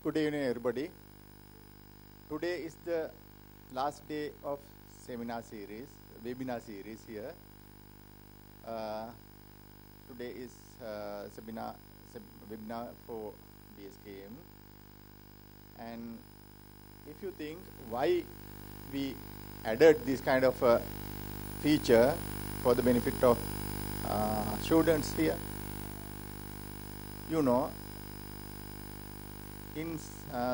Good evening, everybody. Today is the last day of webinar series here. Today is webinar for BSKM. And if you think why we added this kind of a feature for the benefit of students here, you know, in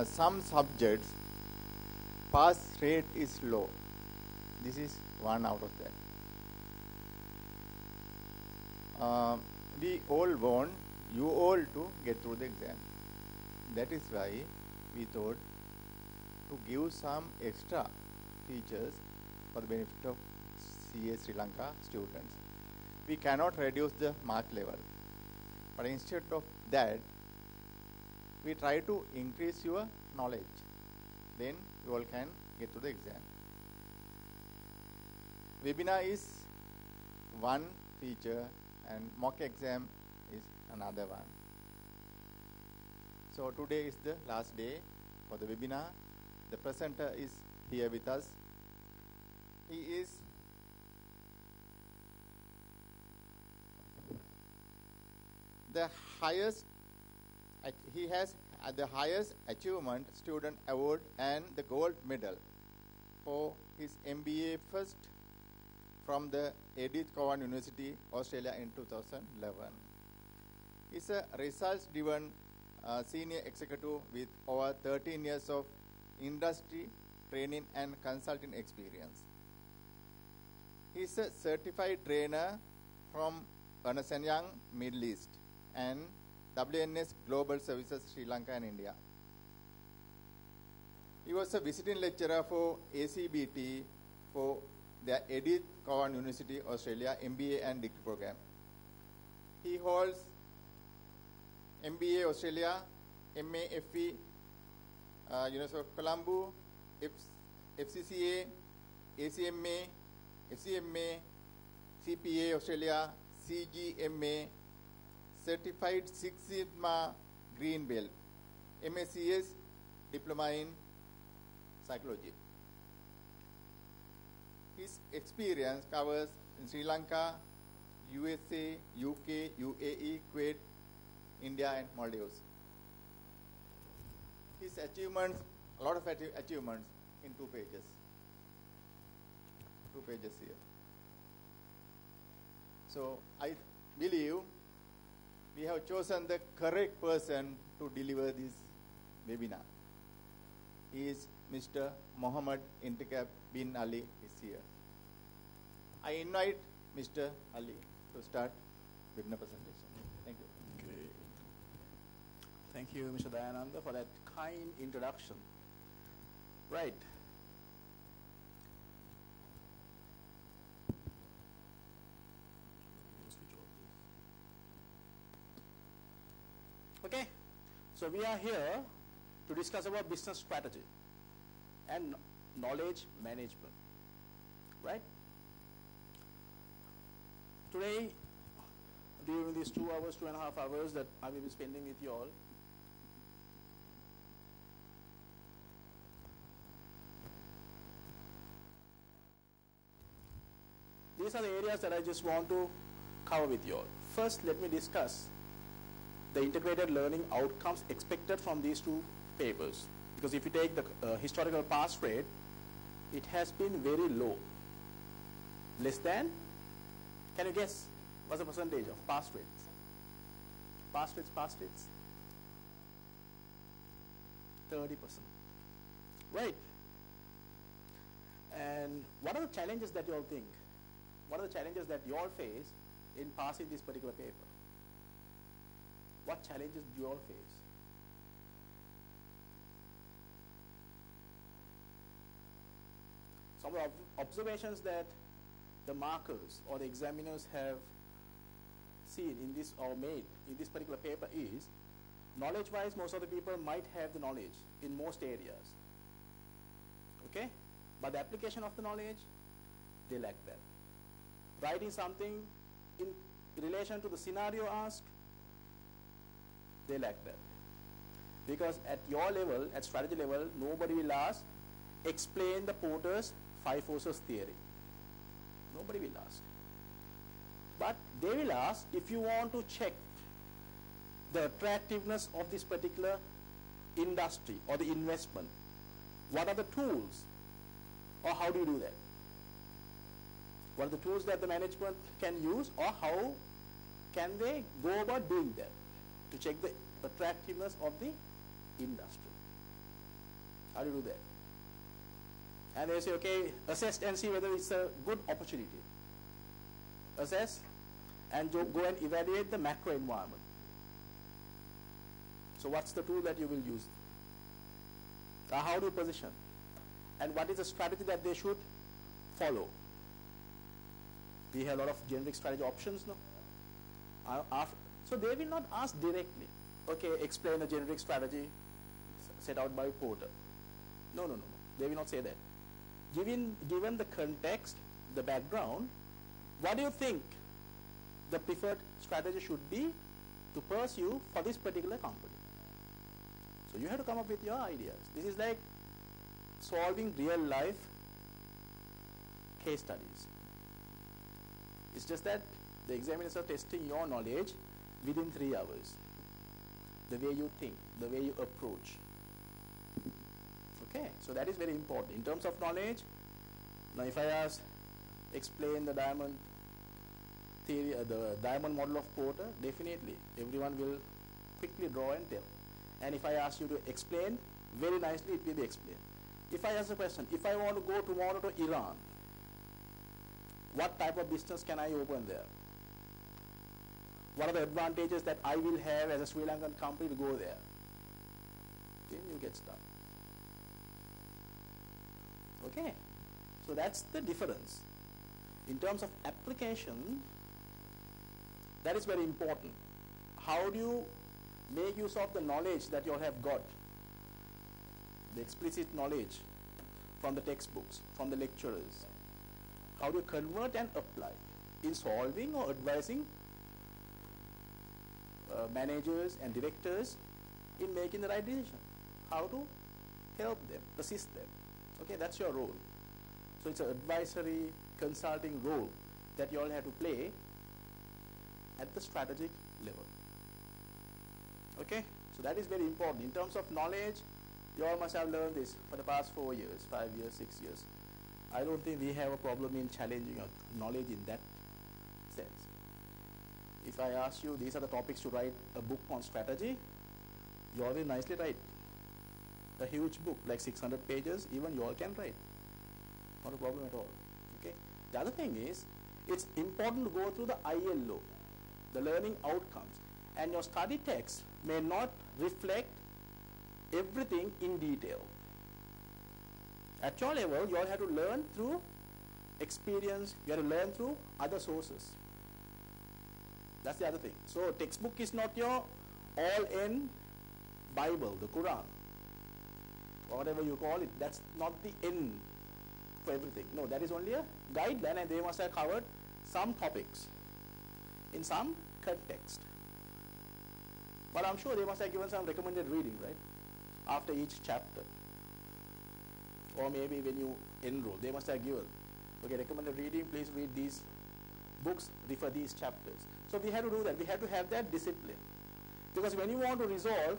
some subjects, pass rate is low. This is one out of that. We all want you all to get through the exam. That is why we thought to give some extra features for the benefit of CA Sri Lanka students. We cannot reduce the mark level, but instead of that, we try to increase your knowledge. Then you all can get to the exam. Webinar is one feature and mock exam is another one. So today is the last day for the webinar. The presenter is here with us. He is he has the highest achievement student award and the gold medal for his MBA first from the Edith Cowan University, Australia in 2011. He's a results-driven senior executive with over 13 years of industry training and consulting experience. He's a certified trainer from Ernst & Young, Middle East, and WNS Global Services, Sri Lanka and India. He was a visiting lecturer for ACBT for the Edith Cowan University, Australia, MBA and degree program. He holds MBA Australia, MA FE, University of Colombo, FCCA, ACMA, FCMA, CPA Australia, CGMA, Certified Six Sigma Green Belt, MSCS, Diploma in Psychology. His experience covers in Sri Lanka, USA, UK, UAE, Kuwait, India and Maldives. His achievements, a lot of achievements in 2 pages. 2 pages here. So I believe we have chosen the correct person to deliver this webinar. He is Mr. Mohammed Intikab bin Ali is here. I invite Mr. Ali to start webinar presentation. Thank you. Okay. Thank you, Mr. Dayananda, for that kind introduction. Right. Okay, so we are here to discuss about business strategy and knowledge management, right? Today, during these 2 hours, 2.5 hours that I will be spending with you all, these are the areas that I just want to cover with you all. First, let me discuss the integrated learning outcomes expected from these 2 papers. Because if you take the historical pass rate, it has been very low. Less than, can you guess what's the percentage of pass rates? Pass rates? 30%. Right. And what are the challenges that you all think? What are the challenges that you all face in passing this particular paper? What challenges do you all face? Some of the observations that the markers or the examiners have seen in this or made in this particular paper is, knowledge-wise, most of the people might have the knowledge in most areas. Okay? But the application of the knowledge, they lack that. Writing something in relation to the scenario asked, they lack that. Because at your level, at strategy level, nobody will ask, explain the Porter's 5 forces theory. Nobody will ask. But they will ask, if you want to check the attractiveness of this particular industry or the investment, what are the tools, or how do you do that? What are the tools that the management can use, or how can they go about doing that to check the attractiveness of the industry? How do you do that? And they say, okay, assess and see whether it's a good opportunity. Assess and go and evaluate the macro environment. So what's the tool that you will use? How do you position? And what is the strategy that they should follow? We have a lot of generic strategy options now. So they will not ask directly, okay, explain a generic strategy set out by Porter. No. They will not say that. Given the context, the background, what do you think the preferred strategy should be to pursue for this particular company? So you have to come up with your ideas. This is like solving real life case studies. It's just that the examiners are testing your knowledge within 3 hours. The way you think, the way you approach. Okay, so that is very important. In terms of knowledge, now if I ask, explain the diamond theory, the diamond model of Porter, definitely everyone will quickly draw and tell. And if I ask you to explain, very nicely it will be explained. If I ask a question, if I want to go tomorrow to Iran, what type of business can I open there? What are the advantages that I will have as a Sri Lankan company to go there? Then you get stuck. Okay, so that's the difference. In terms of application, that is very important. How do you make use of the knowledge that you all have got? The explicit knowledge from the textbooks, from the lecturers. How do you convert and apply in solving or advising managers and directors in making the right decision? How to help them, assist them. Okay, that's your role. So it's an advisory, consulting role that you all have to play at the strategic level. Okay, so that is very important. In terms of knowledge, you all must have learned this for the past 4 years, 5 years, 6 years. I don't think we have a problem in challenging your knowledge in that sense. If I ask you, these are the topics to write a book on strategy, you all will nicely write. A huge book, like 600 pages, even you all can write. Not a problem at all. Okay. The other thing is, it's important to go through the ILO, the learning outcomes, and your study text may not reflect everything in detail. At your level, you all have to learn through experience, you have to learn through other sources. That's the other thing. So textbook is not your all-in Bible, the Quran, or whatever you call it. That's not the end for everything. No, that is only a guideline, and they must have covered some topics in some context. But I'm sure they must have given some recommended reading, right? After each chapter. Or maybe when you enroll, they must have given, okay, recommended reading, please read these books, refer these chapters. So we have to do that. We have to have that discipline. Because when you want to resolve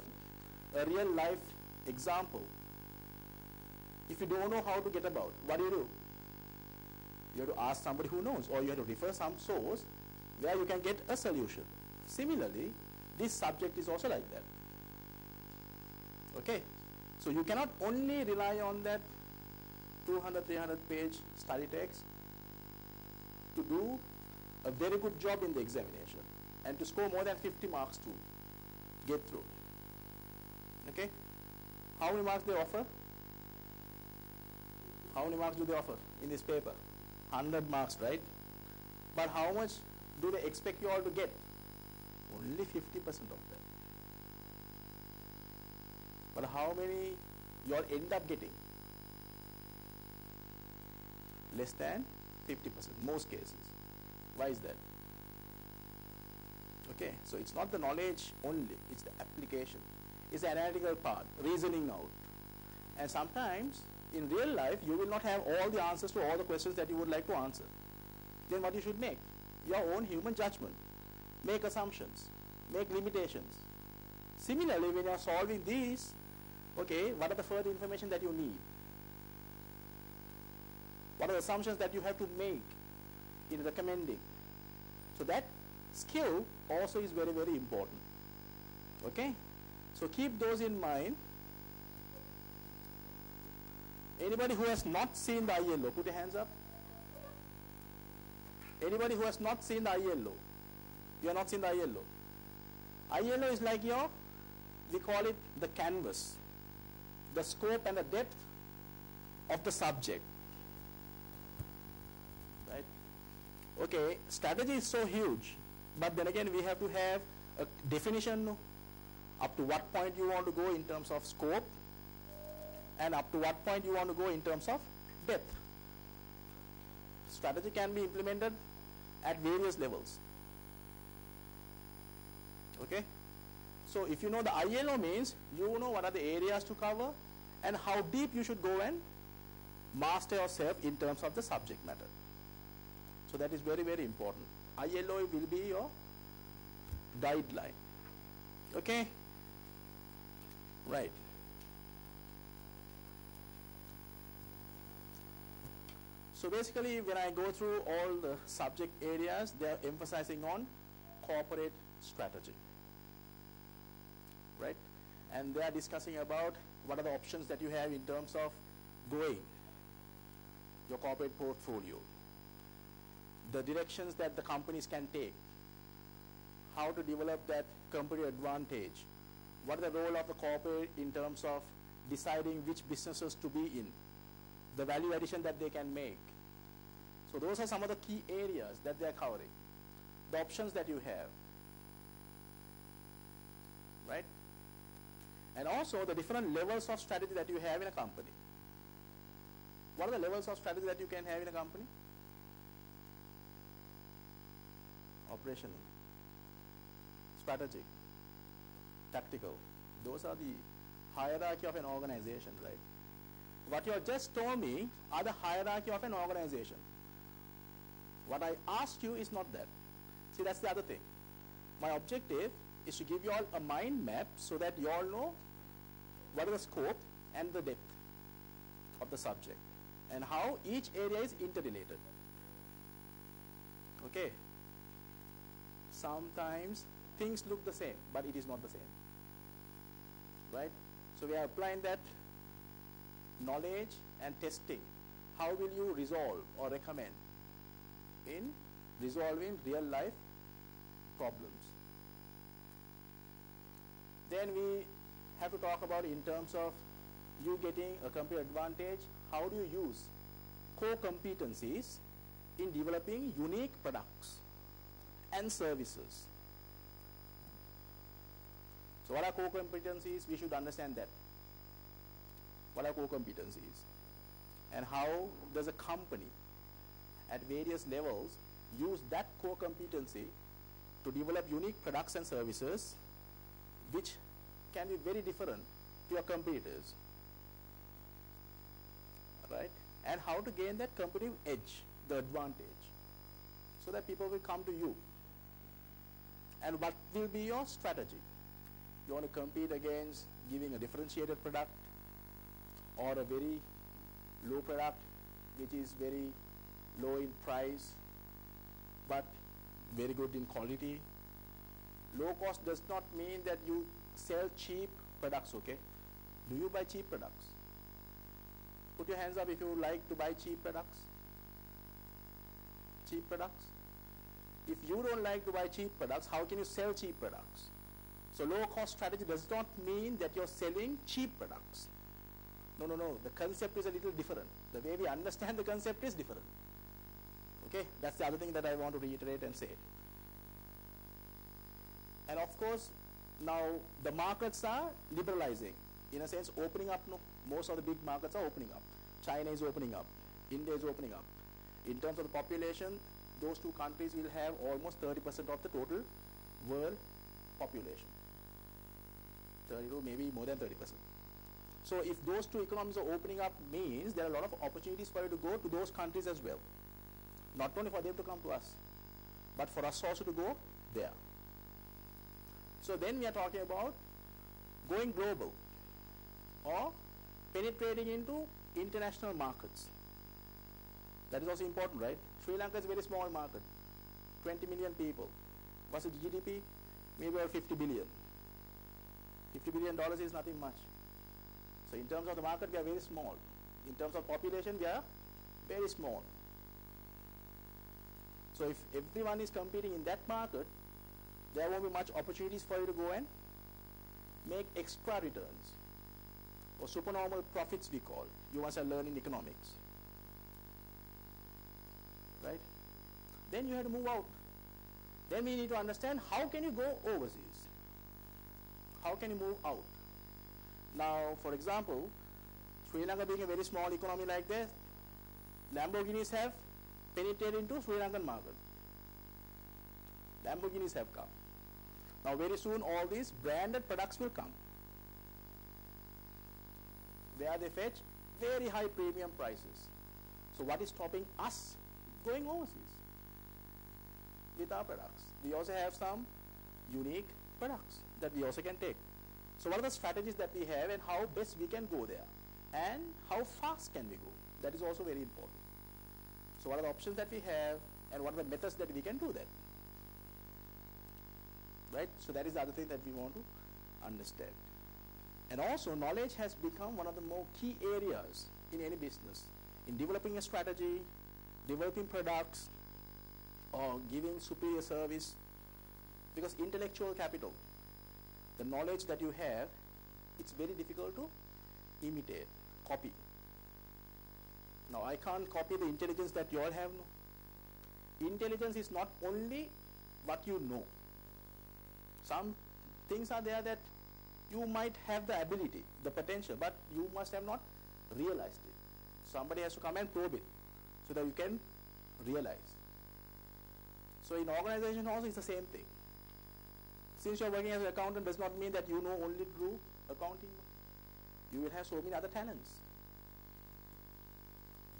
a real life example, if you don't know how to get about, what do? You have to ask somebody who knows, or you have to refer some source where you can get a solution. Similarly, this subject is also like that. Okay? So you cannot only rely on that 200, 300 page study text to do a very good job in the examination and to score more than 50 marks to get through. Okay? How many marks they offer? How many marks do they offer in this paper? 100 marks, right? But how much do they expect you all to get? Only 50% of that. But how many you all end up getting? Less than 50%, most cases. Why is that? Okay, so it's not the knowledge only, it's the application. is the analytical part, reasoning out. And sometimes in real life you will not have all the answers to all the questions that you would like to answer. Then what you should make? Your own human judgment. Make assumptions, make limitations. Similarly, when you are solving these, okay, what are the further information that you need? What are the assumptions that you have to make in recommending? So that skill also is very, very important. Okay? So keep those in mind. Anybody who has not seen the ILO, put your hands up. Anybody who has not seen the ILO, you have not seen the ILO. ILO is like your, we call it the canvas, the scope and the depth of the subject. Right? Okay, strategy is so huge, but then again we have to have a definition up to what point you want to go in terms of scope and up to what point you want to go in terms of depth. Strategy can be implemented at various levels. Okay? So if you know the ILO means, you know what are the areas to cover and how deep you should go and master yourself in terms of the subject matter. So that is very, very important. ILO will be your guideline. Okay? Right. So basically, when I go through all the subject areas, they are emphasizing on corporate strategy. Right? And they are discussing about what are the options that you have in terms of growing your corporate portfolio, the directions that the companies can take, how to develop that company advantage, what is the role of the corporate in terms of deciding which businesses to be in, the value addition that they can make. So those are some of the key areas that they are covering, the options that you have, right? And also the different levels of strategy that you have in a company. What are the levels of strategy that you can have in a company? Operational, strategic, tactical. Those are the hierarchy of an organization, right? What you have just told me are the hierarchy of an organization. What I asked you is not that. See, that's the other thing. My objective is to give you all a mind map so that you all know what is the scope and the depth of the subject and how each area is interrelated. Okay? Sometimes things look the same, but it is not the same. Right? So we are applying that knowledge and testing. How will you resolve or recommend in resolving real life problems? Then we have to talk about in terms of you getting a competitive advantage, how do you use core competencies in developing unique products and services. So what are core competencies? We should understand that. What are core competencies? And how does a company at various levels use that core competency to develop unique products and services which can be very different to your competitors, right? And how to gain that competitive edge, the advantage, so that people will come to you. And what will be your strategy? You want to compete against giving a differentiated product or a very low product which is very low in price but very good in quality. Low cost does not mean that you sell cheap products, okay? Do you buy cheap products? Put your hands up if you like to buy cheap products. Cheap products? If you don't like to buy cheap products, how can you sell cheap products? So low cost strategy does not mean that you're selling cheap products. No. The concept is a little different. The way we understand the concept is different. Okay? That's the other thing that I want to reiterate and say. And of course, now the markets are liberalizing. In a sense, opening up. No, most of the big markets are opening up. China is opening up. India is opening up. In terms of the population, those two countries will have almost 30% of the total world population. 32, maybe more than 30%. So if those two economies are opening up, means there are a lot of opportunities for you to go to those countries as well. Not only for them to come to us, but for us also to go there. So then we are talking about going global or penetrating into international markets. That is also important, right? Sri Lanka is a very small market, 20 million people. What's the GDP? Maybe about 50 billion. $50 billion is nothing much. So in terms of the market, we are very small. In terms of population, we are very small. So if everyone is competing in that market, there won't be much opportunities for you to go and make extra returns, or supernormal profits we call. You must have learned in economics. Right? Then you have to move out. Then we need to understand, how can you go overseas? How can you move out? Now, for example, Sri Lanka being a very small economy like this, Lamborghinis have penetrated into Sri Lankan market. Lamborghinis have come. Now very soon all these branded products will come. Where they fetch very high premium prices. So what is stopping us going overseas with our products? We also have some unique products that we also can take. So what are the strategies that we have, and how best we can go there? And how fast can we go? That is also very important. So what are the options that we have, and what are the methods that we can do that? Right? So that is the other thing that we want to understand. And also, knowledge has become one of the more key areas in any business. In developing a strategy, developing products, or giving superior service. Because intellectual capital, the knowledge that you have, it's very difficult to imitate, copy. Now, I can't copy the intelligence that you all have. No. Intelligence is not only what you know. Some things are there that you might have the ability, the potential, but you must have not realized it. Somebody has to come and probe it so that you can realize. So in organization also it's the same thing. Since you are working as an accountant does not mean that you know only do accounting. You will have so many other talents.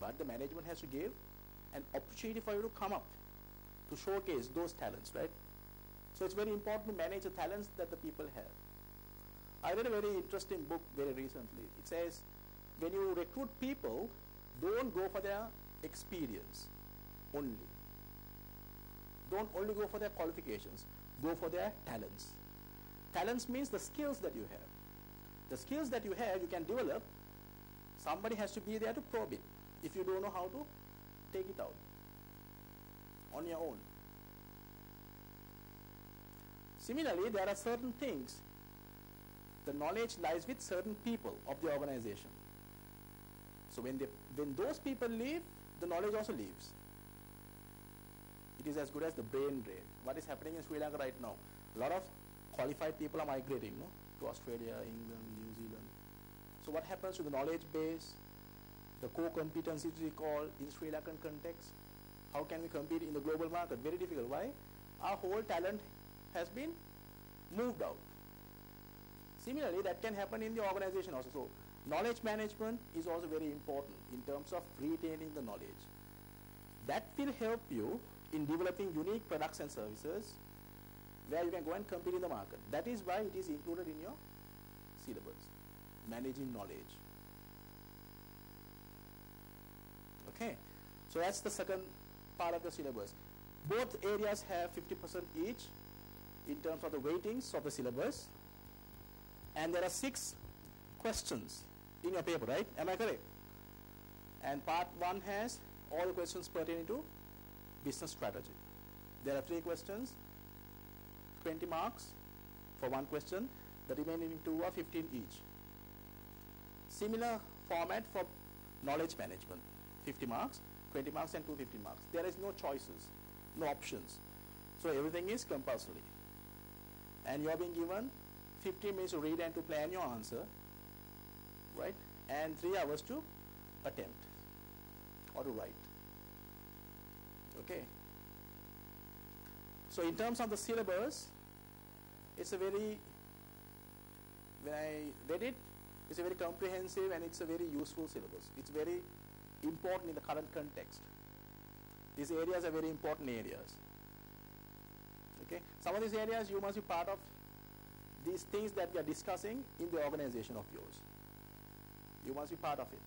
But the management has to give an opportunity for you to come up, to showcase those talents, right? So it's very important to manage the talents that the people have. I read a very interesting book very recently. It says, when you recruit people, don't go for their experience only. Don't only go for their qualifications. Go for their talents. Talents means the skills that you have. The skills that you have, you can develop. Somebody has to be there to probe it if you don't know how to take it out on your own. Similarly, there are certain things. The knowledge lies with certain people of the organization. So when those people leave, the knowledge also leaves. It is as good as the brain drain. What is happening in Sri Lanka right now? A lot of qualified people are migrating, no, to Australia, England, New Zealand. So what happens to the knowledge base, the core competencies we call in Sri Lankan context? How can we compete in the global market? Very difficult. Why? Our whole talent has been moved out. Similarly, that can happen in the organization also. So knowledge management is also very important in terms of retaining the knowledge. That will help you in developing unique products and services where you can go and compete in the market. That is why it is included in your syllabus, managing knowledge. Okay, so that's the second part of the syllabus. Both areas have 50% each in terms of the weightings of the syllabus. And there are 6 questions in your paper, right? Am I correct? And part 1 has all the questions pertaining to business strategy. There are 3 questions, 20 marks for 1 question. The remaining 2 are 15 each. Similar format for knowledge management. 50 marks, 20 marks and 2 15 marks. There is no choices, no options. So everything is compulsory. And you are being given 15 minutes to read and to plan your answer, right? And 3 hours to attempt or to write. Okay. So in terms of the syllabus, it's a very when I read it, it's a very comprehensive and it's a very useful syllabus. It's very important in the current context. These areas are very important areas. Okay, some of these areas you must be part of these things that we are discussing in the organization of yours. You must be part of it.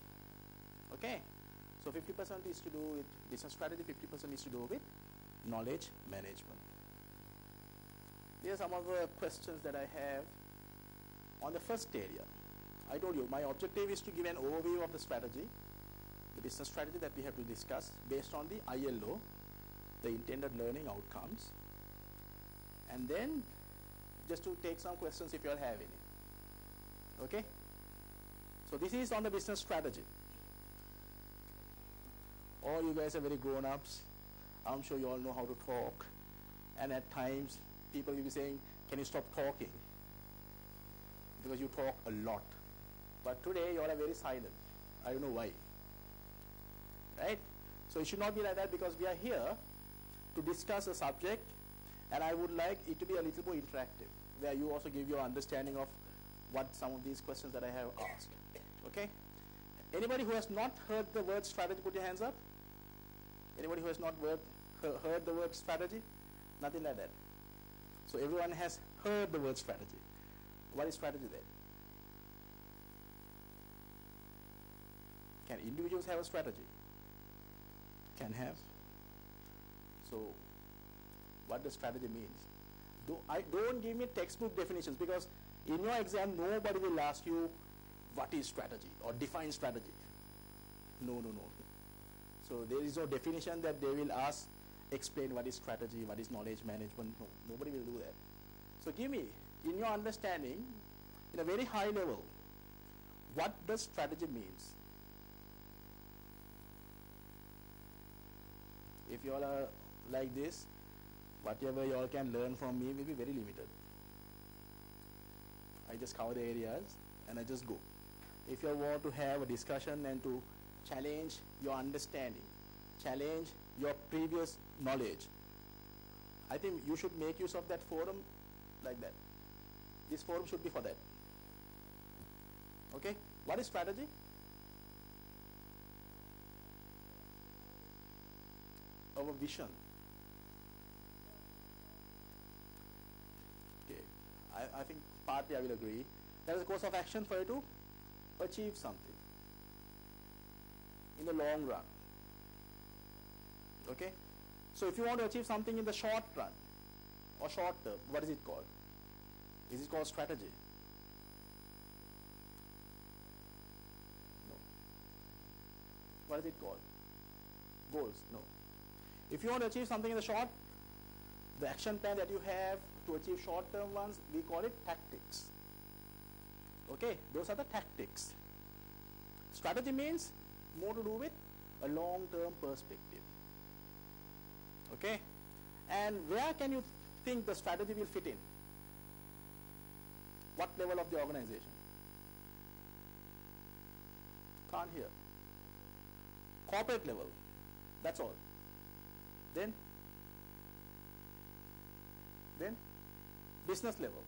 Okay, so 50% is to do with business strategy, 50% is to do with knowledge management. Here are some of the questions that I have on the first area. I told you my objective is to give an overview of the strategy, the business strategy that we have to discuss based on the ILO, the intended learning outcomes, and then just to take some questions if you all have any. Okay? So this is on the business strategy. All you guys are very grown-ups. I'm sure you all know how to talk. And at times, people will be saying, can you stop talking? Because you talk a lot. But today, you all are very silent. I don't know why. Right? So it should not be like that because we are here to discuss a subject, and I would like it to be a little more interactive, where you also give your understanding of what some of these questions that I have asked. Okay? Anybody who has not heard the word strategy, put your hands up. Anybody who has not heard the word strategy? Nothing like that. So everyone has heard the word strategy. What is strategy then? Can individuals have a strategy? Can have. So what does strategy means? Don't give me textbook definitions, because in your exam nobody will ask you what is strategy or define strategy. No. So there is no definition that they will ask, explain what is strategy, what is knowledge management. No, nobody will do that. So give me, in your understanding, in a very high level, what does strategy means? If you all are like this, whatever you all can learn from me will be very limited. I just cover the areas and I just go. If you all want to have a discussion and to challenge your understanding, challenge your previous knowledge, I think you should make use of that forum like that. This forum should be for that. Okay? What is strategy? Our vision. Okay. I think partly I will agree. There is a course of action for you to achieve something in the long run. Okay? So if you want to achieve something in the short run or short term, what is it called? Is it called strategy? No. What is it called? Goals? No. If you want to achieve something in the short, the action plan that you have to achieve short-term ones, we call it tactics. Okay, those are the tactics. Strategy means more to do with a long-term perspective. Okay, and where can you think the strategy will fit in? What level of the organization? Can't hear. Corporate level, that's all. Then business level.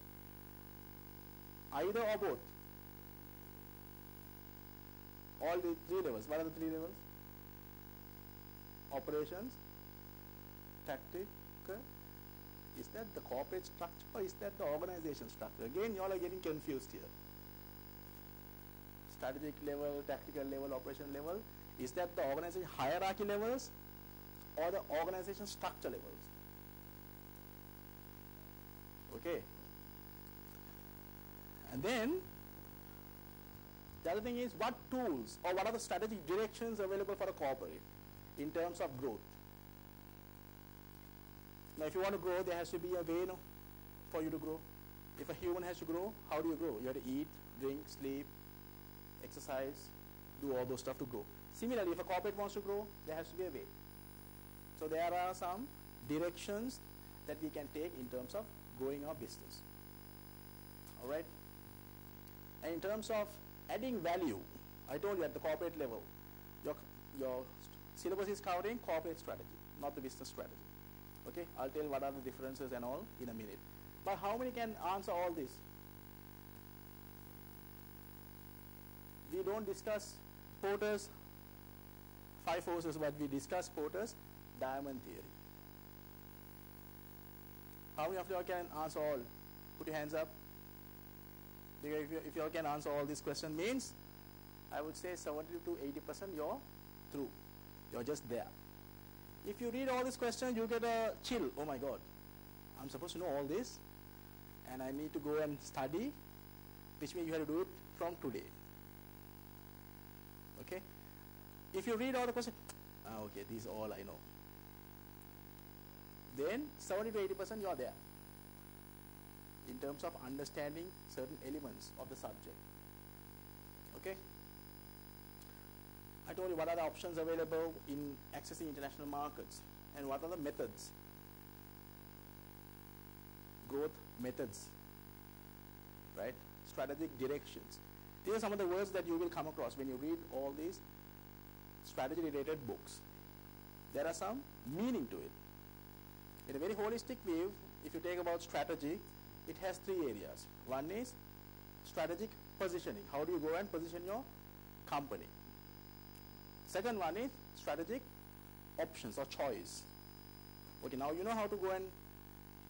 Either or both. All the three levels. What are the three levels? Operations, tactic. Is that the corporate structure or is that the organization structure? Again, you all are getting confused here. Strategic level, tactical level, operation level. Is that the organization hierarchy levels or the organization structure levels? Okay. And then the other thing is, what tools or what are the strategic directions available for a corporate in terms of growth? Now, if you want to grow, there has to be a way for you to grow. If a human has to grow, how do you grow? You have to eat, drink, sleep, exercise, do all those stuff to grow. Similarly, if a corporate wants to grow, there has to be a way. So there are some directions that we can take in terms of growing our business. All right? And in terms of adding value, I told you at the corporate level, your syllabus is covering corporate strategy, not the business strategy. Okay? I'll tell what are the differences and all in a minute. But how many can answer all this? we don't discuss Porter's 5 forces, but we discuss Porter's diamond theory. How many of you all can answer all? Put your hands up. Because if you all can answer all these questions, means I would say 70 to 80% you're through. You're just there. If you read all these questions, you get a chill. Oh my God, I'm supposed to know all this, and I need to go and study, which means you have to do it from today. Okay? If you read all the questions, okay, this is all I know. Then 70 to 80% you are there in terms of understanding certain elements of the subject. Okay? I told you what are the options available in accessing international markets and what are the methods, growth methods, right? Strategic directions. These are some of the words that you will come across when you read all these strategy related books. There are some meaning to it. In a very holistic view, if you take about strategy, it has 3 areas. One is strategic positioning. How do you go and position your company? Second one is strategic options or choice. Okay, now you know how to go and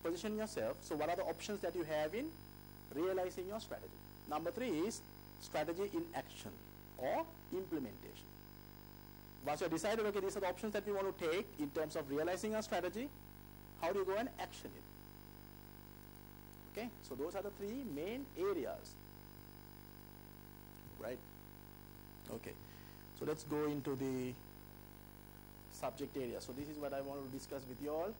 position yourself. So what are the options that you have in realizing your strategy? Number 3 is strategy in action or implementation. Once you have decided, okay, these are the options that we want to take in terms of realizing our strategy, how do you go and action it? Okay, so those are the 3 main areas, right? Okay, so let's go into the subject area. So this is what I want to discuss with you all.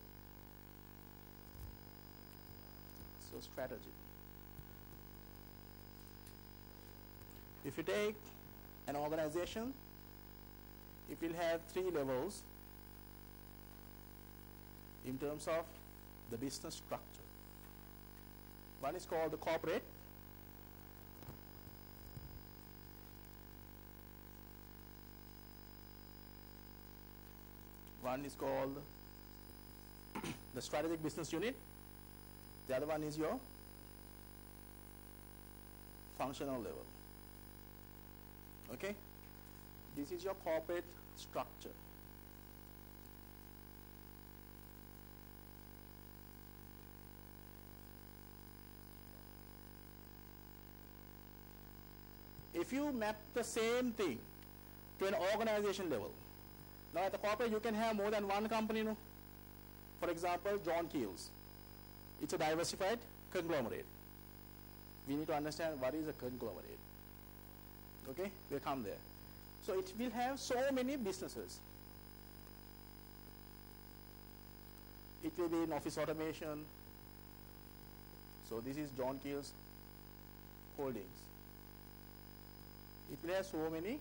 So strategy. If you take an organization, it will have 3 levels in terms of the business structure. One is called the corporate. One is called the strategic business unit. The other one is your functional level. Okay? This is your corporate structure. If you map the same thing to an organization level, now at the corporate you can have more than one company, no? For example, John Keel's. It's a diversified conglomerate. We need to understand what is a conglomerate. Okay, we'll come there. So it will have so many businesses. It will be in office automation. So this is John Keel's Holdings. It will have so many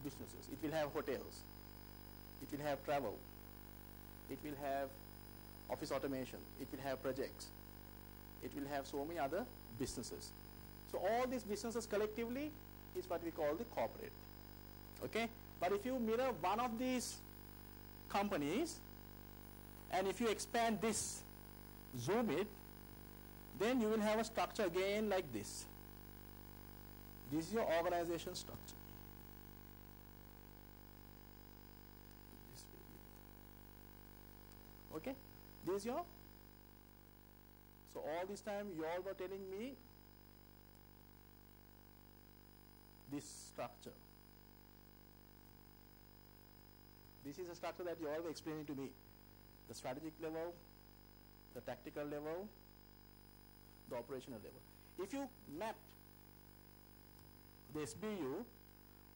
businesses. It will have hotels. It will have travel. It will have office automation. It will have projects. It will have so many other businesses. So all these businesses collectively is what we call the corporate. Okay? But if you mirror one of these companies, and if you expand this, zoom it, then you will have a structure again like this. This is your organization structure. Okay? This is your. So all this time you all were telling me this structure. This is a structure that you all were explaining to me. The strategic level, the tactical level, the operational level. If you mapped the SBU,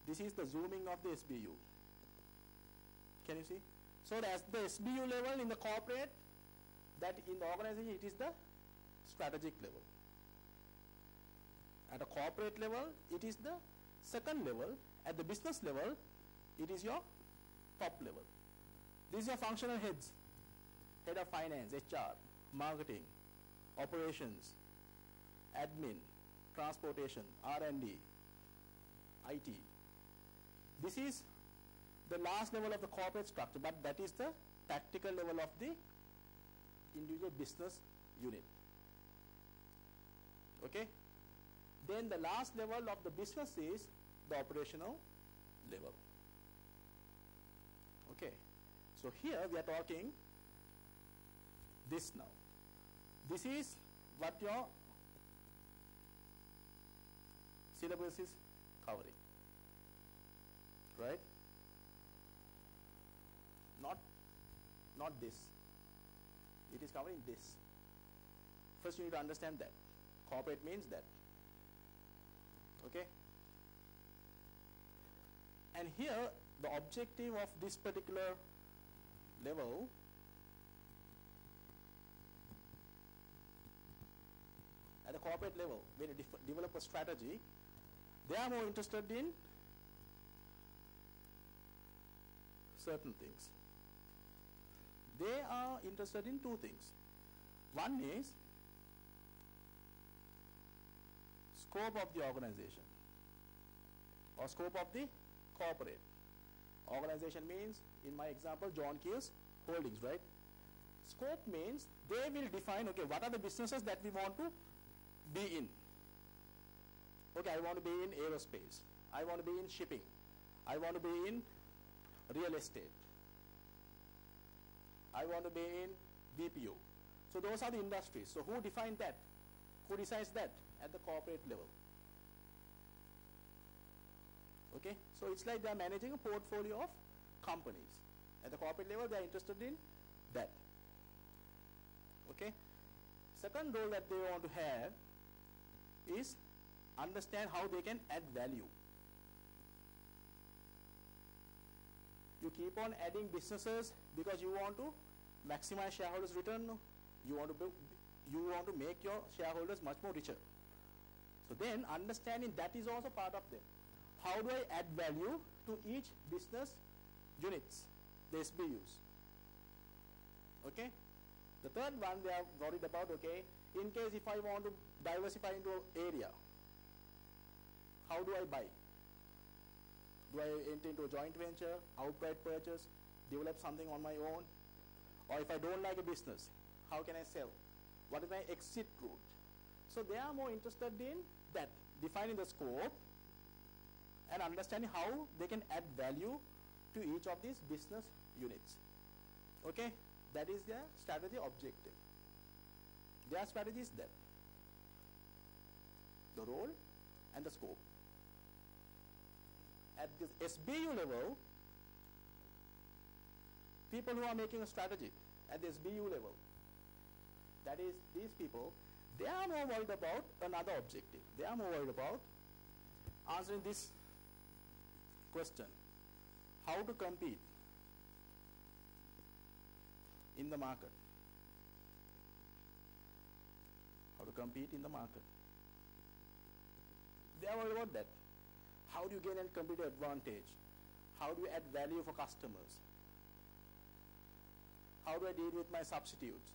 this is the zooming of the SBU. Can you see? So as the SBU level in the corporate, that in the organization it is the strategic level. At a corporate level, it is the second level. At the business level, it is your top level. These are functional heads. Head of finance, HR, marketing, operations, admin, transportation, R&D, IT. This is the last level of the corporate structure, but that is the tactical level of the individual business unit. Okay? Then the last level of the business is the operational level. Okay, so here we are talking this now. This is what your syllabus is covering, right? Not this. It is covering this. First you need to understand that. Corporate means that. Okay? And here the objective of this particular level at the corporate level, when you develop a strategy, they are more interested in certain things. They are interested in two things. One is scope of the organization or scope of the corporate. Organization means, in my example, John Keel's Holdings, right? Scope means they will define, okay, what are the businesses that we want to be in. Okay, I want to be in aerospace. I want to be in shipping. I want to be in real estate. I want to be in BPO. So those are the industries. So who defines that? Who decides that? At the corporate level. Okay, so it's like they are managing a portfolio of companies. At the corporate level, they are interested in that. Okay, second role that they want to have is understand how they can add value. You keep on adding businesses because you want to maximize shareholders' return. No? You want to make your shareholders much more richer. So then understanding that is also part of them. How do I add value to each business units, the SBUs? Okay. The third one they are worried about, okay, in case if I want to diversify into an area, how do I buy? Do I enter into a joint venture, outright purchase, develop something on my own? Or if I don't like a business, how can I sell? What is my exit route? So they are more interested in that, defining the scope and understanding how they can add value to each of these business units. Okay, that is their strategy objective. Their strategy is that, the role and the scope. At this SBU level, people who are making a strategy at the SBU level, that is these people, they are more worried about another objective. They are more worried about answering this question: how to compete in the market. How to compete in the market. They are worried about that. How do you gain a competitive advantage? How do you add value for customers? How do I deal with my substitutes?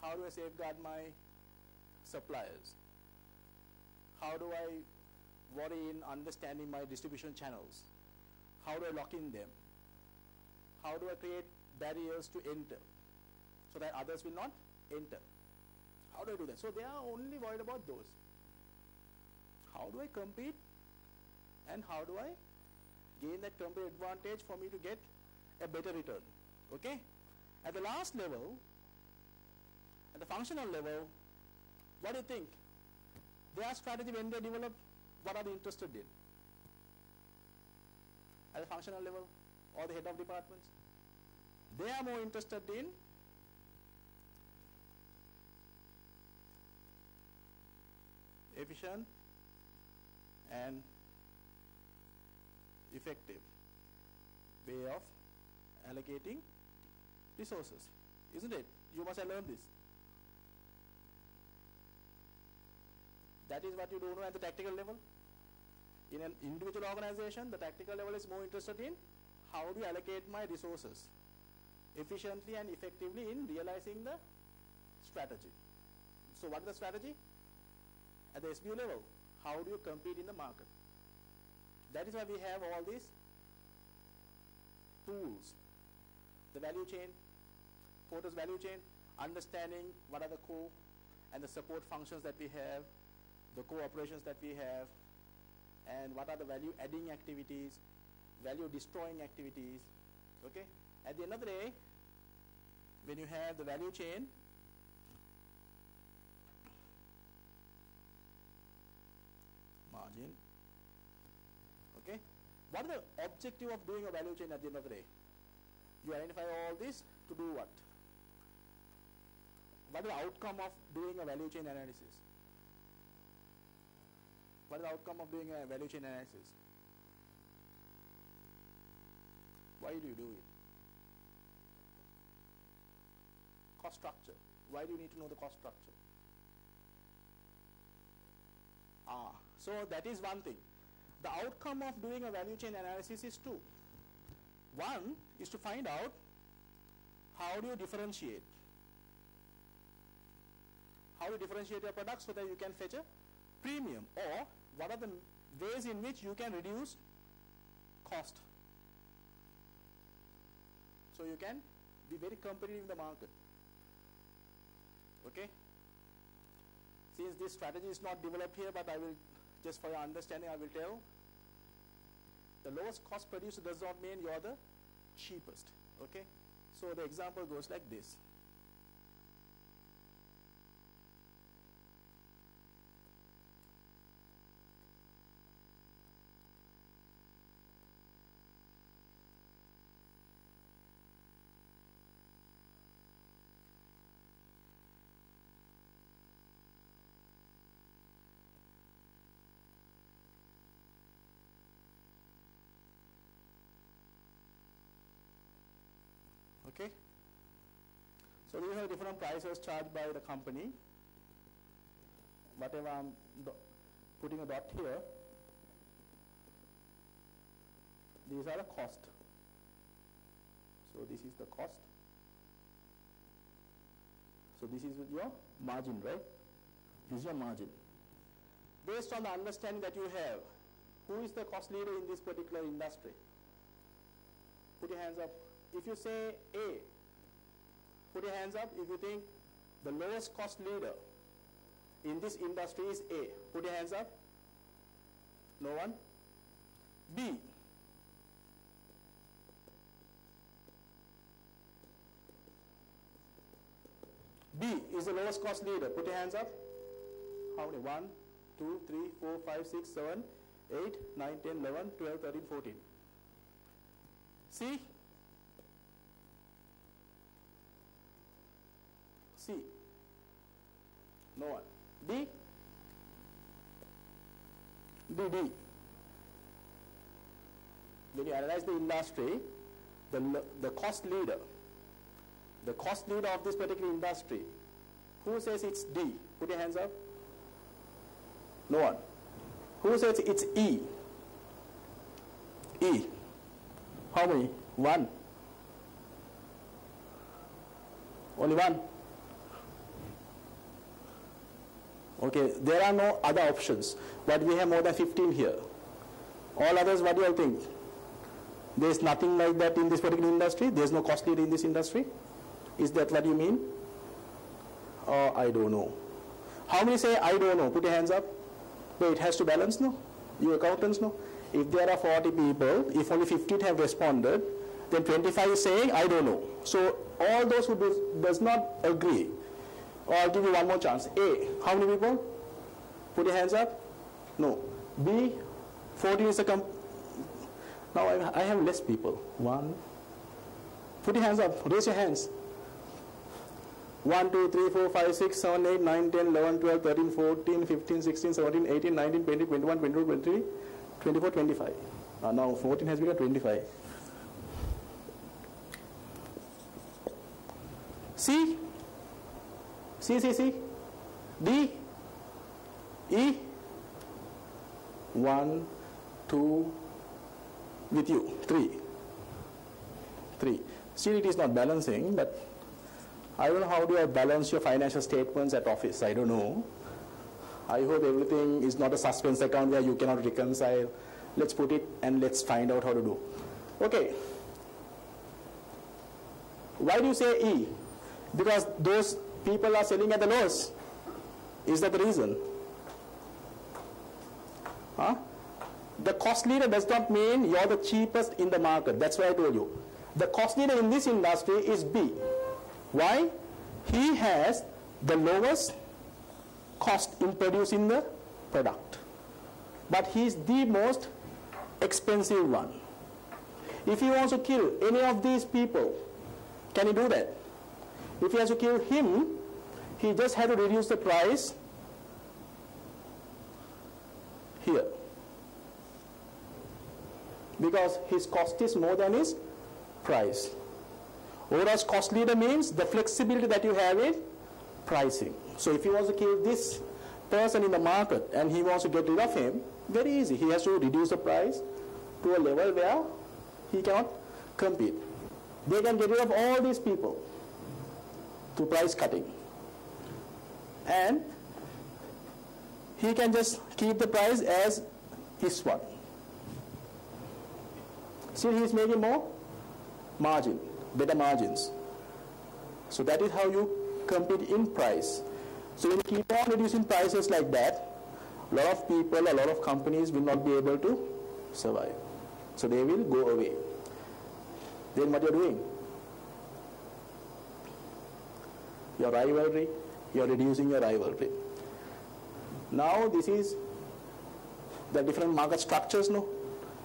How do I safeguard my suppliers? How do I worry in understanding my distribution channels? How do I lock in them? How do I create barriers to enter so that others will not enter? How do I do that? So they are only worried about those. How do I compete and how do I gain that competitive advantage for me to get a better return? Okay? At the last level, at the functional level, what do you think? Their strategy when they develop, what are they interested in? At the functional level or the head of departments? They are more interested in efficient and effective way of allocating resources, isn't it? You must have learned this. That is what you don't know at the tactical level. In an individual organization, the tactical level is more interested in how do you allocate my resources efficiently and effectively in realizing the strategy. So what is the strategy? At the SBU level, how do you compete in the market? That is why we have all these tools. The value chain, Porter's value chain, understanding what are the core and the support functions that we have, the core operations that we have, and what are the value adding activities, value destroying activities. Okay, at the end of the day, when you have the value chain, margin, okay, what is the objective of doing a value chain at the end of the day? You identify all this to do what? What is the outcome of doing a value chain analysis? What is the outcome of doing a value chain analysis? Why do you do it? Cost structure. Why do you need to know the cost structure? So that is one thing. The outcome of doing a value chain analysis is two. One is to find out how do you differentiate. How do you differentiate your products so that you can fetch a premium, or what are the ways in which you can reduce cost so you can be very competitive in the market. Okay, since this strategy is not developed here, but I will, just for your understanding, I will tell, the lowest cost producer does not mean you are the cheapest. Okay, so the example goes like this. Okay, so these are different prices charged by the company. Whatever I'm putting a dot here, these are the cost. So this is the cost. So this is with your margin, right? This is your margin. Based on the understanding that you have, who is the cost leader in this particular industry? Put your hands up. If you say A, put your hands up if you think the lowest cost leader in this industry is A. Put your hands up. No one. B. B is the lowest cost leader. Put your hands up. How many? 1, 2, 3, 4, 5, 6, 7, 8, 9, 10, 11, 12, 13, 14. C. C. No one. D. D. When you analyze the industry, the cost leader of this particular industry, who says it's D? Put your hands up. No one. Who says it's E? E. How many? 1. Only 1. Okay, there are no other options, but we have more than 15 here. All others, what do you all think? There is nothing like that in this particular industry? There is no cost leader in this industry? Is that what you mean? I don't know. How many say, I don't know? Put your hands up. No, it has to balance, no? You accountants, no? If there are 40 people, if only 15 have responded, then 25 is saying, I don't know. So all those who does not agree, or I'll give you one more chance. A, how many people? Put your hands up. No. B, 14 is a now I have less people. 1. Put your hands up. Raise your hands. 1, 2, 3, 4, 5, 6, 7, 8, 9, 10, 11, 12, 13, 14, 15, 16, 17, 18, 19, 20, 21, 22, 23, 24, 25. Now 14 has become 25. C. C. D. E. 1, 2, with you, 3. Still it is not balancing, but I don't know how do I balance your financial statements at office. I don't know. I hope everything is not a suspense account where you cannot reconcile. Let's put it and let's find out how to do. Okay. Why do you say E? Because those people are selling at the lowest. Is that the reason? Huh? the cost leader does not mean you're the cheapest in the market. That's why I told you. The cost leader in this industry is B. Why? He has the lowest cost in producing the product. But he's the most expensive one. If he wants to kill any of these people, can he do that? If he has to kill him, he just had to reduce the price here. Because his cost is more than his price. Whereas cost leader means the flexibility that you have in pricing. So if he wants to kill this person in the market and he wants to get rid of him, very easy. He has to reduce the price to a level where he cannot compete. They can get rid of all these people through price cutting. And he can just keep the price as his one. Still he is making more margin, better margins. So that is how you compete in price. So when you keep on reducing prices like that, a lot of people, a lot of companies will not be able to survive. So they will go away. Then what you're doing? Your rivalry, you're reducing your rivalry. Now this is the different market structures, no?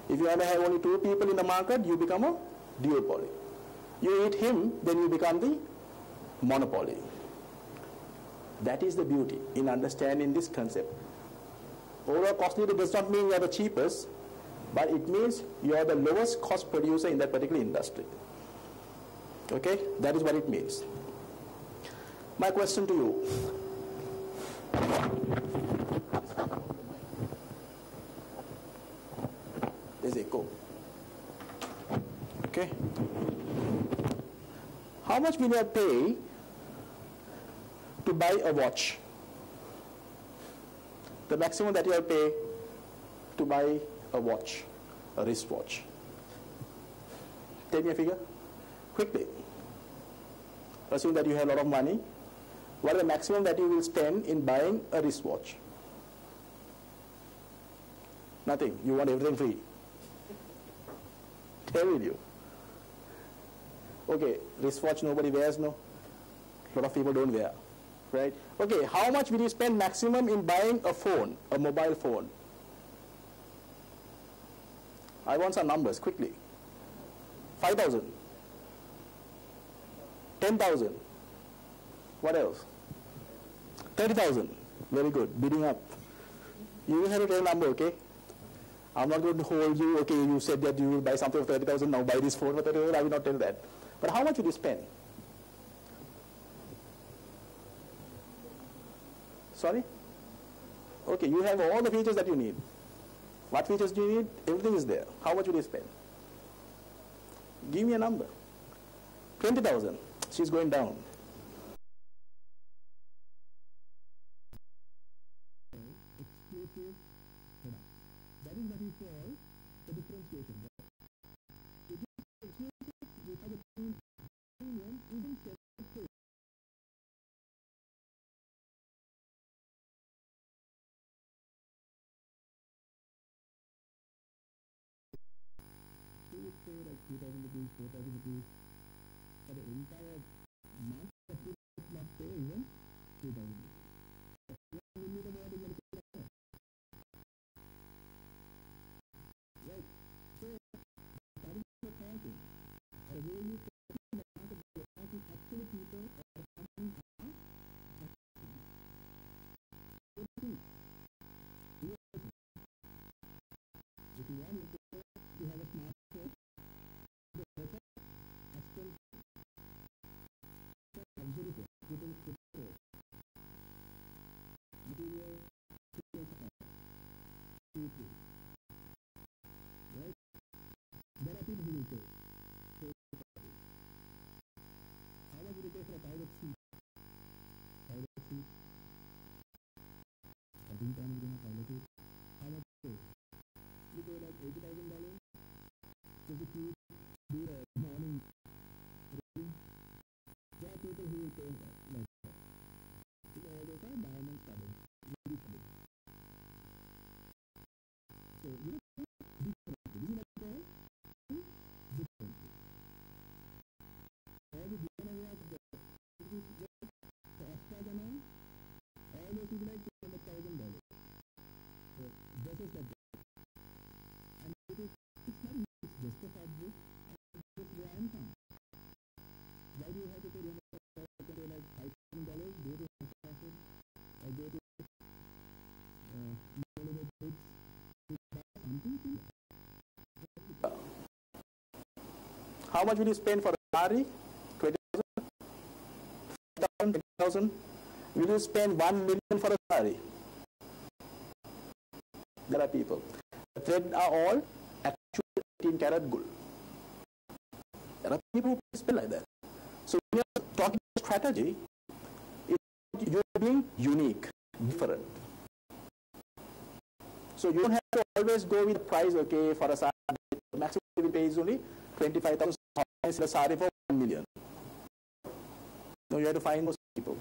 If you want to have only two people in the market, you become a duopoly. You eat him, then you become the monopoly. That is the beauty in understanding this concept. Overall cost leader does not mean you are the cheapest, but it means you are the lowest cost producer in that particular industry. Okay? That is what it means. My question to you. There's echo. Okay? How much will you pay to buy a watch? The maximum that you will pay to buy a watch, a wristwatch. Tell me a figure, quickly. Assume that you have a lot of money. What is the maximum that you will spend in buying a wristwatch? Nothing. You want everything free. Tell you. Okay, wristwatch nobody wears, no? A lot of people don't wear, right? Okay, how much will you spend maximum in buying a phone, a mobile phone? I want some numbers, quickly. 5,000. 10,000. What else? 30,000. Very good. Bidding up. You will have to tell a number, okay? I'm not going to hold you, okay, you said that you will buy something for 30,000, now buy this phone for 30,000, I will not tell that. But how much will you spend? Sorry? Okay, you have all the features that you need. What features do you need? Everything is there. How much will you spend? Give me a number. 20,000. She's going down. Exclusive product. That is what we call the differentiation. It is exclusive with other premium, even separate. You would say like 2,000 rupees, 4,000 rupees for the entire month, but you would not pay even 2,000 rupees. Right. So, starting with accounting, or where you pay the market, the accounting actually people or companies are if you want to have a smartphone, the better expense luxury phone, putting material, right? There are people who will pay. How much will you pay for a private seat? Private seat. I think I'm getting a private seat. How much do you pay? You pay like $80,000. So if you do a morning reading, there are people who will pay that, like that. Because those are diamond studded, really studded. So you How much will you spend for a sari? 20,000? 5,000, 20,000? Will you spend 1 million for a sari? There are people. The thread are all actual 18 karat gold. There are people who spend like that. So when you're talking about strategy, you're being unique, different. So you don't have to always go with the price, okay, for a sari. The maximum you will pay is only 25,000. A sari for 1 million. No, you have to find those people.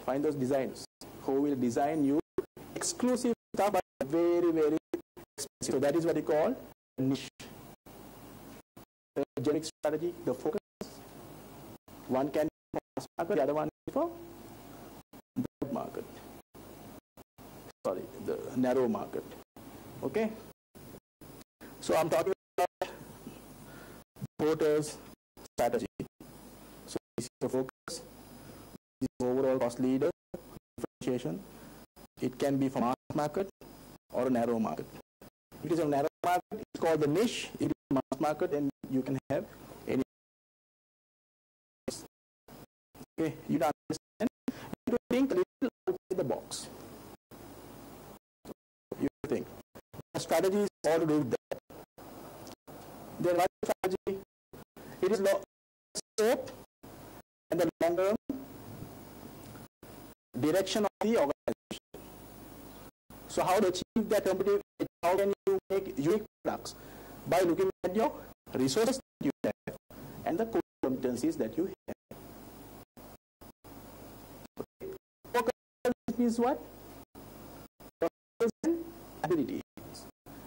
Find those designers who will design you exclusive stuff, but very, very expensive. So that is what we call niche. The generic strategy, the focus. One can be for mass market, the other one is for broad market. Sorry, the narrow market. Okay? So I'm talking about porter's strategy. So this is the focus, this is the overall cost leader, differentiation. It can be for mass market or a narrow market. If it is a narrow market, it's called the niche. If it is mass market, then you can have any. Okay, you don't understand. You think a little outside the box. You think. The strategy is all to do with that. Their right strategy, it is scope and the long-term direction of the organization. So how to achieve that competitive edge? How can you make unique products? By looking at your resources that you have and the core competencies that you have. Okay. Core competencies means what? Ability.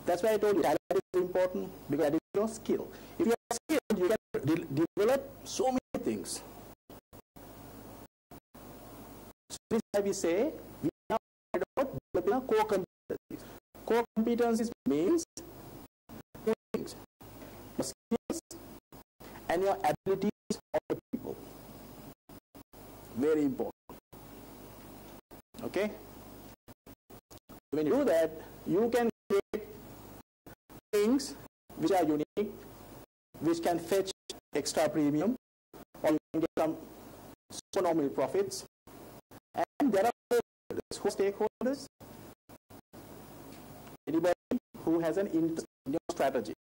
That's why I told you talent is important, because that is your skill. If you are skilled, you can develop so many things. So this is why we say we are about developing core competencies. Core competencies means two things: your skills and your abilities of the people. Very important. Okay? When you do that, you can create things which are unique, which can fetch extra premium, or you can get some phenomenal profits. And there are stakeholders, anybody who has an interest in your strategy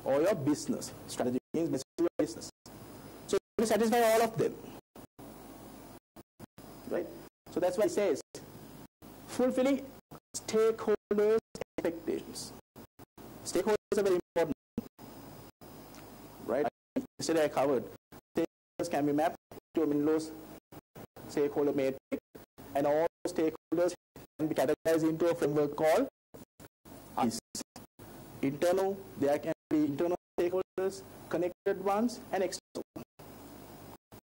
or your business. Strategy means basically your business. So you satisfy all of them. Right? So that's why it says fulfilling stakeholders' expectations. Stakeholders are very important, right? Yesterday I covered stakeholders can be mapped to a Menlo's stakeholder matrix, and all stakeholders can be categorized into a framework called ICE. Internal, there can be internal stakeholders, connected ones, and external ones.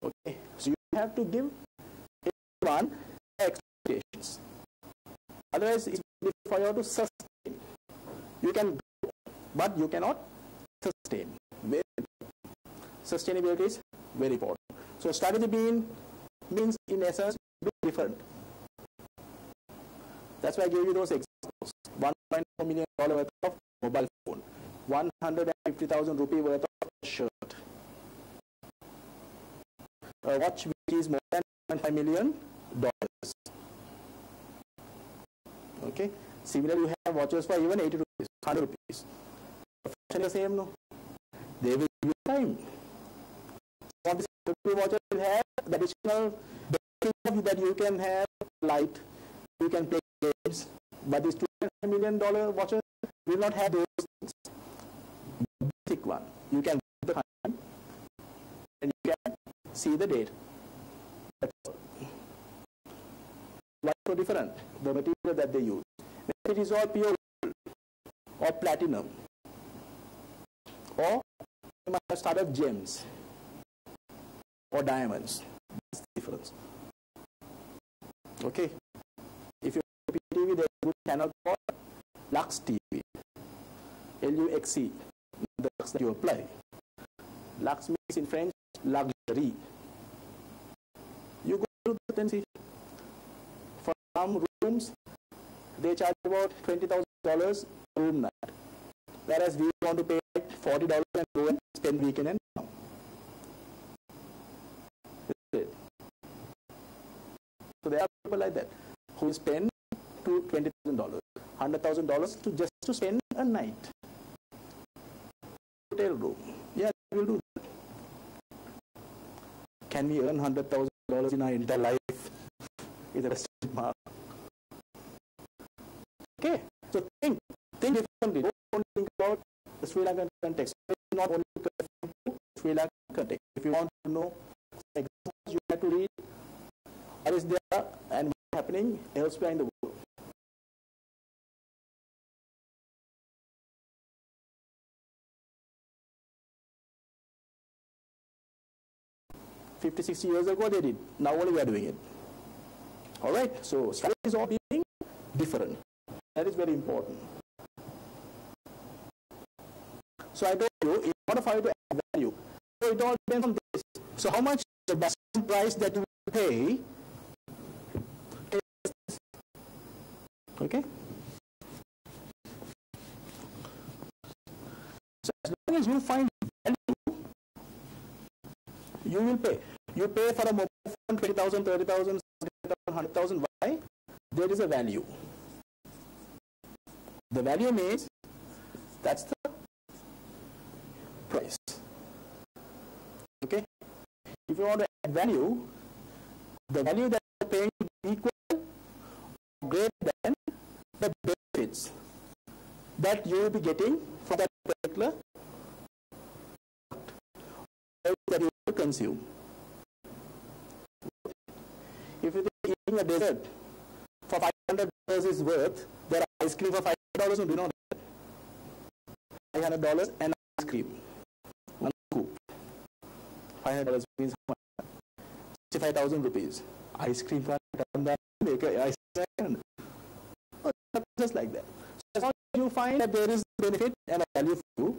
Okay, so you have to give everyone expectations. Otherwise, it's difficult for you to sustain. You can grow, but you cannot sustain. Sustainability is very important. So strategy means in essence be different. That's why I gave you those examples. $1.4 million worth of mobile phone, 150,000 rupee worth of shirt, a watch which is more than $1.5 million. Okay. Similarly, you have watches for even 80 rupees, 100 rupees. The fashion is the same, no? They will give you time. So this watches will have the additional benefit that you can have light, you can play games, but this $2.5 million watches will not have those things. Basic one, you can read the time and you can see the date. That's all. What's so different? The material that they use. It is all pure gold or platinum, or you might have started gems or diamonds. That's the difference. Okay. If you have a TV, there's a good channel called Lux TV. L-U-X-E. The Lux that you apply. Lux means in French luxury. You go to the and see. For some rooms, they charge about $20,000 a room night. Whereas we want to pay like $40 and go and spend spend weekend and come. That's it. So there are people like that who spend to $20,000, $100,000 just to spend a night. Hotel room. Yeah, we will do that. Can we earn $100,000 in our entire life? Is a question mark. Okay, so think differently. Don't only think about the Sri Lankan context. Not only Sri Lankan context. If you want to know examples, you have to read what is there and what's happening elsewhere in the world. $50, $60 years ago they did. Now only we are doing it. All right. So strategies are being different. That is very important. So I told you, in order for you to add value, so it all depends on this. So how much the maximum price that you will pay? Okay. So as long as you find value, you will pay. You pay for a mobile phone 20,000, 30,000, 100,000. Why? There is a value. The value means that's the price. Okay? If you want to add value, the value that you are paying is equal or greater than the benefits that you will be getting from that particular product that you will consume. If you think eating a dessert for $500 is worth, there are ice cream for $500, you do know that. $500 and ice cream. One scoop. $500 means how much? 65,000 rupees. Ice cream for $500. Just like that. So as long as you find that there is a benefit and a value for you,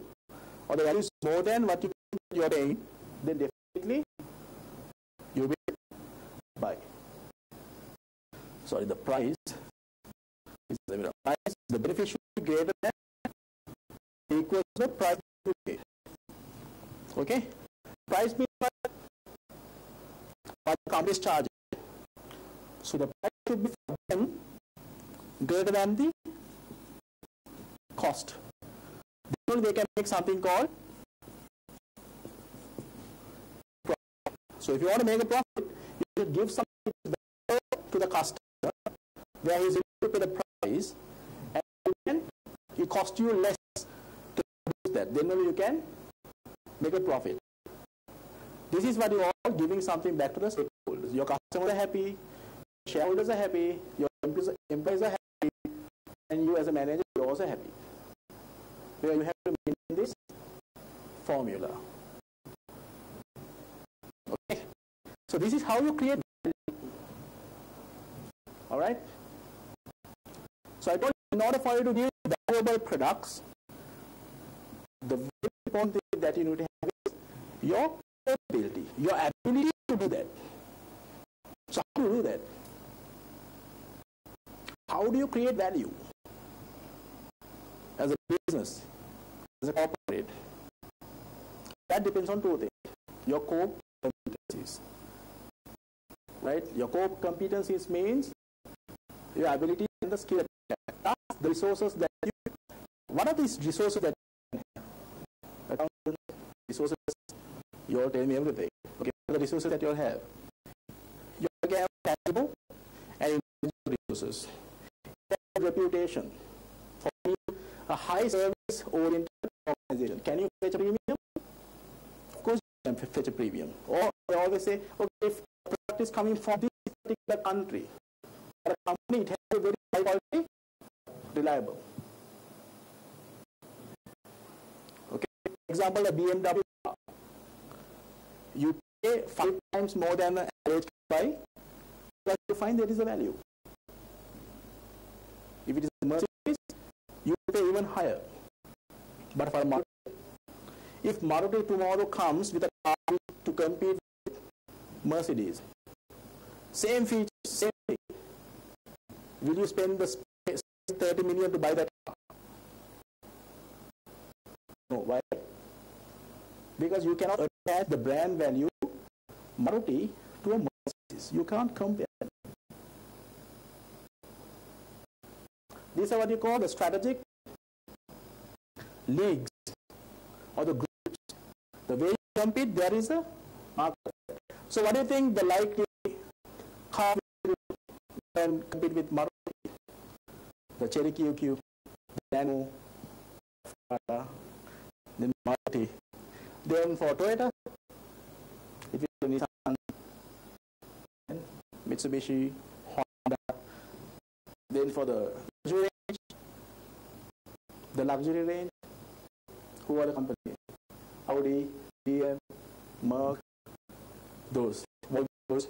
or the value is more than what you are paying, then definitely you will buy. Sorry, the price is the benefit should be greater than equals to the price you pay. Okay? Price means what the company is charging. So the price should be for them greater than the cost. Then they can make something called profit. So if you want to make a profit, you should give something to the customer where he is able to pay the price, and then it costs you less to produce that. Then only you can make a profit. This is what you are giving something back to the stakeholders. Your customers are happy, shareholders are happy, your employees are happy, and you as a manager are also happy. Where you have to maintain this formula. Okay? So this is how you create value. Alright? So I told you, in order for you to give valuable products, the very important thing that you need to have is your capability, your ability to do that. So how do you do that? How do you create value as a business, as a corporate? That depends on two things. Your core competencies. Right? Your core competencies means your ability and the skill. That's the resources that you have. What are these resources that you have? Accountant resources, you all tell me everything. Okay, what are the resources that you all have? You have tangible and intangible resources. Reputation. For you, a high service oriented organization. Can you fetch a premium? Of course you can fetch a premium. Or they always say, okay, if the product is coming from this particular country, or a company, it has a very high quality, reliable. Okay, for example, a BMW car. You pay 5 times more than the average buy, but you find there is a value. If it is a Mercedes, you pay even higher. But for Maruti, if Maruti tomorrow comes with a car to compete with Mercedes, same features, same thing, will you spend the 30 million to buy that car? No, why? because you cannot attach the brand value Maruti to a Mercedes. You can't compare them. These are what you call the strategic leagues or the groups. The way you compete, there is a market. So what do you think the likely car will compete with Maruti? The Cherokee UQ, the Nano, then Maruti. Then for Toyota, it is Nissan, Mitsubishi, Honda. Then for the luxury range, who are the companies? Audi, BMW, Merc, those. Volvos.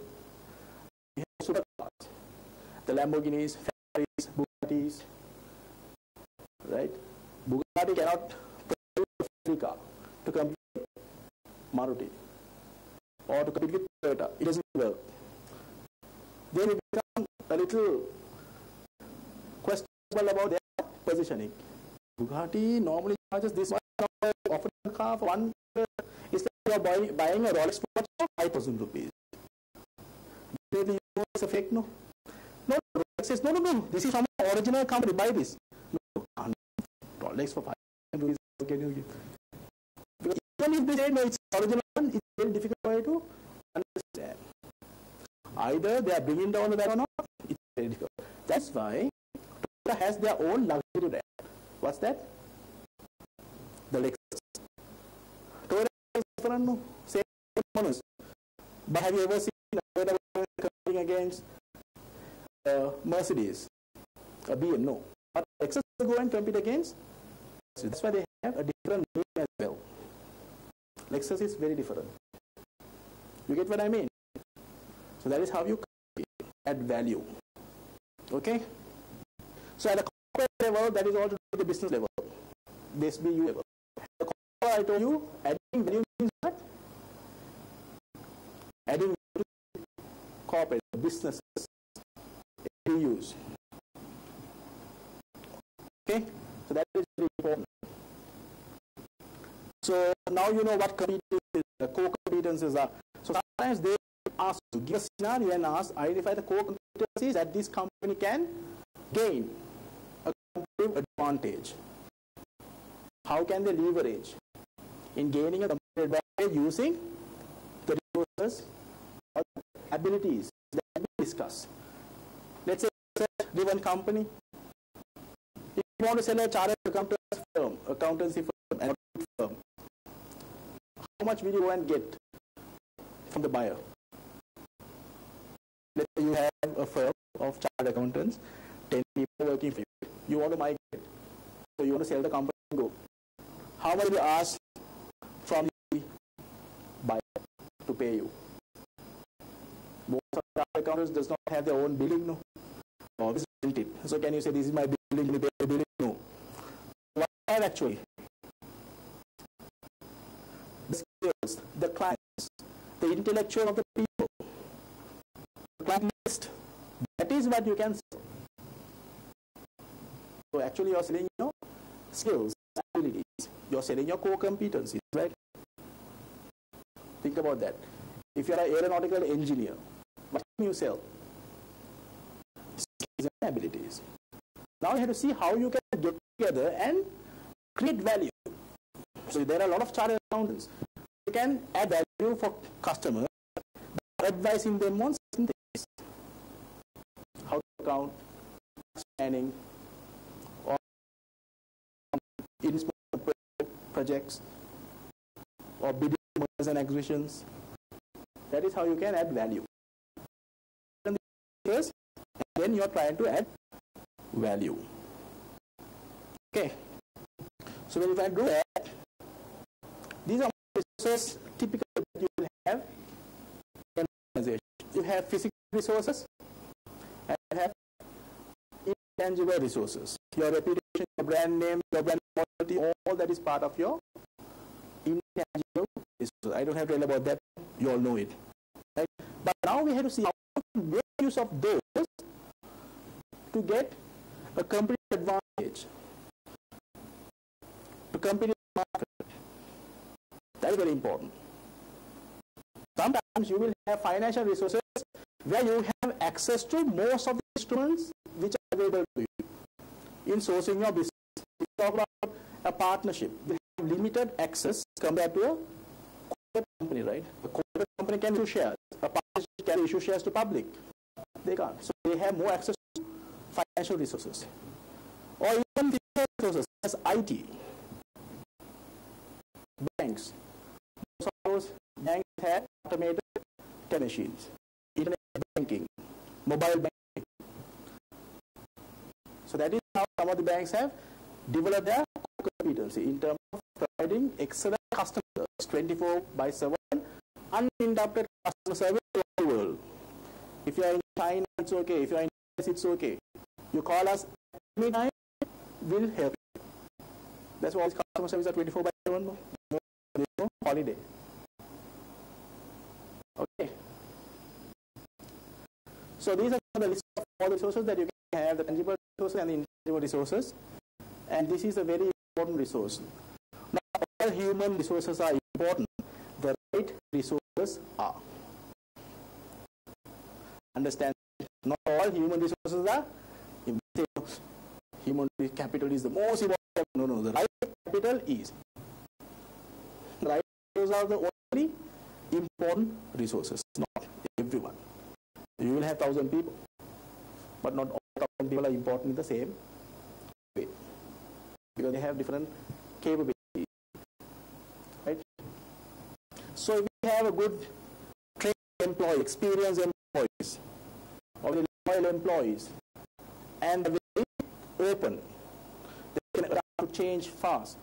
You have supercars, the Lamborghinis, Ferraris, Bugattis, right? Bugatti cannot produce a Ferrari car to compete with Maruti or to compete with Toyota. It doesn't work. Then it becomes a little questionable about their positioning. Bugatti normally charges this much, offer a car for one. It's like you are buying a Rolex watch for 5,000 rupees. Maybe it's a fake, no? No, Rolex says, no, this is from an original company, buy this. No, Rolex for 5,000 rupees, can you give? Because even if they say, no, it's original one, it's very difficult for you to understand. Either they are bringing down the value or not, it's very difficult. That's why Toyota has their own luxury brand. What's that? The Lexus. Toyota is different, no? Same components. But have you ever seen Toyota competing against Mercedes? A BM? No. But Lexus will go and compete against. So that's why they have a different name as well. Lexus is very different. You get what I mean? So that is how you add value. Okay? So at the corporate level, that is all to do with the business level. This BU level. At the corporate, I told you, adding value means what? Adding value to corporate businesses, BUs. Okay? So that is very important. So now you know what core competencies are. So sometimes they ask to give a scenario and ask, identify the core competencies that this company can gain a competitive advantage. How can they leverage in gaining a competitive advantage using the resources or abilities that we discuss? Let's say it's a driven company. If you want to sell a chartered accountancy firm, an audit firm, how much will you go and get from the buyer? Let's say you have a firm of chartered accountants, 10 people working for you. You want to migrate. So you want to sell the company and go. How much will you ask from the buyer to pay you? Most of the chartered accountants does not have their own billing, no? Or this is rented. So can you say this is my billing, you pay the billing? No. What I have actually? The skills, the clients, the intellectual of the people, the client list. That is what you can sell. So actually you're selling your skills, abilities. You're selling your core competencies, right? Think about that. If you're an aeronautical engineer, what can you sell? Skills and abilities. Now you have to see how you can get together and create value. So there are a lot of chartered accountants. You can add value for customers by advising them on certain things. How to account, planning, or in small projects, or bidding mergers and acquisitions. That is how you can add value. First, and then you are trying to add value. Okay. So when you try to do that, these are resources typically that you will have in an organization. You have physical resources and you have intangible resources. Your reputation, your brand name, your brand quality, all that is part of your intangible resources. I don't have to tell about that. You all know it. Right? But now we have to see how to make use of those to get a competitive advantage, to compete in the market. That is very important. Sometimes you will have financial resources where you have access to most of the instruments which are available to you in sourcing your business. We talk about a partnership. We have limited access compared to a corporate company, right? A corporate company can issue shares. A partnership can issue shares to public. They can't. So they have more access to financial resources. Or even physical resources, as IT. Banks. Most of those banks have automated teller machines, internet banking, mobile banking. So that is how some of the banks have developed their competency in terms of providing excellent customer service, 24/7, uninterrupted customer service to the world. If you are in China, it's okay. If you are in US, it's okay. You call us anytime, we'll help you. That's why customer service are 24/7. There's no holiday. Okay. So these are the list of all the resources that you can have, the tangible resources and the intangible resources. And this is a very important resource. Not all human resources are important. The right resources are. Understand? Not all human resources are. Human capital is the most important. No. The right capital is. Right resources are the only important resources. Not everyone. You will have 1,000 people, but not all 1,000 people are important in the same way, because they have different capabilities, right? So if we have a good trained employee, experienced employees, or the loyal employees, and they're very open, they can adapt to change fast.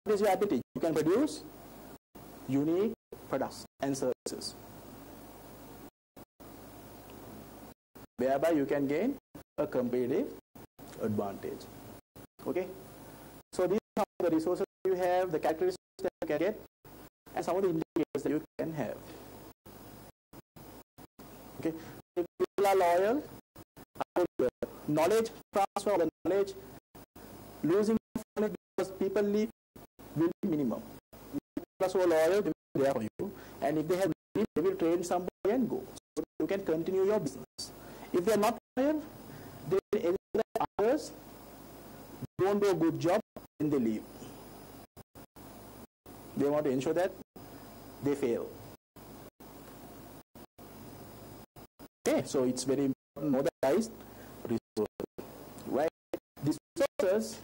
What is your ability? You can produce unique products and services, whereby you can gain a competitive advantage. Okay? So these are the resources you have, the characteristics that you can get, and some of the indicators that you can have. Okay? If people are loyal, knowledge transfer, the knowledge, losing knowledge because people leave will be minimum. If people are so loyal, they will be there for you. And if they have leave, they will train somebody and go. So you can continue your business. If they are not loyal, they will ensure others don't do a good job when they leave. They want to ensure that they fail. Okay, so it's very important to modernized resources. Right? These resources,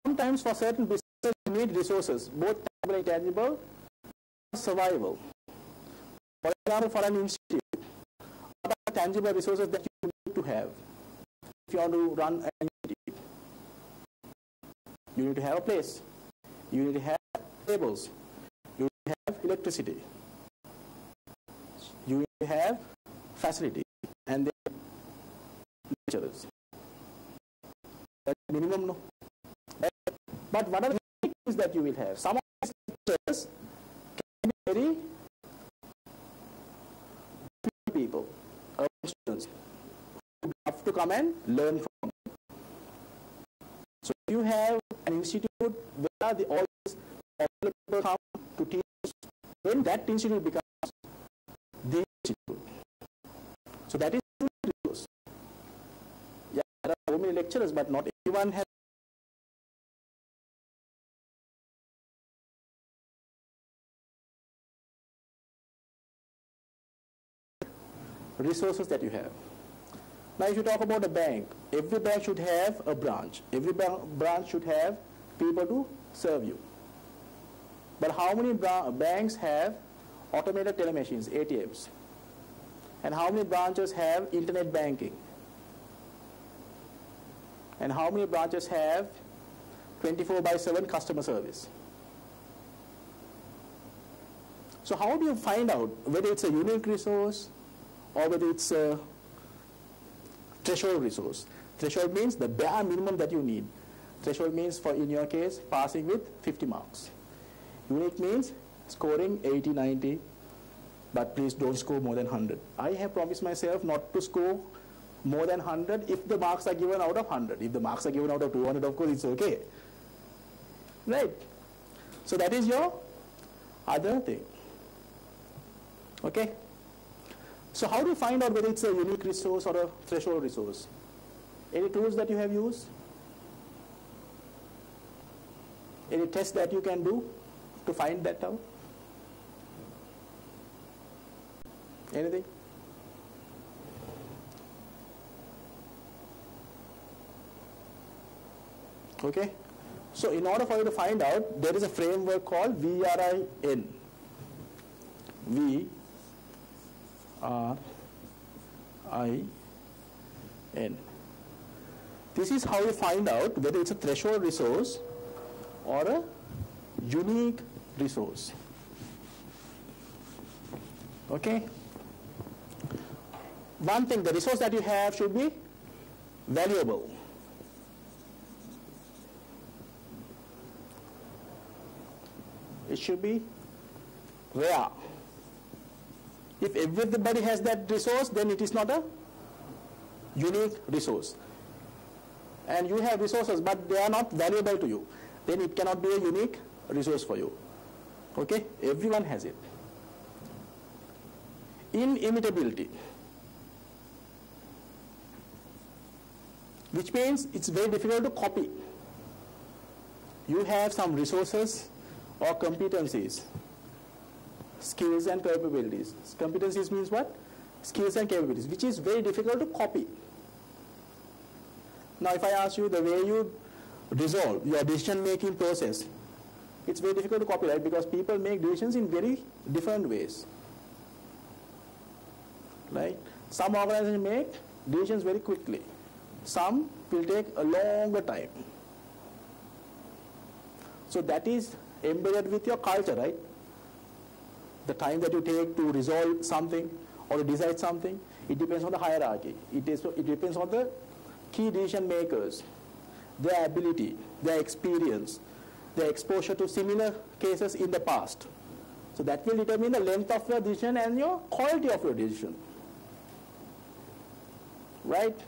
sometimes for certain businesses, you need resources, both tangible and intangible, for survival. For example, for an institute, what are the tangible resources that you need to have if you want to run an institute? You need to have a place. You need to have tables. You need to have electricity. You need to have facility and then lecturers. That's minimum, no? But what are the things that you will have? Some of these lecturers can be very people, students, who have to come and learn from. So you have an institute where all these people come to teach, then that institute becomes the institute. So that is the resource. Yeah, there are so many lecturers, but not everyone has resources that you have. Now if you talk about a bank, every bank should have a branch. Every branch should have people to serve you. But how many banks have automated teller machines, ATMs? And how many branches have internet banking? And how many branches have 24/7 customer service? So how do you find out whether it's a unique resource or whether it's a threshold resource? Threshold means the bare minimum that you need. Threshold means, for in your case, passing with 50 marks. Unique means scoring 80, 90, but please don't score more than 100. I have promised myself not to score more than 100 if the marks are given out of 100. If the marks are given out of 200, of course, it's okay. Right? So that is your other thing. Okay? So how do you find out whether it's a unique resource or a threshold resource? Any tools that you have used? Any tests that you can do to find that out? Anything? Okay? So in order for you to find out, there is a framework called VRIN. VRIN. This is how you find out whether it's a threshold resource or a unique resource. Okay? One thing, the resource that you have should be valuable. It should be rare. If everybody has that resource, then it is not a unique resource. And you have resources, but they are not valuable to you. Then it cannot be a unique resource for you. Okay? Everyone has it. Inimitability, which means it's very difficult to copy. You have some resources or competencies, skills and capabilities. Competencies means what? Skills and capabilities, which is very difficult to copy. Now if I ask you the way you resolve your decision making process, it's very difficult to copy, right? Because people make decisions in very different ways. Right? Some organizations make decisions very quickly. Some will take a longer time. So that is embedded with your culture, right? The time that you take to resolve something or to decide something, it depends on the hierarchy. It depends on the key decision makers, their ability, their experience, their exposure to similar cases in the past. So that will determine the length of your decision and your quality of your decision. Right?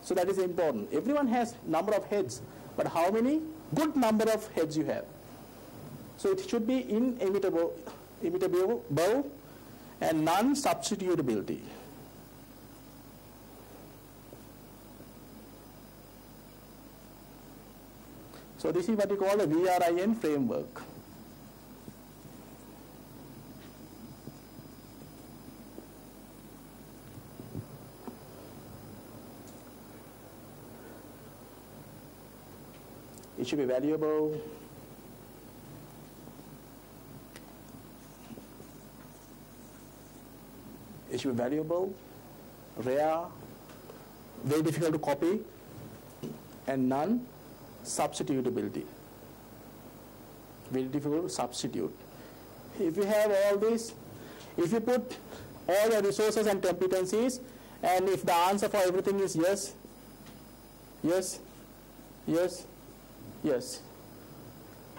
So that is important. Everyone has number of heads, but how many good number of heads you have? So it should be inimitable and non-substitutability. So this is what we call the VRIN framework. It should be valuable. It should be valuable, rare, very difficult to copy, and non-substitutability. Very difficult to substitute. If you have all this, if you put all your resources and competencies, and if the answer for everything is yes, yes, yes, yes.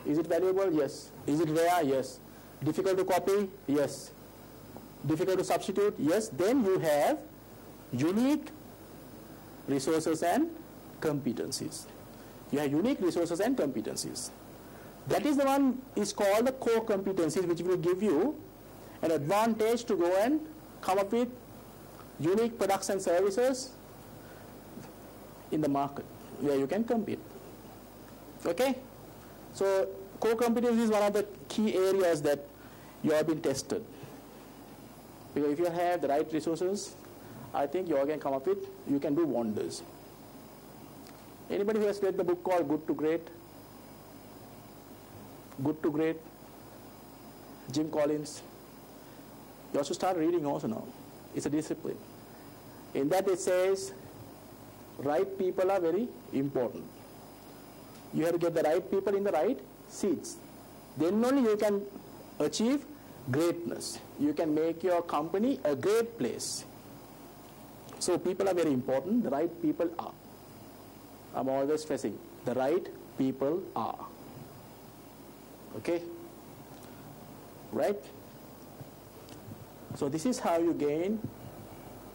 Is it valuable? Yes. Is it rare? Yes. Difficult to copy? Yes. Difficult to substitute? Yes. Then you have unique resources and competencies. You have unique resources and competencies. That is the one is called the core competencies, which will give you an advantage to go and come up with unique products and services in the market where you can compete. Okay? So core competence is one of the key areas that you have been tested. Because if you have the right resources, I think you all can come up with, you can do wonders. Anybody who has read the book called Good to Great? Good to Great? Jim Collins. You also start reading also now. It's a discipline. In that it says, right people are very important. You have to get the right people in the right seats. Then only you can achieve greatness. You can make your company a great place. So people are very important. The right people are. I'm always stressing, the right people are. Okay? Right? So this is how you gain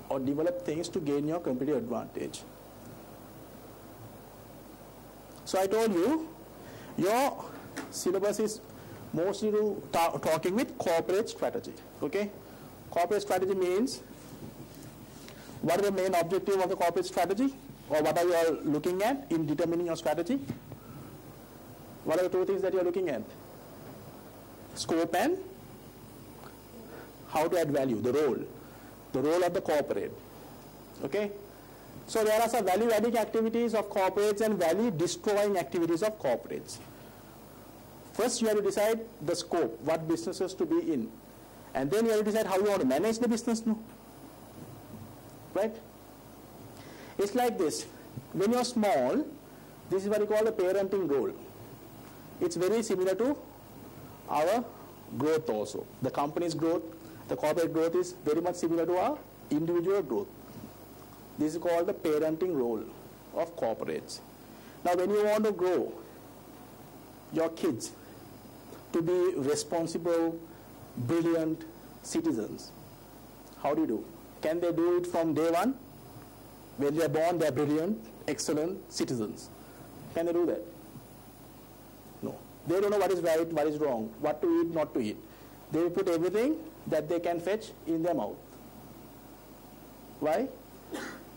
or develop things to gain your competitive advantage. So I told you, your syllabus is mostly talking with corporate strategy. Okay, corporate strategy means what is the main objective of the corporate strategy, or what are you all looking at in determining your strategy? What are the two things that you are looking at? Scope and how to add value, the role of the corporate. Okay, so there are some value adding activities of corporates and value destroying activities of corporates. First you have to decide the scope, what businesses to be in, and then you have to decide how you want to manage the business. No? Right? It's like this. When you're small, this is what you call the parenting role. It's very similar to our growth also. The company's growth, the corporate growth is very much similar to our individual growth. This is called the parenting role of corporates. Now when you want to grow your kids to be responsible, brilliant citizens, how do you do? Can they do it from day one? When they are born, they are brilliant, excellent citizens. Can they do that? No. They don't know what is right, what is wrong, what to eat, not to eat. They will put everything that they can fetch in their mouth. Why?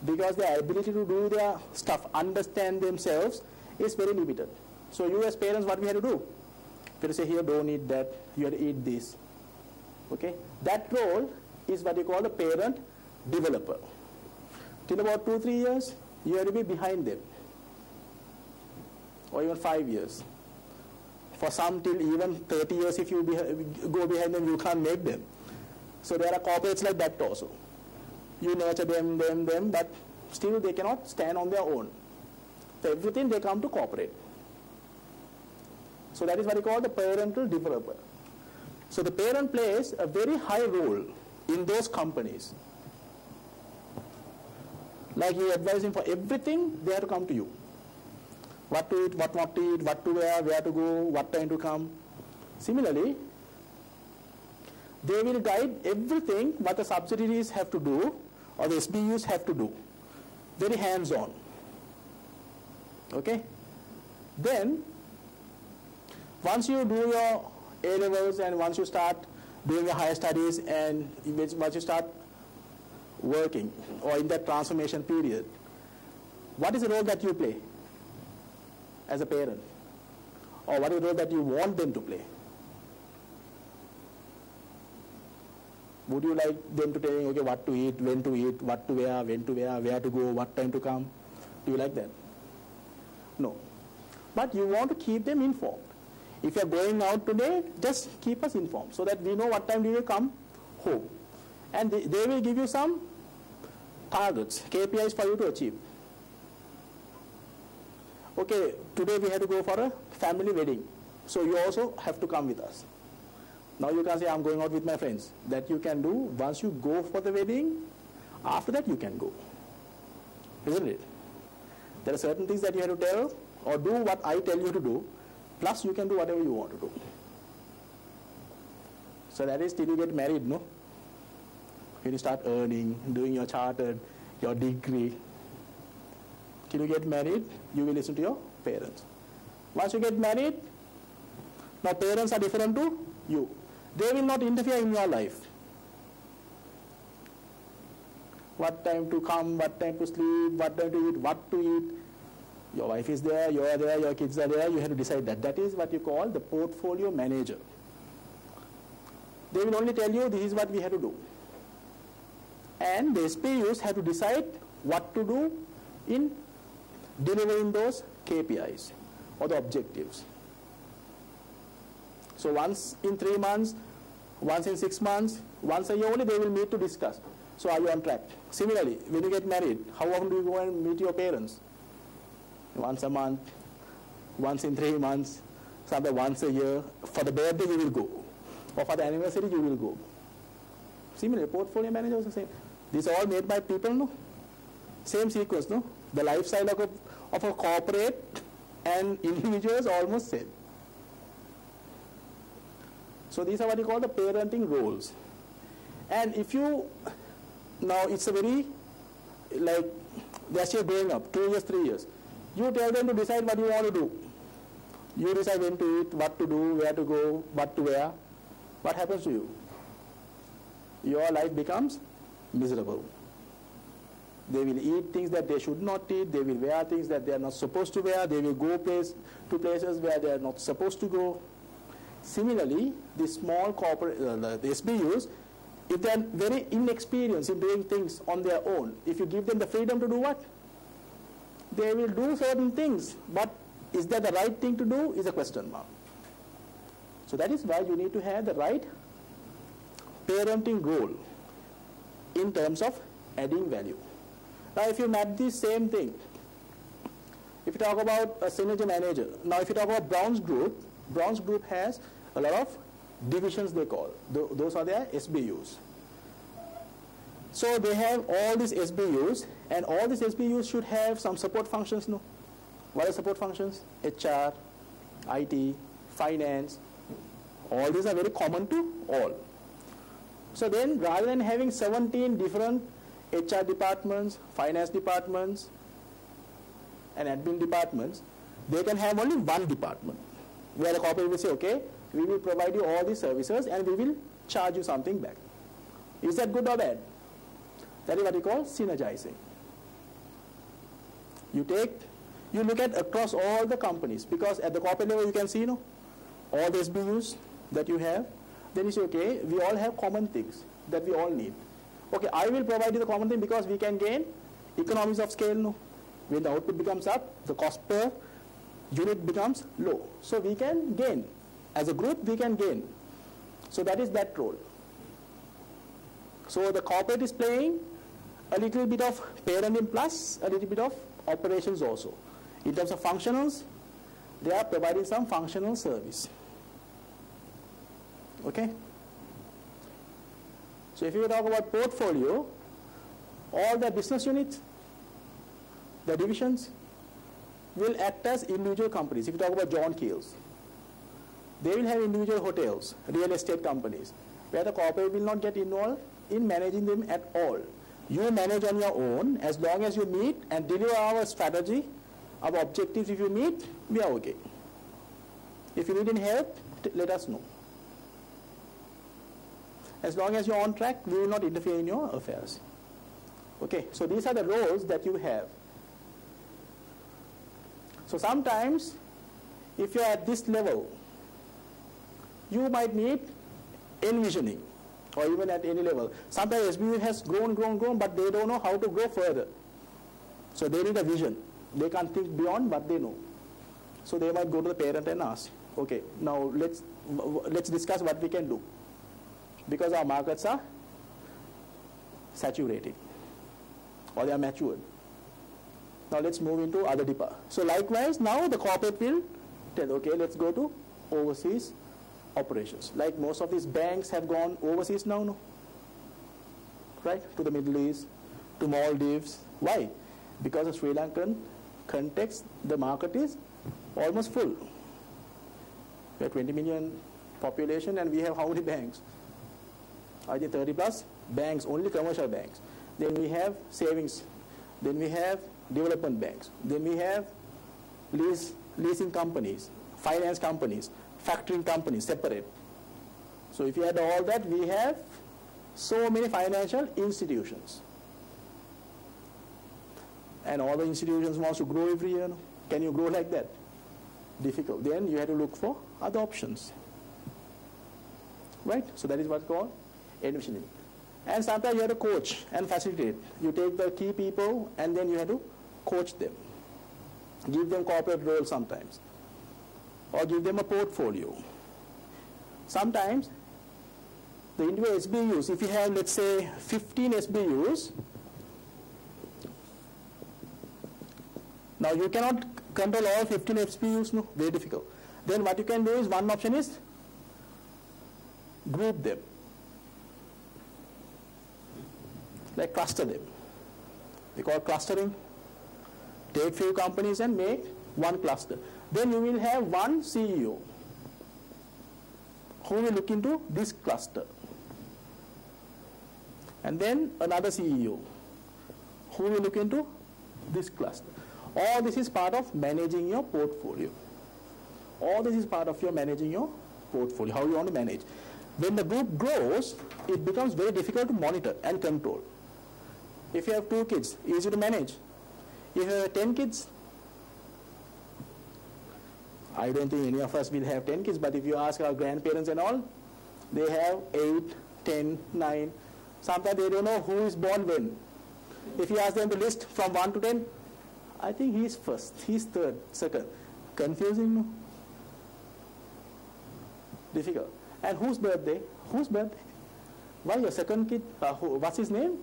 Because their ability to do their stuff, understand themselves, is very limited. So you as parents, what we have to do? We have to say, here, don't eat that, you have to eat this. Okay? That role is what you call the parent developer. Till about 2-3 years, you have to be behind them. Or even 5 years. For some, till even 30 years, if you go behind them, you can't make them. So there are corporates like that also. You nurture them, but still they cannot stand on their own. So everything they come to corporate. So that is what we call the parental developer. So the parent plays a very high role in those companies. Like you advise him for everything, they have to come to you. What to eat, what not to eat, what to wear, where to go, what time to come. Similarly, they will guide everything what the subsidiaries have to do or the SBUs have to do. Very hands-on. Okay? Then, once you do your A-levels and once you start doing your higher studies and once you start working or in that transformation period, what is the role that you play as a parent? Or what is the role that you want them to play? Would you like them to tell you, okay, what to eat, what to wear, when to wear, where to go, what time to come? Do you like that? No. But you want to keep them informed. If you are going out today, just keep us informed so that we know what time do you come home. And they will give you some targets, KPIs for you to achieve. Okay, today we have to go for a family wedding. So you also have to come with us. Now you can say, I'm going out with my friends. That you can do once you go for the wedding. After that you can go. Isn't it? There are certain things that you have to tell or do what I tell you to do. Plus you can do whatever you want to do. So that is till you get married, no? When you start earning, doing your chartered, your degree. Till you get married, you will listen to your parents. Once you get married, now parents are different to you. They will not interfere in your life. What time to come, what time to sleep, what time to eat, what to eat. Your wife is there, you are there, your kids are there, you have to decide that. That is what you call the portfolio manager. They will only tell you this is what we have to do. And the SPUs have to decide what to do in delivering those KPIs or the objectives. So once in 3 months, once in 6 months, once a year only they will meet to discuss. So are you on track? Similarly, when you get married, how often do you go and meet your parents? Once a month, once in 3 months, sometimes once a year. For the birthday you will go. Or for the anniversary you will go. Similarly, portfolio manager also same. These are all made by people, no? Same sequence, no? The lifestyle of a corporate and individuals almost same. So these are what you call the parenting roles. And if you, now it's a very, like, they're still growing up, 2 years, 3 years. You tell them to decide what you want to do. You decide when to eat, what to do, where to go, what to wear. What happens to you? Your life becomes miserable. They will eat things that they should not eat. They will wear things that they are not supposed to wear. They will go to places where they are not supposed to go. Similarly, the small corporate, the SBUs, if they are very inexperienced in doing things on their own, if you give them the freedom to do what? They will do certain things, but is that the right thing to do is a question mark. So that is why you need to have the right parenting role in terms of adding value. Now if you map this same thing, if you talk about a synergy manager, now if you talk about Brown's group has a lot of divisions they call. Those are their SBUs. So they have all these SBUs, and all these SBUs should have some support functions. No? What are support functions? HR, IT, finance. All these are very common to all. So then rather than having 17 different HR departments, finance departments, and admin departments, they can have only one department where the corporate will say, okay, we will provide you all these services and we will charge you something back. Is that good or bad? That is what we call synergizing. You look at across all the companies, because at the corporate level you can see, all the SBUs that you have. Then you say, okay, we all have common things that we all need. Okay, I will provide you the common thing because we can gain economies of scale. No? When the output becomes up, the cost per unit becomes low. So we can gain. As a group, we can gain. So that is that role. So the corporate is playing a little bit of parenting plus a little bit of operations also. In terms of functionals, they are providing some functional service. Okay? So if you talk about portfolio, all the business units, the divisions, will act as individual companies. If you talk about John Keel's, they will have individual hotels, real estate companies, where the corporate will not get involved in managing them at all. You manage on your own as long as you meet and deliver our strategy, our objectives. If you meet, we are okay. If you need any help, let us know. As long as you're on track, we will not interfere in your affairs. Okay, so these are the roles that you have. So sometimes, if you're at this level, you might need envisioning, or even at any level. Sometimes SBU has grown, but they don't know how to grow further. So they need a vision. They can't think beyond, but they know. So they might go to the parent and ask, okay, now let's discuss what we can do. Because our markets are saturating, or they are matured. Now let's move into other departments. So likewise, now the corporate will tell, okay, let's go to overseas operations. Like most of these banks have gone overseas now, no? Right? To the Middle East, to Maldives. Why? Because of Sri Lankan context, the market is almost full. We have 20 million population and we have how many banks? I think 30 plus banks, only commercial banks. Then we have savings. Then we have development banks. Then we have leasing companies, finance companies, factoring companies, separate. So if you add all that, we have so many financial institutions. And all the institutions want to grow every year. No? Can you grow like that? Difficult. Then you have to look for other options. Right? So that is what's called envisioning. And sometimes you have to coach and facilitate. You take the key people and then you have to coach them. Give them corporate roles sometimes. Or give them a portfolio. Sometimes the individual SBUs, if you have, let's say, 15 SBUs, now you cannot control all 15 SBUs, no, very difficult. Then what you can do is, one option is group them, like cluster them. We call clustering. Take few companies and make one cluster. Then you will have one CEO who will look into this cluster. And then another CEO who will look into this cluster. All this is part of managing your portfolio. All this is part of your managing your portfolio, how you want to manage. When the group grows, it becomes very difficult to monitor and control. If you have 2 kids, easy to manage. If you have 10 kids, I don't think any of us will have 10 kids, but if you ask our grandparents and all, they have 8, 10, 9. Sometimes they don't know who is born when. If you ask them to list from 1 to 10, I think he is first, he is third, second. Confusing, no? Difficult. And whose birthday? Whose birthday? Why your second kid? What's his name?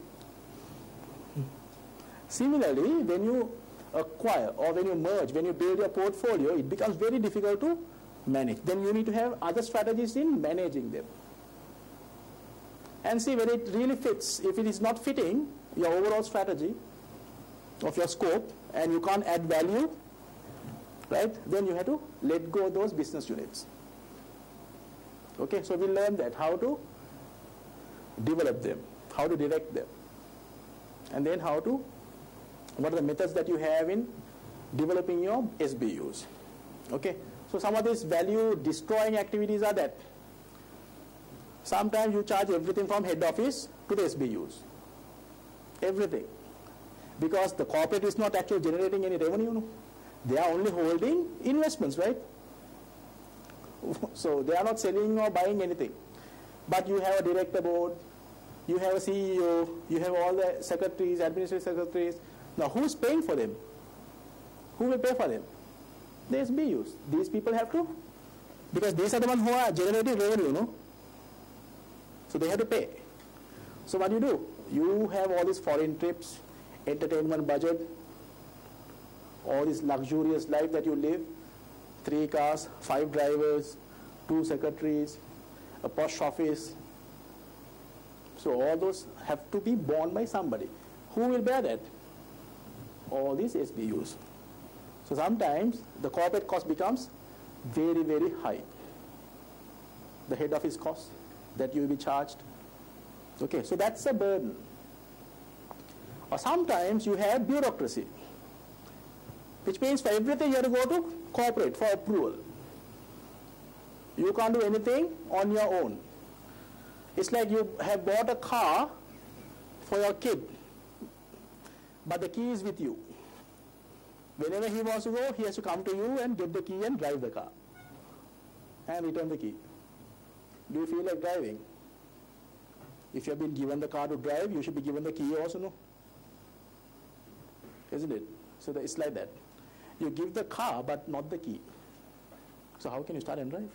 Similarly, when you acquire or when you merge, when you build your portfolio, it becomes very difficult to manage. Then you need to have other strategies in managing them. And see whether it really fits. If it is not fitting your overall strategy of your scope and you can't add value, right, then you have to let go of those business units. Okay, so we learn that, how to develop them, how to direct them, and then what are the methods that you have in developing your SBUs. Okay, so some of these value destroying activities are that sometimes you charge everything from head office to the SBUs. Everything. Because the corporate is not actually generating any revenue. No? They are only holding investments, right? So they are not selling or buying anything. But you have a director board, you have a CEO, you have all the secretaries, administrative secretaries. Now who's paying for them? Who will pay for them? The SBUs. These people have to, because these are the ones who are generating revenue, no? So they have to pay. So what do? You have all these foreign trips, entertainment budget, all this luxurious life that you live, 3 cars, 5 drivers, 2 secretaries, a post office. So all those have to be borne by somebody. Who will bear that? All these SBUs. So sometimes the corporate cost becomes very, very high. The head office cost that you will be charged. Okay, so that's a burden. Or sometimes you have bureaucracy, which means for everything you have to go to corporate for approval. You can't do anything on your own. It's like you have bought a car for your kid, but the key is with you. Whenever he wants to go, he has to come to you and get the key and drive the car and return the key. Do you feel like driving? If you have been given the car to drive, you should be given the key also, no? Isn't it? So it's like that. You give the car, but not the key. So how can you start and drive?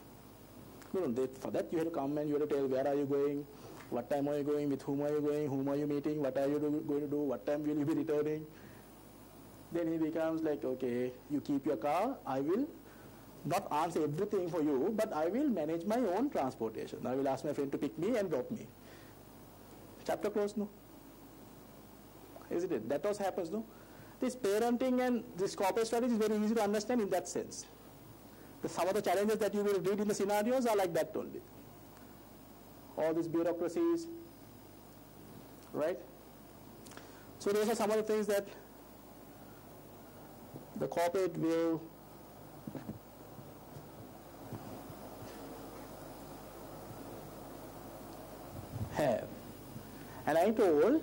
No, for that you have to come and you have to tell where are you going, what time are you going, with whom are you going, whom are you meeting, what are you going to do, what time will you be returning. Then he becomes like, okay, you keep your car, I will not answer everything for you, but I will manage my own transportation. I will ask my friend to pick me and drop me. Chapter closed, no? Isn't it? That also happens, no? This parenting and this corporate strategy is very easy to understand in that sense. Some of the challenges that you will read in the scenarios are like that only. All these bureaucracies, right? So those are some of the things that the corporate will have. And I told,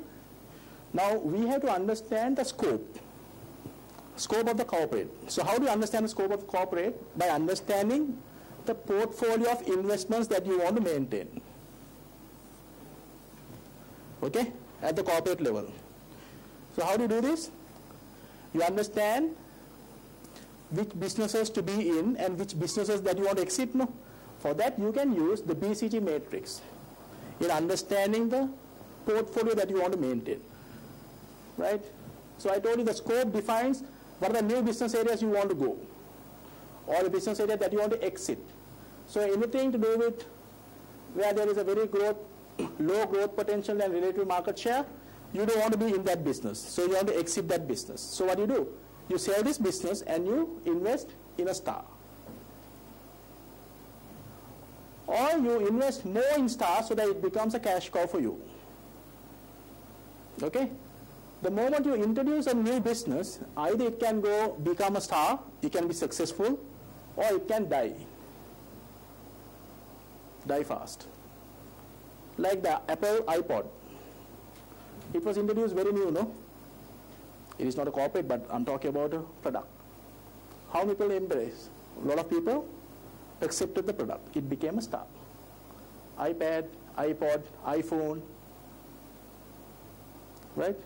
now we have to understand the scope of the corporate. So how do you understand the scope of the corporate? By understanding the portfolio of investments that you want to maintain. Okay? At the corporate level. So how do you do this? You understand which businesses to be in and which businesses that you want to exit. No? For that you can use the BCG matrix in understanding the portfolio that you want to maintain. Right? So I told you the scope defines what are the new business areas you want to go, or the business area that you want to exit. So anything to do with where there is a very low growth potential and relative market share, you don't want to be in that business. So you want to exit that business. So what do? You sell this business and you invest in a star. Or you invest more in star so that it becomes a cash cow for you. Okay? The moment you introduce a new business, either it can become a star, it can be successful, or it can die fast. Like the Apple iPod. It was introduced very new, no? It is not a corporate, but I'm talking about a product. How many people embrace? A lot of people accepted the product. It became a star. iPad, iPod, iPhone, right?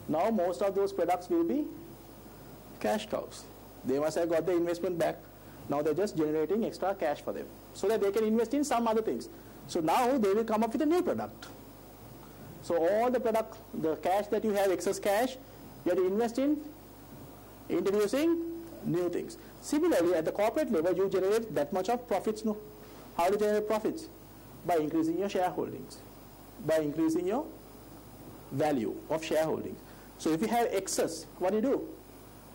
Now most of those products will be cash cows. They must have got the investment back. Now they're just generating extra cash for them so that they can invest in some other things. So now they will come up with a new product. So all the product, the cash that you have, excess cash, you have to invest in introducing new things. Similarly, at the corporate level, you generate that much of profits. No? How do you generate profits? By increasing your shareholdings, by increasing your value of shareholding. So if you have excess, what do?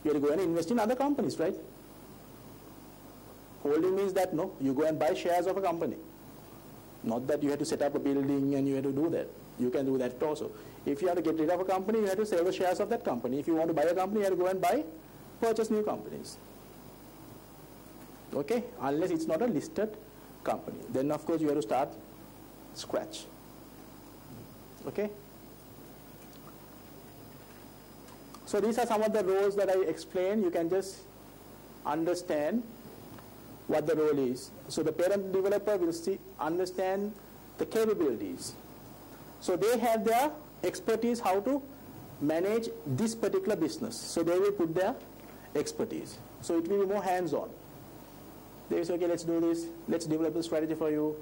You have to go and invest in other companies, right? Holding means that, no, you go and buy shares of a company. Not that you have to set up a building and you have to do that. You can do that also. If you have to get rid of a company, you have to sell the shares of that company. If you want to buy a company, you have to go and purchase new companies. Okay? Unless it's not a listed company. Then of course you have to start scratch. Okay? So these are some of the roles that I explained. You can just understand what the role is. So the parent developer will understand the capabilities. So they have their expertise how to manage this particular business. So they will put their expertise. So it will be more hands-on. They will say, okay, let's do this. Let's develop a strategy for you.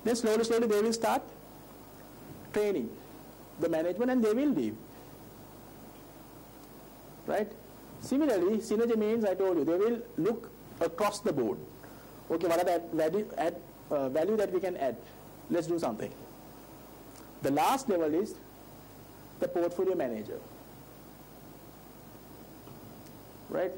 Then slowly they will start training the management and they will leave. Right? Similarly, synergy means, I told you, they will look across the board. Okay, what are the value that we can add? Let's do something. The last level is the portfolio manager. Right?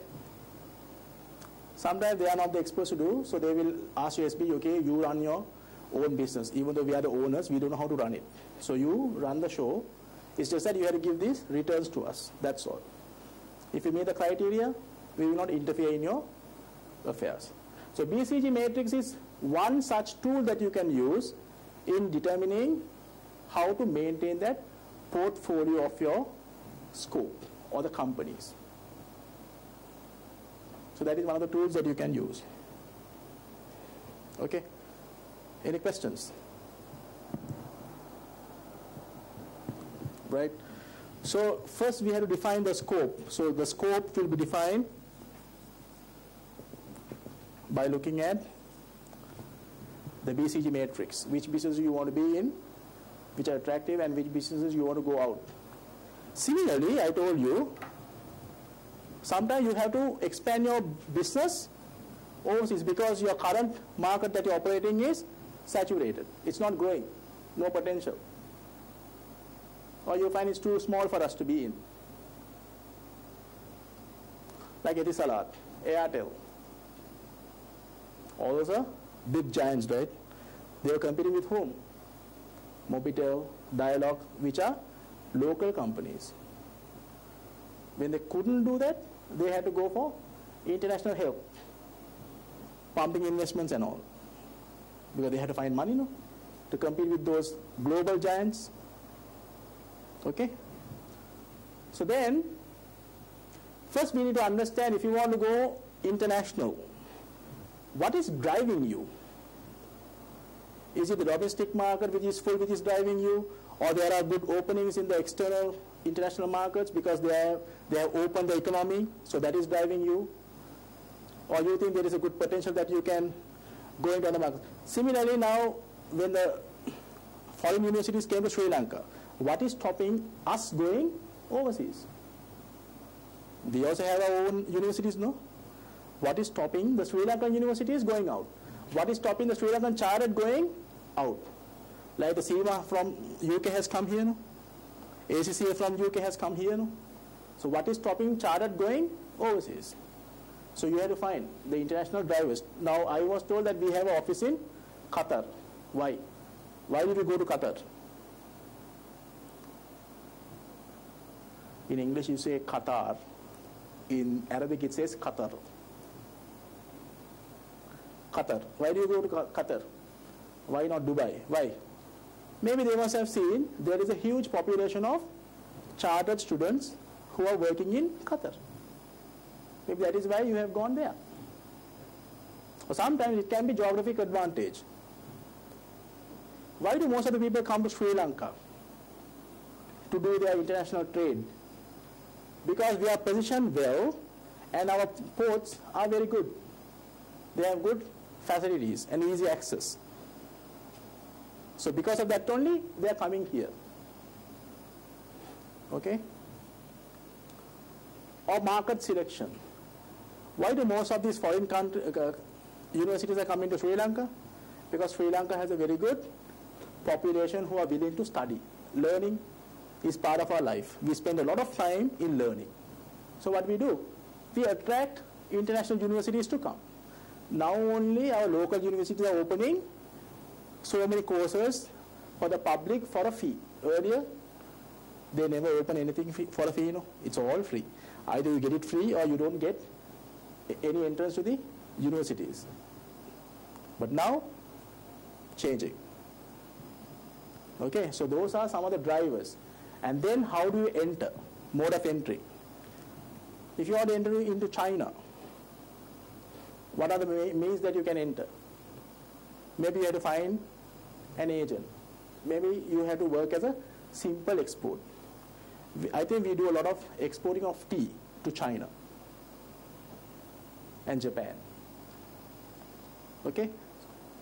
Sometimes they are not the experts to do, so they will ask you, SB, okay, you run your own business. Even though we are the owners, we don't know how to run it. So you run the show. It's just that you have to give these returns to us. That's all. If you meet the criteria, we will not interfere in your affairs. So BCG matrix is one such tool that you can use in determining how to maintain that portfolio of your scope or the companies. So that is one of the tools that you can use. Okay? Any questions? Right? So first we have to define the scope. So the scope will be defined by looking at the BCG matrix. Which businesses you want to be in, which are attractive, and which businesses you want to go out. Similarly, I told you, sometimes you have to expand your business overseas because your current market that you're operating is saturated. It's not growing, no potential. Or you find it's too small for us to be in. Like Etisalat, Airtel. All those are big giants, right? They are competing with whom? Mobitel, Dialog, which are local companies. When they couldn't do that, they had to go for international help, pumping investments and all, because they had to find money, no, to compete with those global giants. Okay? So then, first we need to understand, if you want to go international, what is driving you? Is it the domestic market which is full, which is driving you? Or there are good openings in the external international markets because they have opened the economy, so that is driving you? Or you think there is a good potential that you can go into other markets? Similarly, now when the foreign universities came to Sri Lanka, what is stopping us going overseas? We also have our own universities, no? What is stopping the Sri Lankan universities going out? What is stopping the Sri Lankan chartered going out? Like the CIMA from UK has come here, no? ACCA from UK has come here, no? So what is stopping chartered going overseas? So you have to find the international drivers. Now I was told that we have an office in Qatar. Why? Why did we go to Qatar? In English you say Qatar. In Arabic it says Qatar. Qatar. Why do you go to Qatar? Why not Dubai? Why? Maybe they must have seen there is a huge population of chartered students who are working in Qatar. Maybe that is why you have gone there. Or sometimes it can be geographic advantage. Why do most of the people come to Sri Lanka to do their international trade? Because we are positioned well and our ports are very good. They have good facilities and easy access. So because of that only, they are coming here. Okay? Or market selection. Why do most of these foreign universities are coming to Sri Lanka? Because Sri Lanka has a very good population who are willing to study. Learning is part of our life. We spend a lot of time in learning. So what we do? We attract international universities to come. Now only our local universities are opening so many courses for the public for a fee. Earlier, they never open anything for a fee, it's all free. Either you get it free or you don't get any entrance to the universities. But now, changing. Okay, so those are some of the drivers. And then how do you enter? Mode of entry. If you are entering into China, what are the means that you can enter? Maybe you have to find an agent. Maybe you have to work as a simple export. I think we do a lot of exporting of tea to China and Japan. Okay?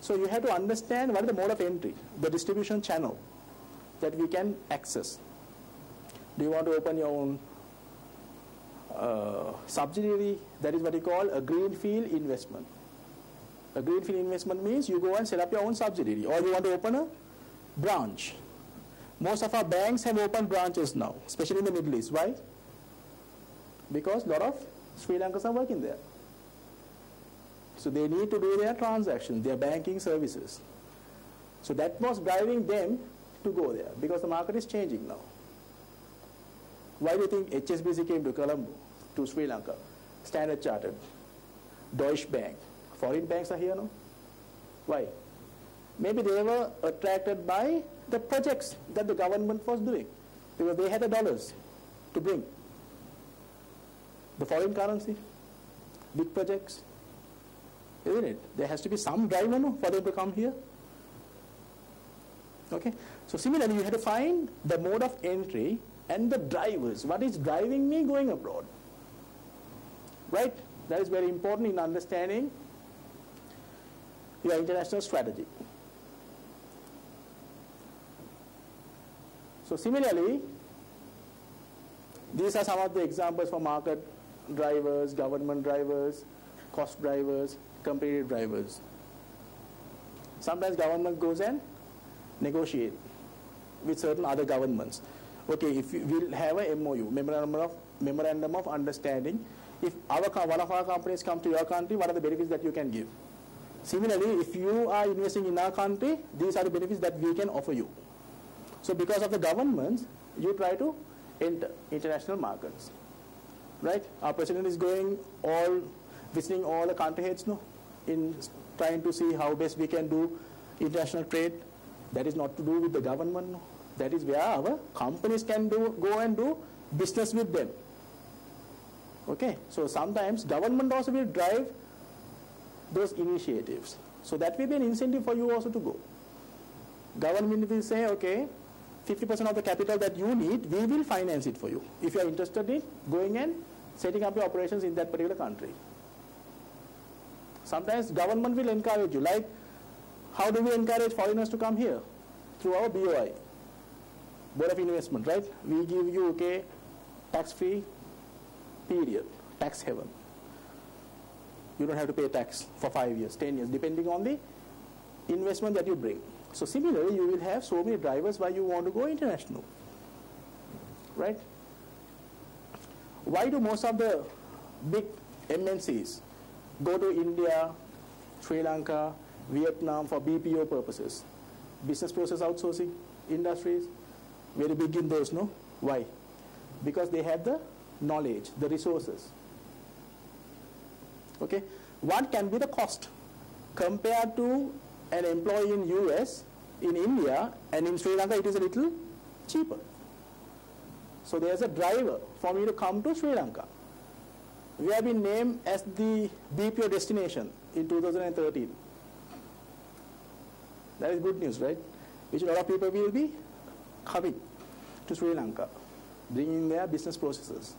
So you have to understand what is the mode of entry, the distribution channel that we can access. Do you want to open your own subsidiary? That is what we call a greenfield investment. A greenfield investment means you go and set up your own subsidiary, or you want to open a branch. Most of our banks have opened branches now, especially in the Middle East. Why? Because a lot of Sri Lankans are working there. So they need to do their transactions, their banking services. So that was driving them to go there, because the market is changing now. Why do you think HSBC came to Colombo, to Sri Lanka? Standard Chartered, Deutsche Bank. Foreign banks are here now. Why? Maybe they were attracted by the projects that the government was doing, because they had the dollars to bring. The foreign currency, big projects, isn't it? There has to be some driver for them to come here. Okay? So similarly, you have to find the mode of entry and the drivers. What is driving me going abroad? Right? That is very important in understanding your international strategy. So similarly, these are some of the examples for market drivers, government drivers, cost drivers, competitive drivers. Sometimes government goes and negotiate with certain other governments. Okay, if we will have a MOU, memorandum of understanding. If one of our companies come to your country, what are the benefits that you can give? Similarly, if you are investing in our country, these are the benefits that we can offer you. So because of the governments, you try to enter international markets. Right? Our president is going visiting all the country heads in trying to see how best we can do international trade. That is not to do with the government. That is where our companies can go and do business with them. Okay? So sometimes government also will drive those initiatives. So that will be an incentive for you also to go. Government will say, okay, 50% of the capital that you need, we will finance it for you, if you are interested in going and setting up your operations in that particular country. Sometimes government will encourage you. Like, how do we encourage foreigners to come here? Through our BOI, Board of Investment, right? We give you, okay, tax-free period, tax haven. You don't have to pay tax for 5 years, 10 years, depending on the investment that you bring. So similarly, you will have so many drivers why you want to go international, right? Why do most of the big MNCs go to India, Sri Lanka, Vietnam for BPO purposes? Business process outsourcing industries, very big in those, no? Why? Because they have the knowledge, the resources. Okay? What can be the cost compared to an employee in US, in India, and in Sri Lanka, it is a little cheaper. So there's a driver for me to come to Sri Lanka. We have been named as the BPO destination in 2013. That is good news, right? Which a lot of people will be coming to Sri Lanka, bringing their business processes.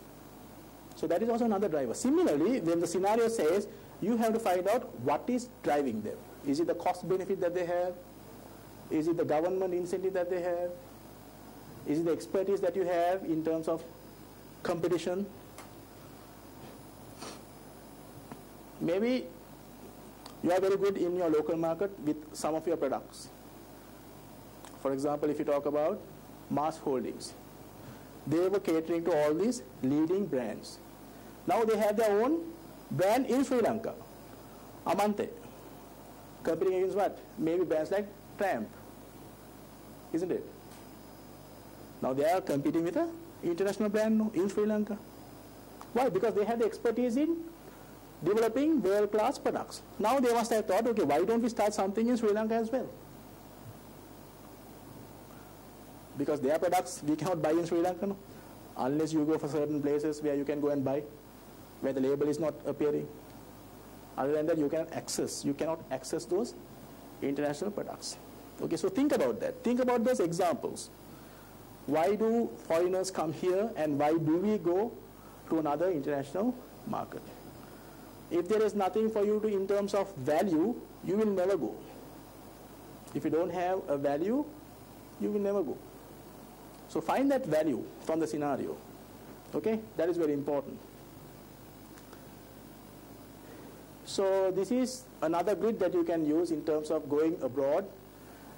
So that is also another driver. Similarly, when the scenario says, you have to find out what is driving them. Is it the cost benefit that they have? Is it the government incentive that they have? Is it the expertise that you have in terms of competition? Maybe you are very good in your local market with some of your products. For example, if you talk about Mars Holdings, they were catering to all these leading brands. Now they have their own brand in Sri Lanka, Amante, competing against what? Maybe brands like Tramp, isn't it? Now they are competing with an international brand in Sri Lanka. Why? Because they have the expertise in developing world-class products. Now they must have thought, okay, why don't we start something in Sri Lanka as well? Because their products we cannot buy in Sri Lanka, no? Unless you go for certain places where you can go and buy, where the label is not appearing. Other than that, you cannot access those international products. Okay, so think about that. Think about those examples. Why do foreigners come here, and why do we go to another international market? If there is nothing for you to, in terms of value, you will never go. If you don't have a value, you will never go. So find that value from the scenario. Okay, that is very important. So this is another grid that you can use in terms of going abroad.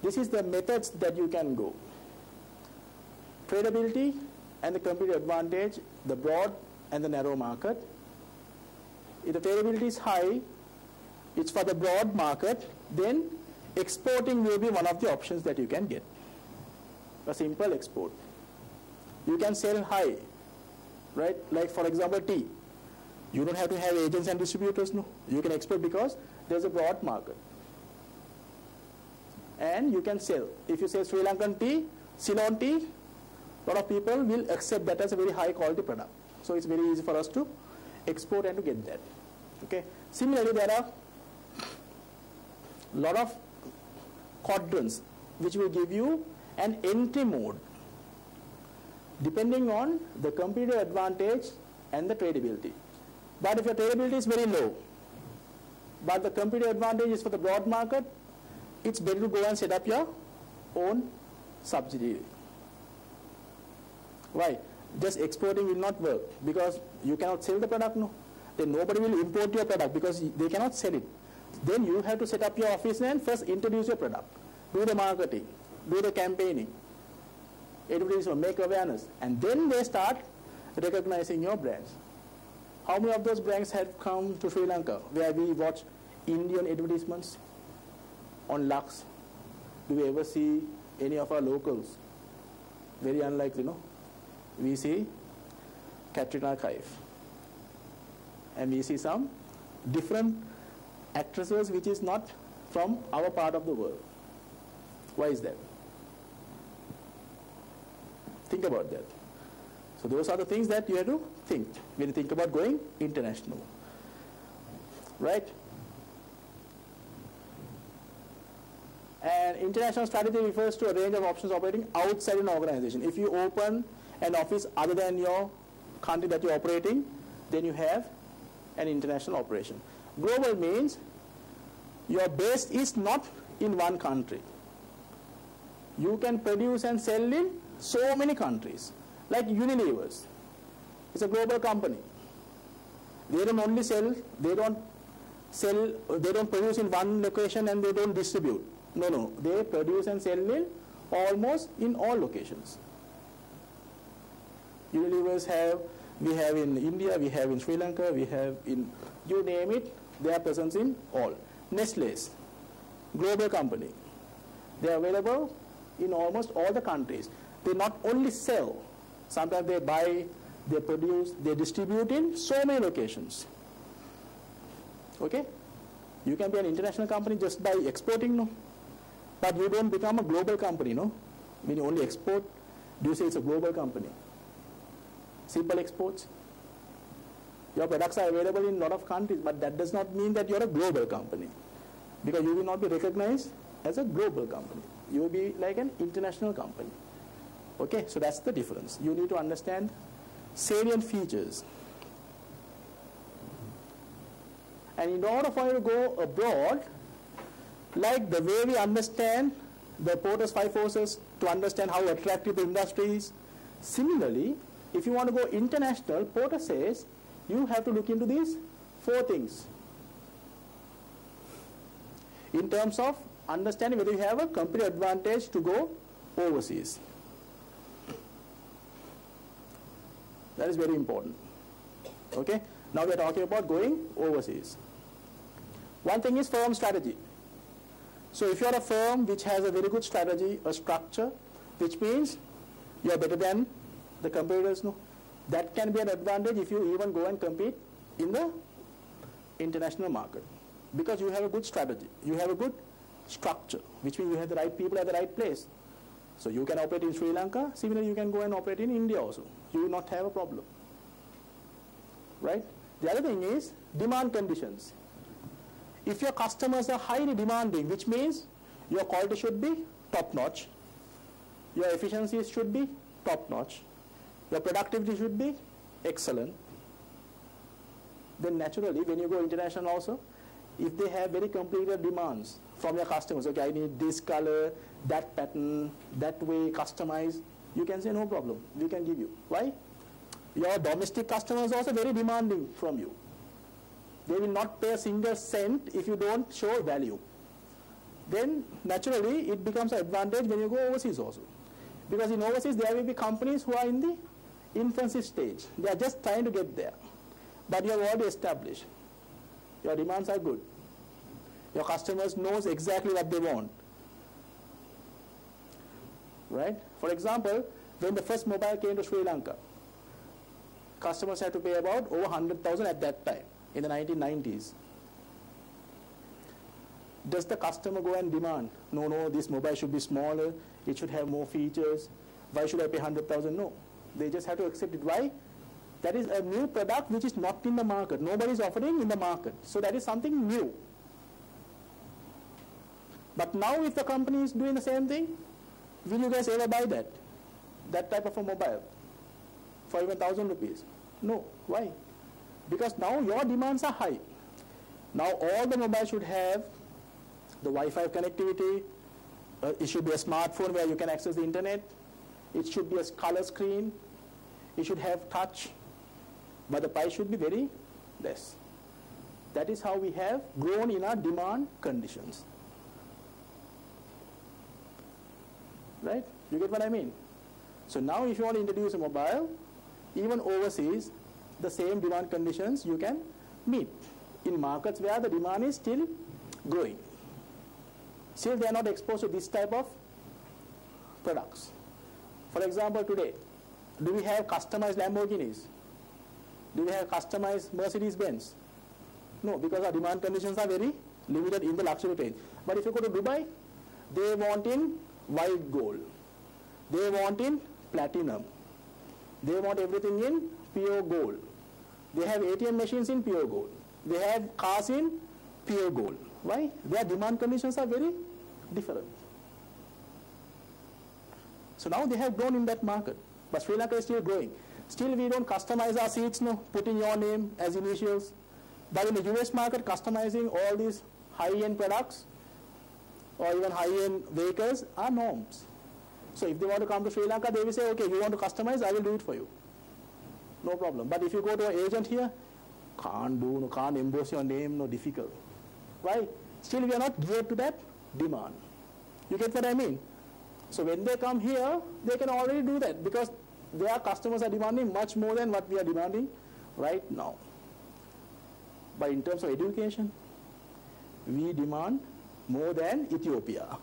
This is the methods that you can go. Tradability and the competitive advantage, the broad and the narrow market. If the tradability is high, it's for the broad market, then exporting will be one of the options that you can get. A simple export. You can sell high, right? Like for example, tea. You don't have to have agents and distributors, no. You can export because there's a broad market. And you can sell. If you say Sri Lankan tea, Ceylon tea, a lot of people will accept that as a very high quality product. So it's very easy for us to export and to get that. Okay. Similarly, there are a lot of quadrants which will give you an entry mode depending on the competitive advantage and the tradability. But if your tradability is very low, but the competitive advantage is for the broad market, it's better to go and set up your own subsidiary. Why? Just exporting will not work because you cannot sell the product, no. Then nobody will import your product because they cannot sell it. Then you have to set up your office and first introduce your product, do the marketing, do the campaigning, advertisement, make awareness, and then they start recognizing your brands. How many of those brands have come to Sri Lanka where we watch Indian advertisements on Lux? Do we ever see any of our locals? Very unlikely, no? We see Katrina Kaif. And we see some different actresses which is not from our part of the world. Why is that? Think about that. So those are the things that you have to think when you think about going international. Right? And international strategy refers to a range of options operating outside an organization. If you open an office other than your country that you're operating, then you have an international operation. Global means your base is not in one country. You can produce and sell in so many countries. Like Unilever's. It's a global company. They don't only sell, they don't produce in one location and they don't distribute. No. They produce and sell in almost in all locations. Unilever's we have in India, we have in Sri Lanka, we have in, you name it, they are present in all. Nestle's, global company. They are available in almost all the countries. They not only sell, sometimes they buy, they produce, they distribute in so many locations. Okay? You can be an international company just by exporting, no? But you don't become a global company, no? When you only export, do you say it's a global company? Simple exports. Your products are available in a lot of countries, but that does not mean that you're a global company, because you will not be recognized as a global company. You will be like an international company. Okay, so that's the difference. You need to understand salient features. And in order for you to go abroad, like the way we understand the Porter's five forces to understand how attractive the industry is, similarly, if you want to go international, Porter says you have to look into these four things in terms of understanding whether you have a competitive advantage to go overseas. That is very important. Okay, now we are talking about going overseas. One thing is firm strategy. So if you are a firm which has a very good strategy, a structure, which means you are better than the competitors, no? That can be an advantage if you even go and compete in the international market, because you have a good strategy, you have a good structure, which means you have the right people at the right place. So you can operate in Sri Lanka, similarly you can go and operate in India also. You will not have a problem. Right? The other thing is demand conditions. If your customers are highly demanding, which means your quality should be top-notch, your efficiencies should be top-notch, your productivity should be excellent, then naturally when you go international also, if they have very complicated demands from your customers, okay, I need this color, that pattern, that way, customize, you can say no problem, we can give you. Why? Your domestic customers are also very demanding from you. They will not pay a single cent if you don't show value. Then naturally it becomes an advantage when you go overseas also. Because in overseas there will be companies who are in the infancy stage. They are just trying to get there. But you have already established. Your demands are good. Your customers knows exactly what they want. Right? For example, when the first mobile came to Sri Lanka, customers had to pay about over 100,000 at that time, in the 1990s. Does the customer go and demand, no, this mobile should be smaller, it should have more features, why should I pay 100,000? No. They just have to accept it. Why? That is a new product which is not in the market. Nobody is offering in the market. So that is something new. But now if the company is doing the same thing, will you guys ever buy that? That type of a mobile for even 1,000 rupees? No. Why? Because now your demands are high. Now all the mobiles should have the Wi-Fi connectivity. It should be a smartphone where you can access the internet. It should be a color screen. It should have touch. But the price should be very less. That is how we have grown in our demand conditions. Right? You get what I mean? So now if you want to introduce a mobile, even overseas, the same demand conditions you can meet in markets where the demand is still growing. Still they are not exposed to this type of products. For example, today, do we have customized Lamborghinis? Do we have customized Mercedes-Benz? No, because our demand conditions are very limited in the luxury range. But if you go to Dubai, they want in white gold. They want in platinum. They want everything in pure gold. They have ATM machines in pure gold. They have cars in pure gold. Why? Their demand conditions are very different. So now they have grown in that market. But Sri Lanka is still growing. Still we don't customize our seats, no, putting your name as initials. But in the US market, customizing all these high-end products or even high-end vehicles are norms. So if they want to come to Sri Lanka, they will say, okay, you want to customize, I will do it for you. No problem. But if you go to an agent here, can't emboss your name, no, difficult. Why? Still we are not geared to that demand. You get what I mean? So when they come here, they can already do that because their customers are demanding much more than what we are demanding right now. But in terms of education, we demand more than Ethiopia.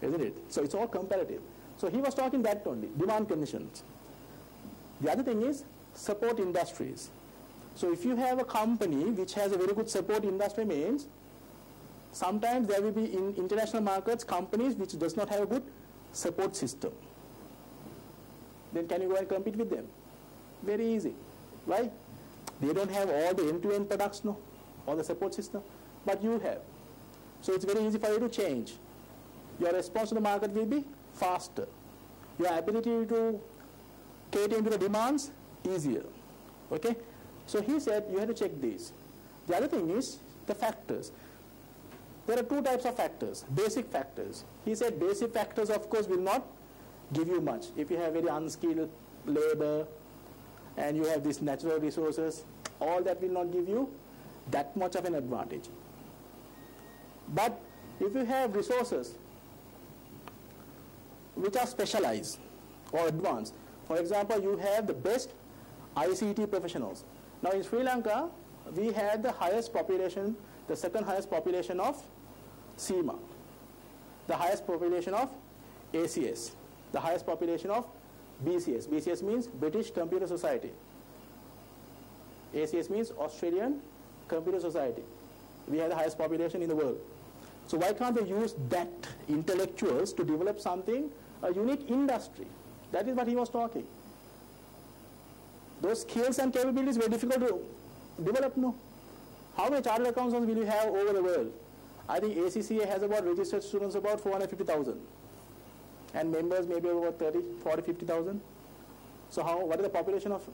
Isn't it? So it's all comparative. So he was talking that only, demand conditions. The other thing is support industries. So if you have a company which has a very good support industry means, sometimes there will be in international markets companies which does not have a good support system. Then can you go and compete with them? Very easy. Why? They don't have all the end-to-end products, no, or the support system, but you have. So it's very easy for you to change. Your response to the market will be faster. Your ability to cater into the demands, easier. Okay? So he said you have to check these. The other thing is the factors. There are two types of factors, basic factors. He said basic factors, of course, will not give you much. If you have very unskilled labor and you have these natural resources, all that will not give you that much of an advantage. But if you have resources which are specialized or advanced, for example, you have the best ICT professionals. Now in Sri Lanka, we had the highest population, the second highest population of SEMA, the highest population of ACS, the highest population of BCS. BCS means British Computer Society. ACS means Australian Computer Society. We have the highest population in the world. So why can't they use that intellectuals to develop something, a unique industry? That is what he was talking. Those skills and capabilities were difficult to develop, no? How many chartered accountants will you have over the world? I think ACCA has about registered students about 450,000. And members maybe about 40, 50,000. So what is the population of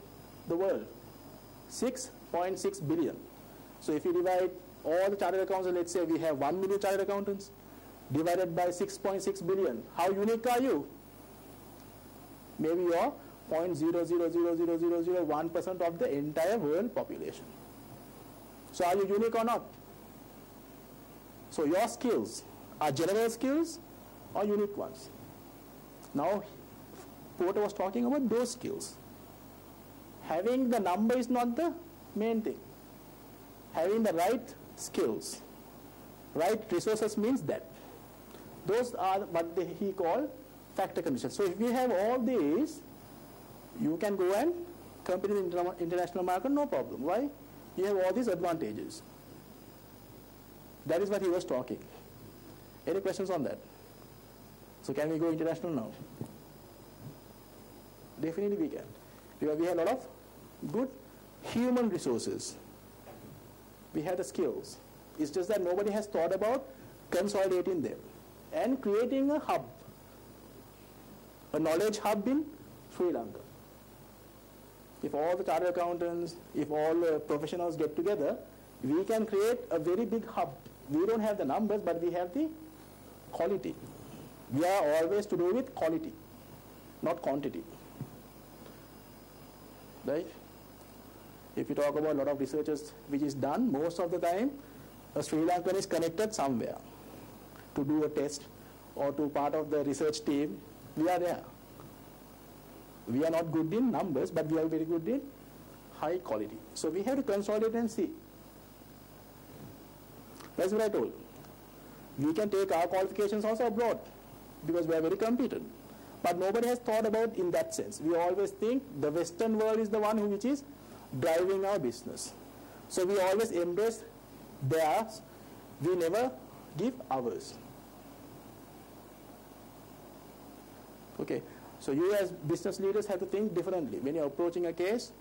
the world? 6.6 billion. So if you divide all the chartered accountants, let's say we have 1 million chartered accountants, divided by 6.6 billion. How unique are you? Maybe you are 0.000001% of the entire world population. So are you unique or not? So your skills are general skills or unique ones. Now, Porter was talking about those skills. Having the number is not the main thing. Having the right skills, right resources means that. Those are what he called factor conditions. So if we have all these, you can go and compete in the international market, no problem. Why? You have all these advantages. That is what he was talking. Any questions on that? So can we go international now? Definitely we can. Because we have a lot of good human resources. We have the skills. It's just that nobody has thought about consolidating them and creating a hub, a knowledge hub in Sri Lanka. If all the chartered accountants, if all the professionals get together, we can create a very big hub. We don't have the numbers, but we have the quality. We are always to do with quality, not quantity. Right? If you talk about a lot of researches which is done, most of the time a Sri Lankan is connected somewhere to do a test or to part of the research team. We are there. We are not good in numbers, but we are very good in high quality. So we have to consolidate and see. That's what I told. We can take our qualifications also abroad because we are very competent. But nobody has thought about in that sense. We always think the Western world is the one which is driving our business. So we always embrace theirs. We never give ours. Okay. So you as business leaders have to think differently when you're approaching a case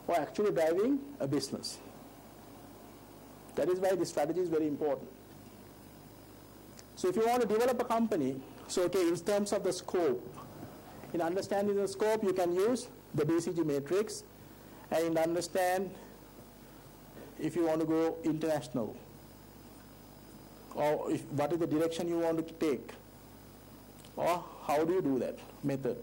or actually driving a business. That is why this strategy is very important. So if you want to develop a company, so okay, in terms of the scope, in understanding the scope, you can use the BCG matrix and understand if you want to go international or what is the direction you want to take or how do you do that method.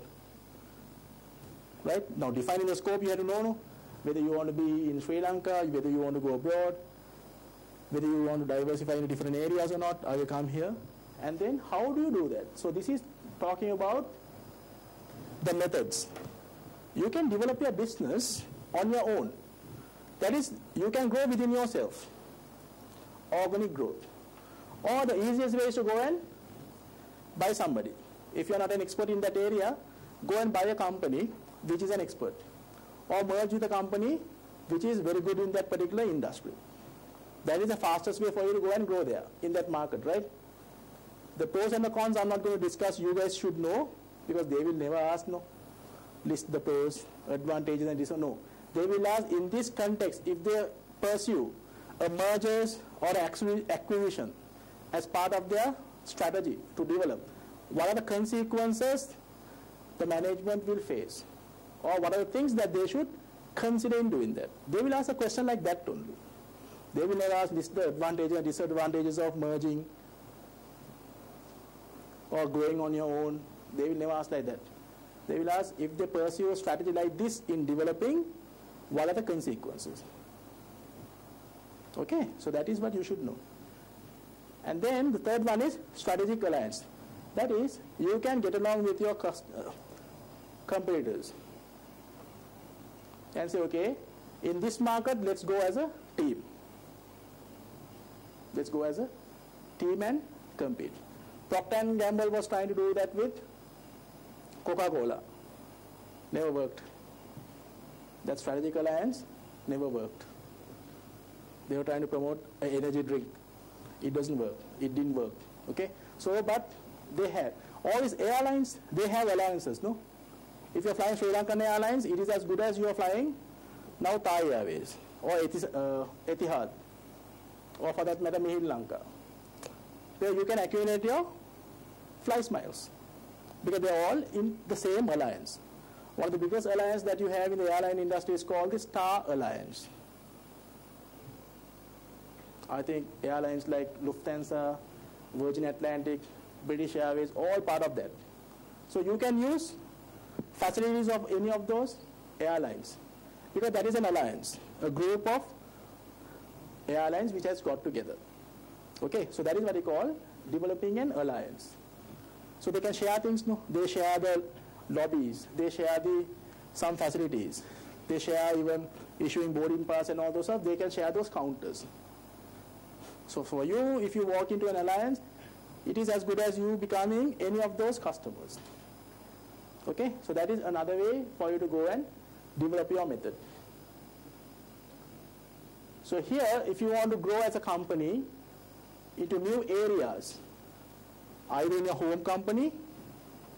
Right? Now defining the scope, you have to know whether you want to be in Sri Lanka, whether you want to go abroad, whether you want to diversify into different areas or not, I will come here. And then how do you do that? So this is talking about the methods. You can develop your business on your own. That is, you can grow within yourself. Organic growth. Or the easiest way is to go and buy somebody. If you are not an expert in that area, go and buy a company which is an expert. Or merge with a company which is very good in that particular industry. That is the fastest way for you to go and grow there in that market, right? The pros and the cons I'm not going to discuss. You guys should know, because they will never ask, no, list the pros, advantages and this or no. They will ask in this context, if they pursue a mergers or acquisition as part of their strategy to develop, what are the consequences the management will face? Or what are the things that they should consider in doing that? They will ask a question like that only. They will never ask list the advantages and disadvantages of merging or going on your own. They will never ask like that. They will ask, if they pursue a strategy like this in developing, what are the consequences? Okay, so that is what you should know. And then the third one is strategic alliance. That is, you can get along with your competitors and say, okay, in this market, let's go as a team. Let's go as a team and compete. Procter & Gamble was trying to do that with Coca-Cola. Never worked. That strategic alliance never worked. They were trying to promote an energy drink. It doesn't work. It didn't work. Okay? So, but they had. All these airlines, they have alliances, no? If you're flying Sri Lankan Airlines, it is as good as you are flying now Thai Airways or Etihad, or for that matter, Sri Lanka. There you can accumulate your fly miles because they are all in the same alliance. One of the biggest alliance that you have in the airline industry is called the Star Alliance. I think airlines like Lufthansa, Virgin Atlantic, British Airways, all part of that. So you can use facilities of any of those airlines because that is an alliance, a group of airlines which has got together. Okay, so that is what we call developing an alliance. So they can share things, no? They share the lobbies, they share some facilities, they share even issuing boarding pass and all those stuff. They can share those counters. So for you, if you walk into an alliance, it is as good as you becoming any of those customers. Okay, so that is another way for you to go and develop your method. So here, if you want to grow as a company into new areas, either in your home company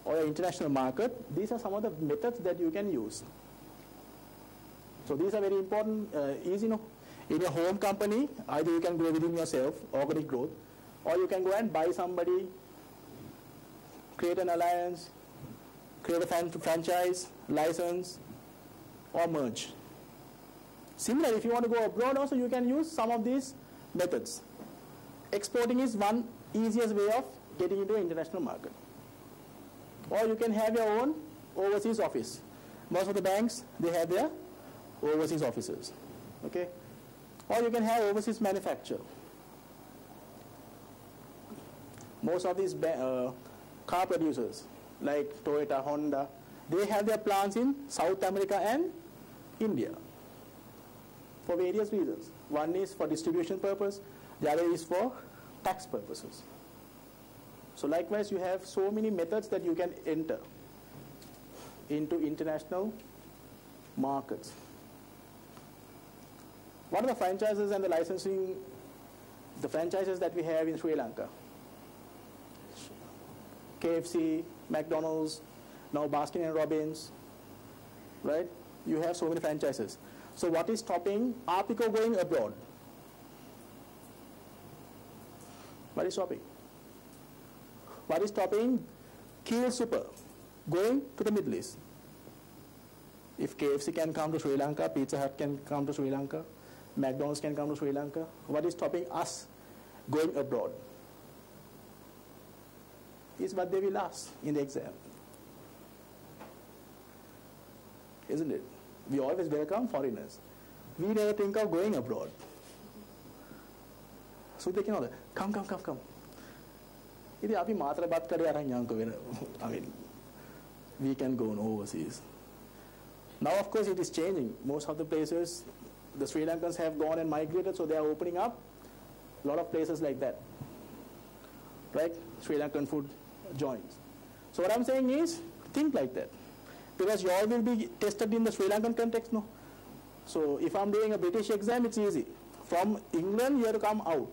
or your international market, these are some of the methods that you can use. So these are very important, easy, no? In your home company, either you can grow within yourself, organic growth, or you can go and buy somebody, create an alliance, create a franchise, license, or merge. Similarly, if you want to go abroad also, you can use some of these methods. Exporting is one easiest way of getting into an international market. Or you can have your own overseas office. Most of the banks, they have their overseas offices. Okay? Or you can have overseas manufacture. Most of these car producers, like Toyota, Honda, they have their plants in South America and India for various reasons. One is for distribution purpose, the other is for tax purposes. So likewise, you have so many methods that you can enter into international markets. What are the franchises and the licensing, the franchises that we have in Sri Lanka? KFC, McDonald's, now Baskin & Robbins, right? You have so many franchises. So what is stopping Arpico going abroad? What is stopping? What is stopping Keel Super going to the Middle East? If KFC can come to Sri Lanka, Pizza Hut can come to Sri Lanka, McDonald's can come to Sri Lanka, what is stopping us going abroad? Is what they will ask in the exam. Isn't it? We always welcome foreigners. We never think of going abroad. So they can all, come. I mean, we can go overseas. Now, of course, it is changing. Most of the places, the Sri Lankans have gone and migrated, so they are opening up a lot of places like that. Right? Sri Lankan food joints. So what I'm saying is, think like that. Because you all will be tested in the Sri Lankan context, no? So if I'm doing a British exam, it's easy. From England, you have to come out.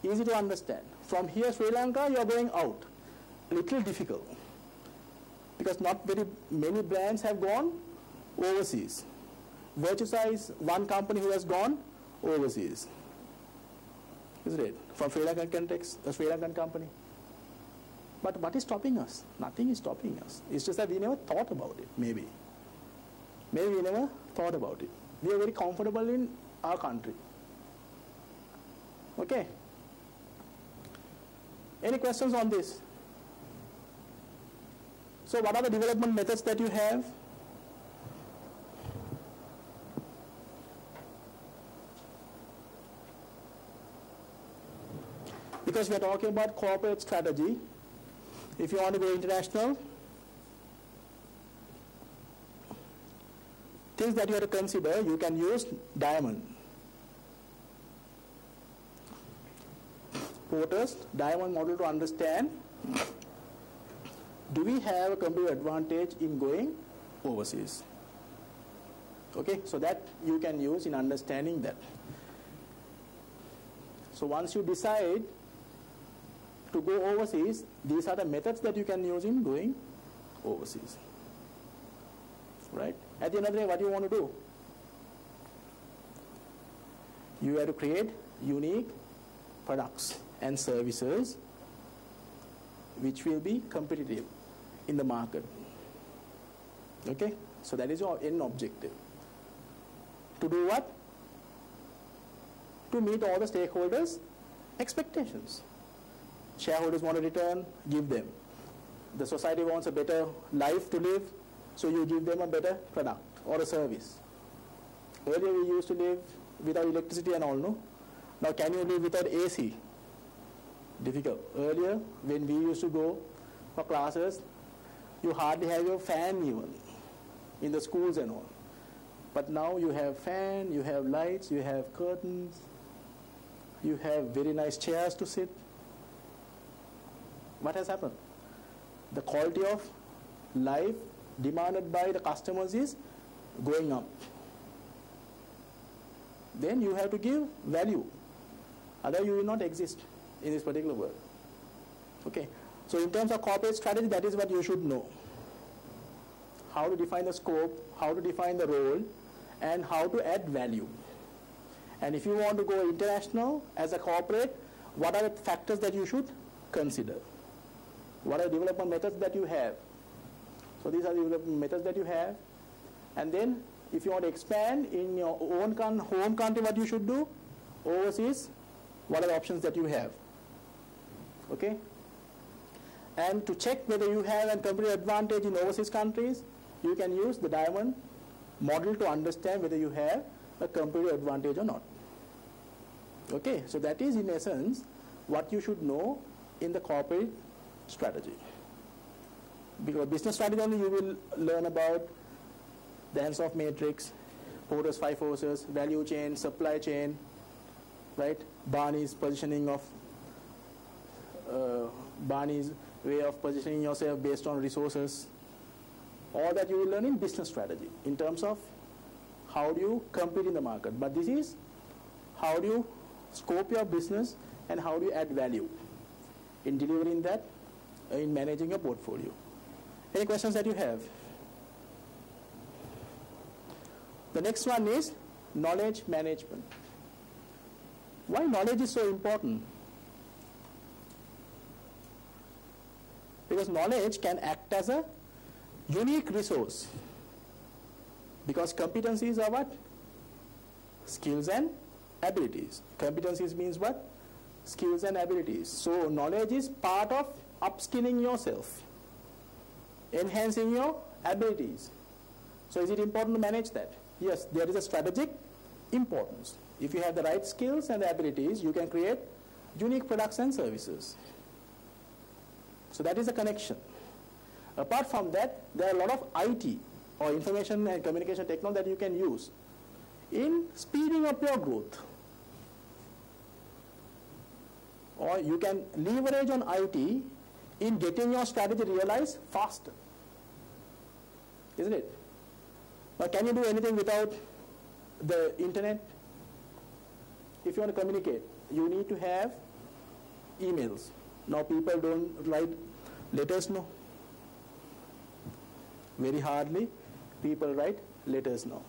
Easy to understand. From here, Sri Lanka, you are going out. Little difficult. Because not very many brands have gone overseas. Virtusa is one company who has gone overseas. Isn't it? From Sri Lankan context, a Sri Lankan company. But what is stopping us? Nothing is stopping us. It's just that we never thought about it, maybe. Maybe we never thought about it. We are very comfortable in our country. Okay? Any questions on this? So what are the development methods that you have? Because we are talking about corporate strategy. If you want to go international, things that you have to consider, you can use diamond. Porter's diamond model to understand, do we have a competitive advantage in going overseas? Okay, so that you can use in understanding that. So once you decide to go overseas, these are the methods that you can use in going overseas. Right? At the end of the day, what do you want to do? You have to create unique products and services which will be competitive in the market. Okay? So that is your end objective. To do what? To meet all the stakeholders' expectations. Shareholders want a return, give them. The society wants a better life to live, so you give them a better product or a service. Earlier we used to live without electricity and all, no? Now can you live without AC? Difficult. Earlier, when we used to go for classes, you hardly have your fan even in the schools and all. But now you have fan, you have lights, you have curtains, you have very nice chairs to sit. What has happened? The quality of life demanded by the customers is going up. Then you have to give value. Otherwise you will not exist in this particular world. Okay. So in terms of corporate strategy, that is what you should know. How to define the scope, how to define the role, and how to add value. And if you want to go international as a corporate, what are the factors that you should consider? What are the development methods that you have? So these are the development methods that you have. And then if you want to expand in your own home country, what you should do? Overseas, what are the options that you have? Okay? And to check whether you have a competitive advantage in overseas countries, you can use the diamond model to understand whether you have a competitive advantage or not. Okay, so that is in essence what you should know in the corporate strategy. Because business strategy only you will learn about the Hands-off matrix, Porter's 5 forces, value chain, supply chain, right? Barney's positioning of Barney's way of positioning yourself based on resources. All that you will learn in business strategy in terms of how do you compete in the market. But this is how do you scope your business and how do you add value in delivering that, in managing your portfolio. Any questions that you have? The next one is knowledge management. Why knowledge is so important? Because knowledge can act as a unique resource. Because competencies are what? Skills and abilities. Competencies means what? Skills and abilities. So knowledge is part of upskilling yourself, enhancing your abilities. So is it important to manage that? Yes, there is a strategic importance. If you have the right skills and abilities, you can create unique products and services. So that is a connection. Apart from that, there are a lot of IT or information and communication technology that you can use in speeding up your growth. Or you can leverage on IT in getting your strategy realized faster. Isn't it? But can you do anything without the internet, if you want to communicate, you need to have emails. Now people don't write letters, no. Very hardly people write letters now.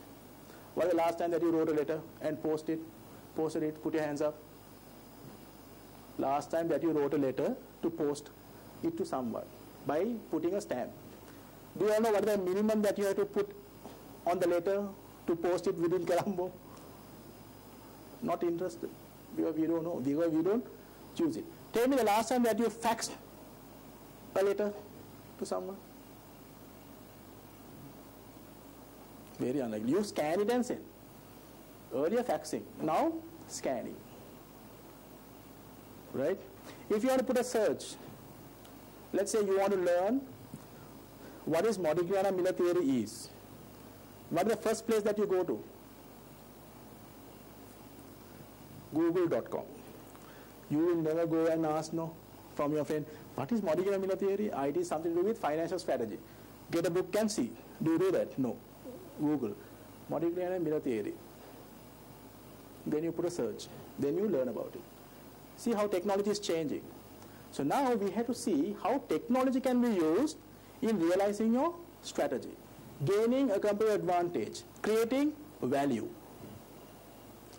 When was the last time that you wrote a letter and posted it, put your hands up? Last time that you wrote a letter to post it to someone by putting a stamp. Do you all know what is the minimum that you have to put on the letter to post it within Colombo? Not interested, because we don't know, because we don't choose it. Tell me the last time that you faxed a letter to someone. Very unlikely. You scan it and send. Earlier faxing, now scanning. Right? If you want to put a search, let's say you want to learn what is Modigliani-Miller theory is. What is the first place that you go to? Google.com. You will never go and ask from your friend, what is Modigliani-Miller theory? It is something to do with financial strategy. Get a book and see. Do you do that? No. Google. Modigliani-Miller theory. Then you put a search. Then you learn about it. See how technology is changing. So now we have to see how technology can be used in realizing your strategy, gaining a competitive advantage, creating value,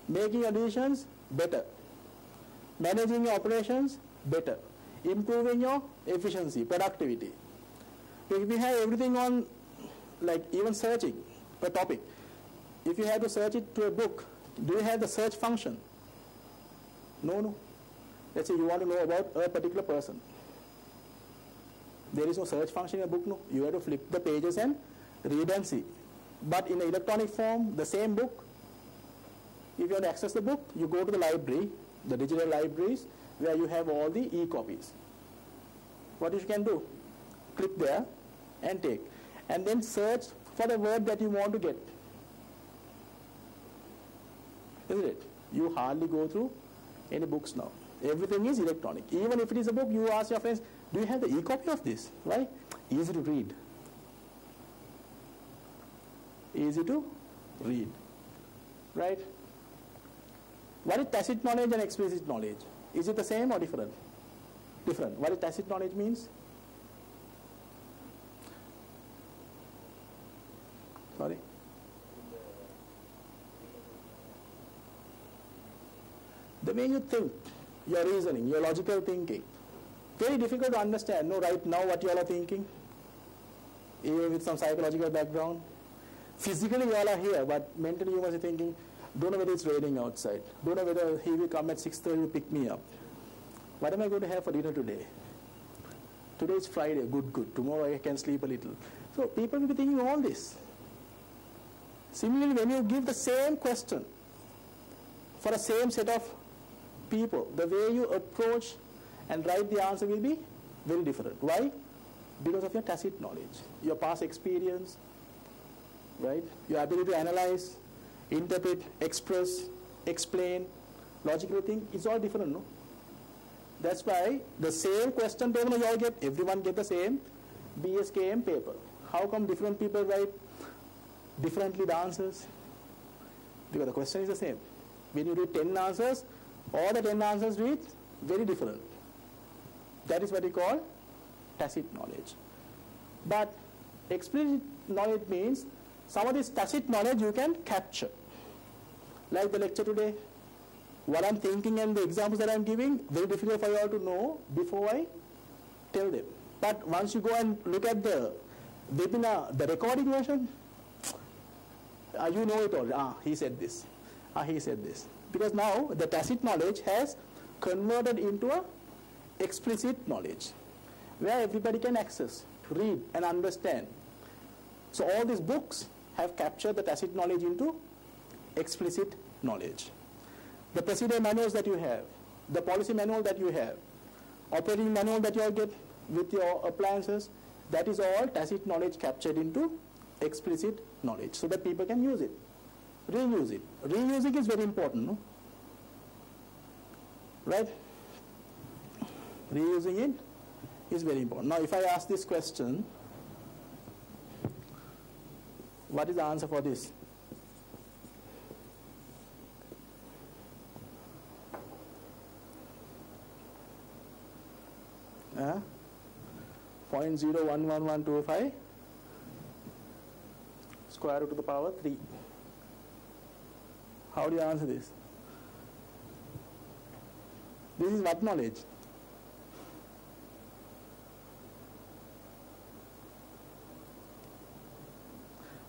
making your decisions better, managing your operations better, improving your efficiency, productivity. If we have everything on, like even searching a topic, if you have to search it to a book, do you have the search function? No. Let's say you want to know about a particular person. There is no search function in a book, no. You have to flip the pages and read and see. But in the electronic form, the same book, if you want to access the book, you go to the library, the digital libraries, where you have all the e-copies. What you can do? Click there and take. And then search for the word that you want to get. Isn't it? You hardly go through any books now. Everything is electronic. Even if it is a book, you ask your friends, do you have the e-copy of this? Why? Easy to read. Easy to read. Right? What is tacit knowledge and explicit knowledge? Is it the same or different? Different. What is tacit knowledge means? Sorry? The way you think, your reasoning, your logical thinking. Very difficult to understand, no, right now what you all are thinking, even with some psychological background. Physically you all are here, but mentally you must be thinking, don't know whether it's raining outside. Don't know whether he will come at 6:30 to pick me up. What am I going to have for dinner today? Today is Friday, good. Tomorrow I can sleep a little. So people will be thinking all this. Similarly, when you give the same question for the same set of people, the way you approach and write the answer will be very different. Why? Because of your tacit knowledge, your past experience, right? Your ability to analyze, interpret, express, explain, logically think, it's all different, no? That's why the same question paper you all get, everyone get the same BSKM paper. How come different people write differently the answers? Because the question is the same. When you read 10 answers, all the 10 answers read very different. That is what we call tacit knowledge. But explicit knowledge means some of this tacit knowledge you can capture. Like the lecture today, what I'm thinking and the examples that I'm giving, very difficult for you all to know before I tell them. But once you go and look at the webinar, the recording version, you know it all. He said this. He said this. Because now the tacit knowledge has converted into a explicit knowledge where everybody can access, read and understand. So all these books have captured the tacit knowledge into explicit knowledge. The procedure manuals that you have, the policy manual that you have, operating manual that you all get with your appliances, that is all tacit knowledge captured into explicit knowledge so that people can use it. Reuse it. Reusing is very important, no? Right? Reusing it is very important. Now, if I ask this question, what is the answer for this? 0.011125 square root to the power 3. How do you answer this? This is what knowledge?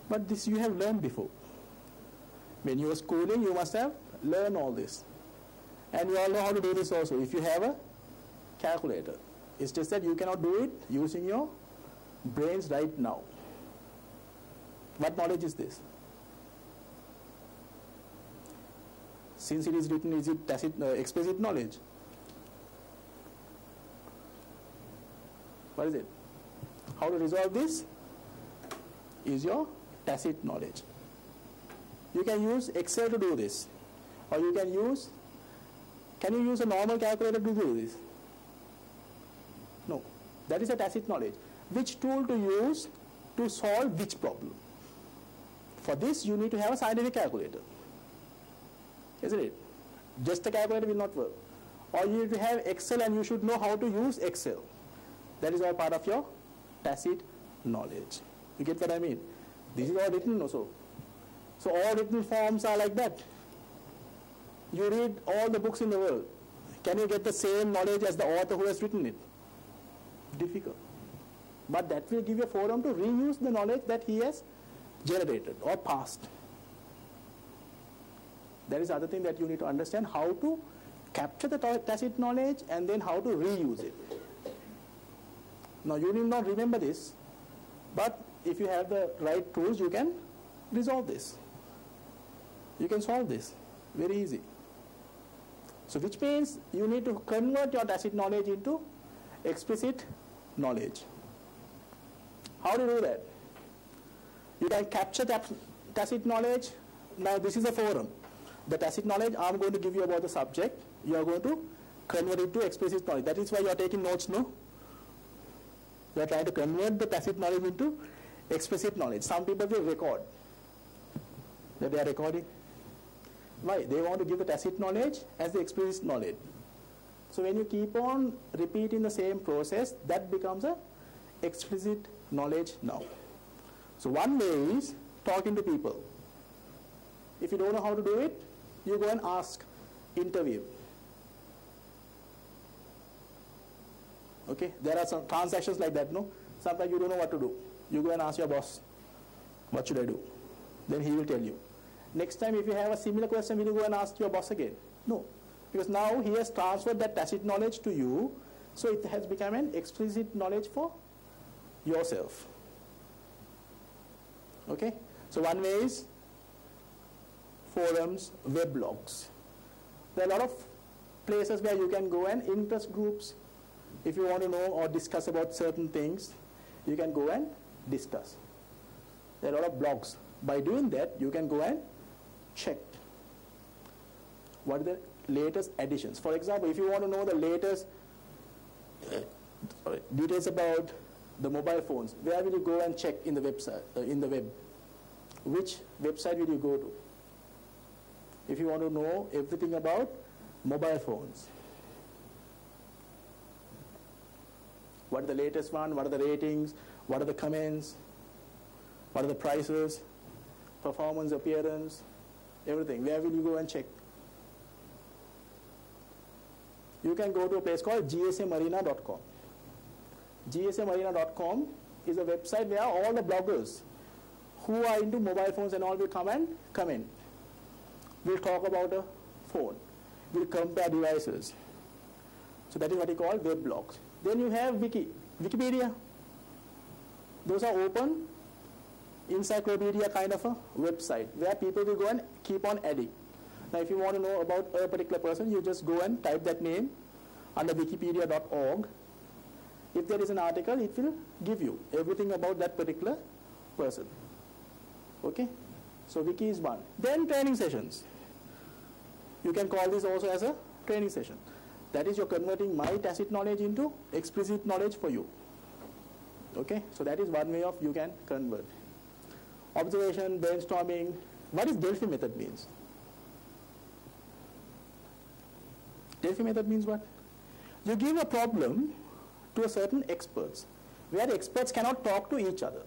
But this you have learned before. When you were schooling, you must have learned all this. And you all know how to do this also. If you have a calculator, it's just that you cannot do it using your brains right now. What knowledge is this? Since it is written, is it tacit, explicit knowledge? What is it? How to resolve this is your tacit knowledge. You can use Excel to do this, or you can use, can you use a normal calculator to do this? No, that is a tacit knowledge. Which tool to use to solve which problem? For this you need to have a scientific calculator, isn't it? Just a calculator will not work. Or you need to have Excel, and you should know how to use Excel. That is all part of your tacit knowledge. You get what I mean? This is all written also. So all written forms are like that. You read all the books in the world. Can you get the same knowledge as the author who has written it? Difficult. But that will give you a forum to reuse the knowledge that he has generated or passed. That is the other thing that you need to understand, how to capture the tacit knowledge and then how to reuse it. Now you need not remember this, but if you have the right tools, you can resolve this. You can solve this very easy. So which means you need to convert your tacit knowledge into explicit knowledge. How to do that? You can capture that tacit knowledge. Now this is a forum. The tacit knowledge I'm going to give you about the subject. You are going to convert it to explicit knowledge. That is why you are taking notes, no? You are trying to convert the tacit knowledge into explicit knowledge. Some people will record that they are recording. Why? They want to give the tacit knowledge as the explicit knowledge. So when you keep on repeating the same process, that becomes a explicit knowledge now. So one way is talking to people. If you don't know how to do it, you go and ask, interview. Okay, there are some transactions like that, no? Sometimes you don't know what to do. You go and ask your boss, what should I do? Then he will tell you. Next time if you have a similar question, will you go and ask your boss again? No, because now he has transferred that tacit knowledge to you, so it has become an explicit knowledge for yourself. Okay, so one way is forums, weblogs. There are a lot of places where you can go and interest groups. If you want to know or discuss about certain things, you can go and discuss. There are a lot of blogs. By doing that, you can go and check what are the latest additions. For example, if you want to know the latest details about the mobile phones, where will you go and check in the website? In the web, which website will you go to? If you want to know everything about mobile phones, what are the latest one? What are the ratings? What are the comments? What are the prices? Performance, appearance, everything. Where will you go and check? You can go to a place called gsamarina.com. gsamarina.com is a website where all the bloggers who are into mobile phones and all will come and comment. We'll talk about a phone. We'll compare devices. So that is what you call web blogs. Then you have Wikipedia. Those are open encyclopedia kind of a website where people will go and keep on adding. Now if you want to know about a particular person, you just go and type that name under wikipedia.org. If there is an article, it will give you everything about that particular person. Okay? So wiki is one. Then training sessions. You can call this also as a training session. That is, you're converting my tacit knowledge into explicit knowledge for you. Okay? So that is one way of you can convert. Observation, brainstorming. What is Delphi method means? Delphi method means what? You give a problem to a certain experts, where the experts cannot talk to each other.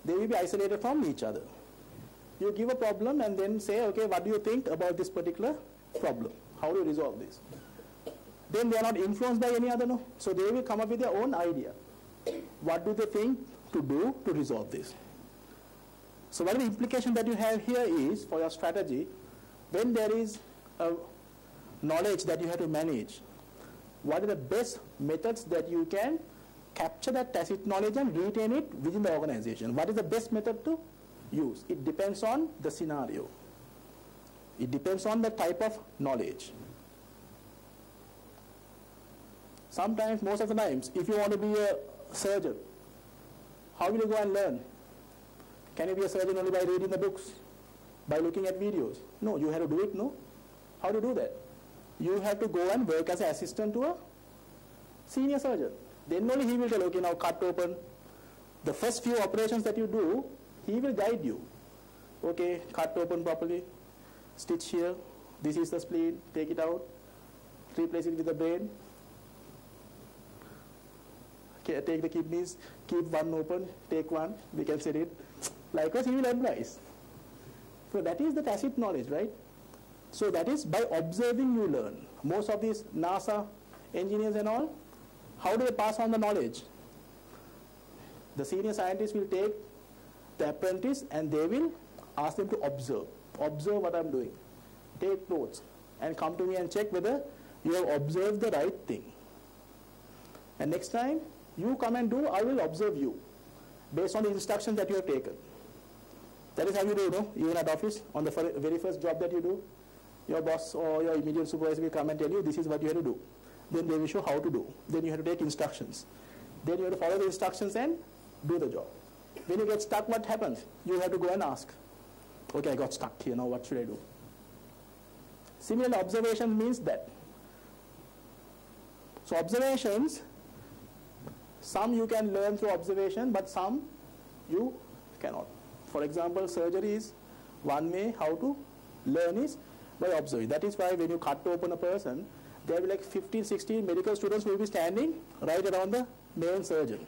They will be isolated from each other. You give a problem and then say, okay, what do you think about this particular problem? How do you resolve this? Then they are not influenced by any other, no. So they will come up with their own idea. What do they think to do to resolve this? So what is the implication that you have here is, for your strategy, when there is a knowledge that you have to manage, what are the best methods that you can capture that tacit knowledge and retain it within the organization? What is the best method to use? It depends on the scenario. It depends on the type of knowledge. Sometimes, most of the times, if you want to be a surgeon, how will you go and learn? Can you be a surgeon only by reading the books? By looking at videos? No, you have to do it, no? How do you do that? You have to go and work as an assistant to a senior surgeon. Then only he will tell, okay, now cut open. The first few operations that you do, he will guide you. Okay, cut open properly, stitch here, this is the spleen, take it out, replace it with the brain. Okay, take the kidneys, keep one open, take one, we can set it. Likewise, he will advise. So that is the tacit knowledge, right? So that is by observing you learn. Most of these NASA engineers and all, how do they pass on the knowledge? The senior scientists will take the apprentice and they will ask them to observe. Observe what I'm doing. Take notes and come to me and check whether you have observed the right thing. And next time you come and do, I will observe you based on the instructions that you have taken. That is how you do, no? Even at office, on the very first job that you do, your boss or your immediate supervisor will come and tell you, this is what you have to do. Then they will show how to do. Then you have to take instructions. Then you have to follow the instructions and do the job. When you get stuck, what happens? You have to go and ask, okay, I got stuck here, now what should I do? Similarly, observation means that. So observations, some you can learn through observation, but some you cannot. For example, surgery is one way how to learn is by observing. That is why when you cut open a person, there will be like 15, 16 medical students will be standing right around the main surgeon.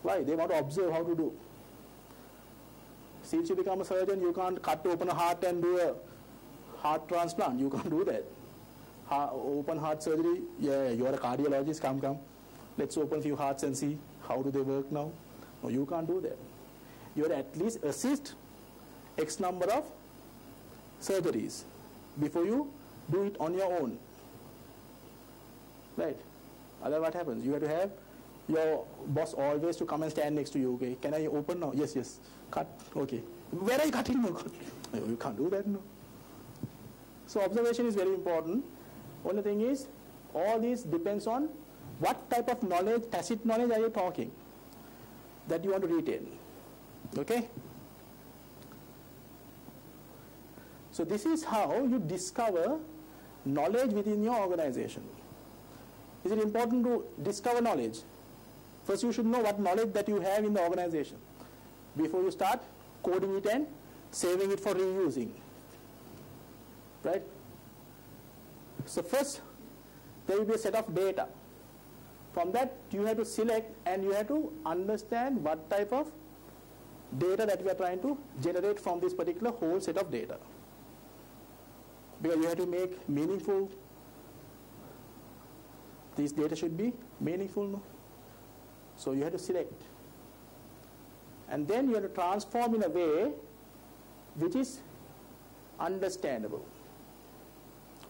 Why? They want to observe how to do. Since you become a surgeon, you can't cut open a heart and do a heart transplant. You can't do that. Open heart surgery, yeah, you are a cardiologist, come. Let's open a few hearts and see how do they work now. No, you can't do that. You have to at least assist X number of surgeries before you do it on your own. Right? Otherwise what happens? You have to have your boss always to come and stand next to you. Okay, can I open now? Yes. Cut. Okay. Where are you cutting? No, you can't do that. No. So observation is very important. Only thing is, all this depends on what type of knowledge, tacit knowledge are you talking that you want to retain. Okay? So this is how you discover knowledge within your organization. Is it important to discover knowledge? First you should know what knowledge that you have in the organization before you start coding it and saving it for reusing. Right? So first there will be a set of data. From that you have to select and you have to understand what type of data that we are trying to generate from this particular whole set of data. Because you have to make meaningful, these data should be meaningful, no? So you have to select. And then you have to transform in a way which is understandable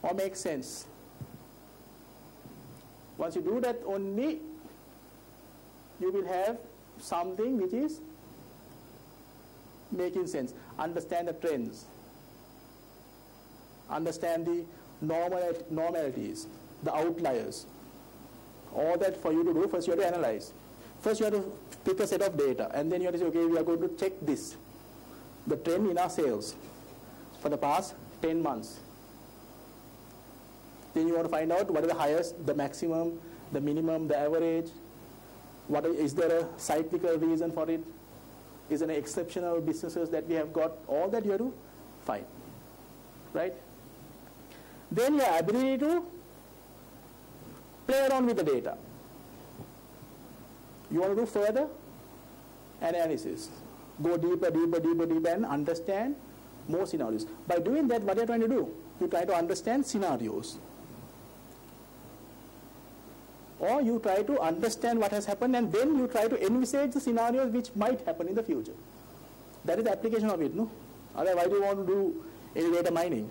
or makes sense. Once you do that only, you will have something which is making sense. Understand the trends. Understand the normalities, the outliers. All that for you to do, first you have to analyze. First you have to pick a set of data and then you have to say, okay, we are going to check this, the trend in our sales for the past 10 months. Then you want to find out what is the highest, the maximum, the minimum, the average. Is there a cyclical reason for it? Is there an exceptional businesses that we have got? All that you have to find. Right? Then your ability to play around with the data. You want to do further analysis. Go deeper, deeper, deeper, deeper, and understand more scenarios. By doing that, what you're trying to do? You try to understand scenarios. Or you try to understand what has happened, and then you try to envisage the scenarios which might happen in the future. That is the application of it, no? Otherwise, why do you want to do any data mining?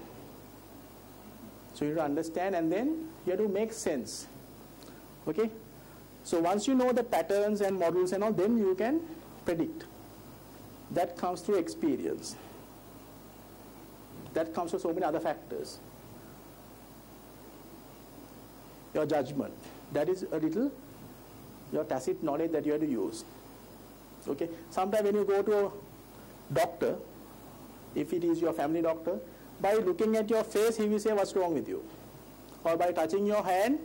So you have to understand, and then you have to make sense. Okay? So once you know the patterns and models and all, then you can predict. That comes through experience. That comes from so many other factors. Your judgment. That is a little your tacit knowledge that you have to use. Okay? Sometimes when you go to a doctor, if it is your family doctor, by looking at your face, he will say what's wrong with you. Or by touching your hand,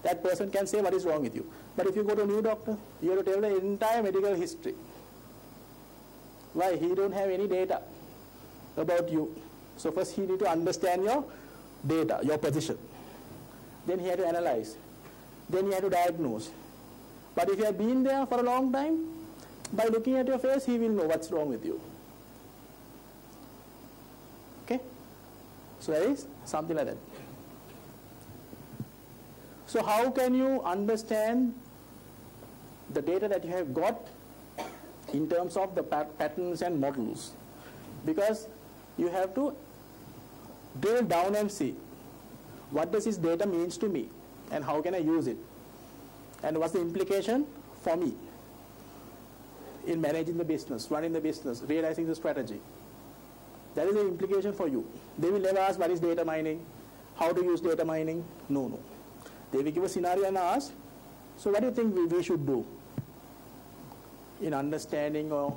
that person can say what is wrong with you. But if you go to a new doctor, you have to tell the entire medical history. Why? He don't have any data about you. So first he need to understand your data, your position. Then he had to analyze. Then he had to diagnose. But if you have been there for a long time, by looking at your face, he will know what's wrong with you. Okay? So that is something like that. So how can you understand the data that you have got in terms of the patterns and models? Because you have to drill down and see what does this data means to me and how can I use it, and what's the implication for me in managing the business, running the business, realizing the strategy. That is the implication for you. They will never ask what is data mining, how to use data mining. No. They will give a scenario and ask, so what do you think we should do in understanding or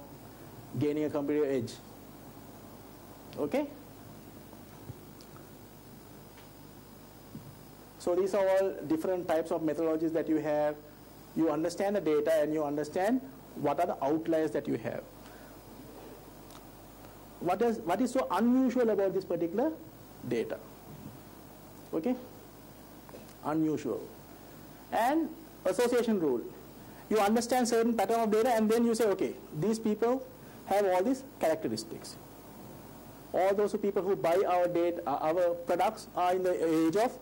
gaining a competitive edge? Okay? So these are all different types of methodologies that you have. You understand the data and you understand what are the outliers that you have. What is so unusual about this particular data? Okay? Unusual. And association rule. You understand certain pattern of data and then you say, okay, these people have all these characteristics. All those people who buy our data, our products are in the age of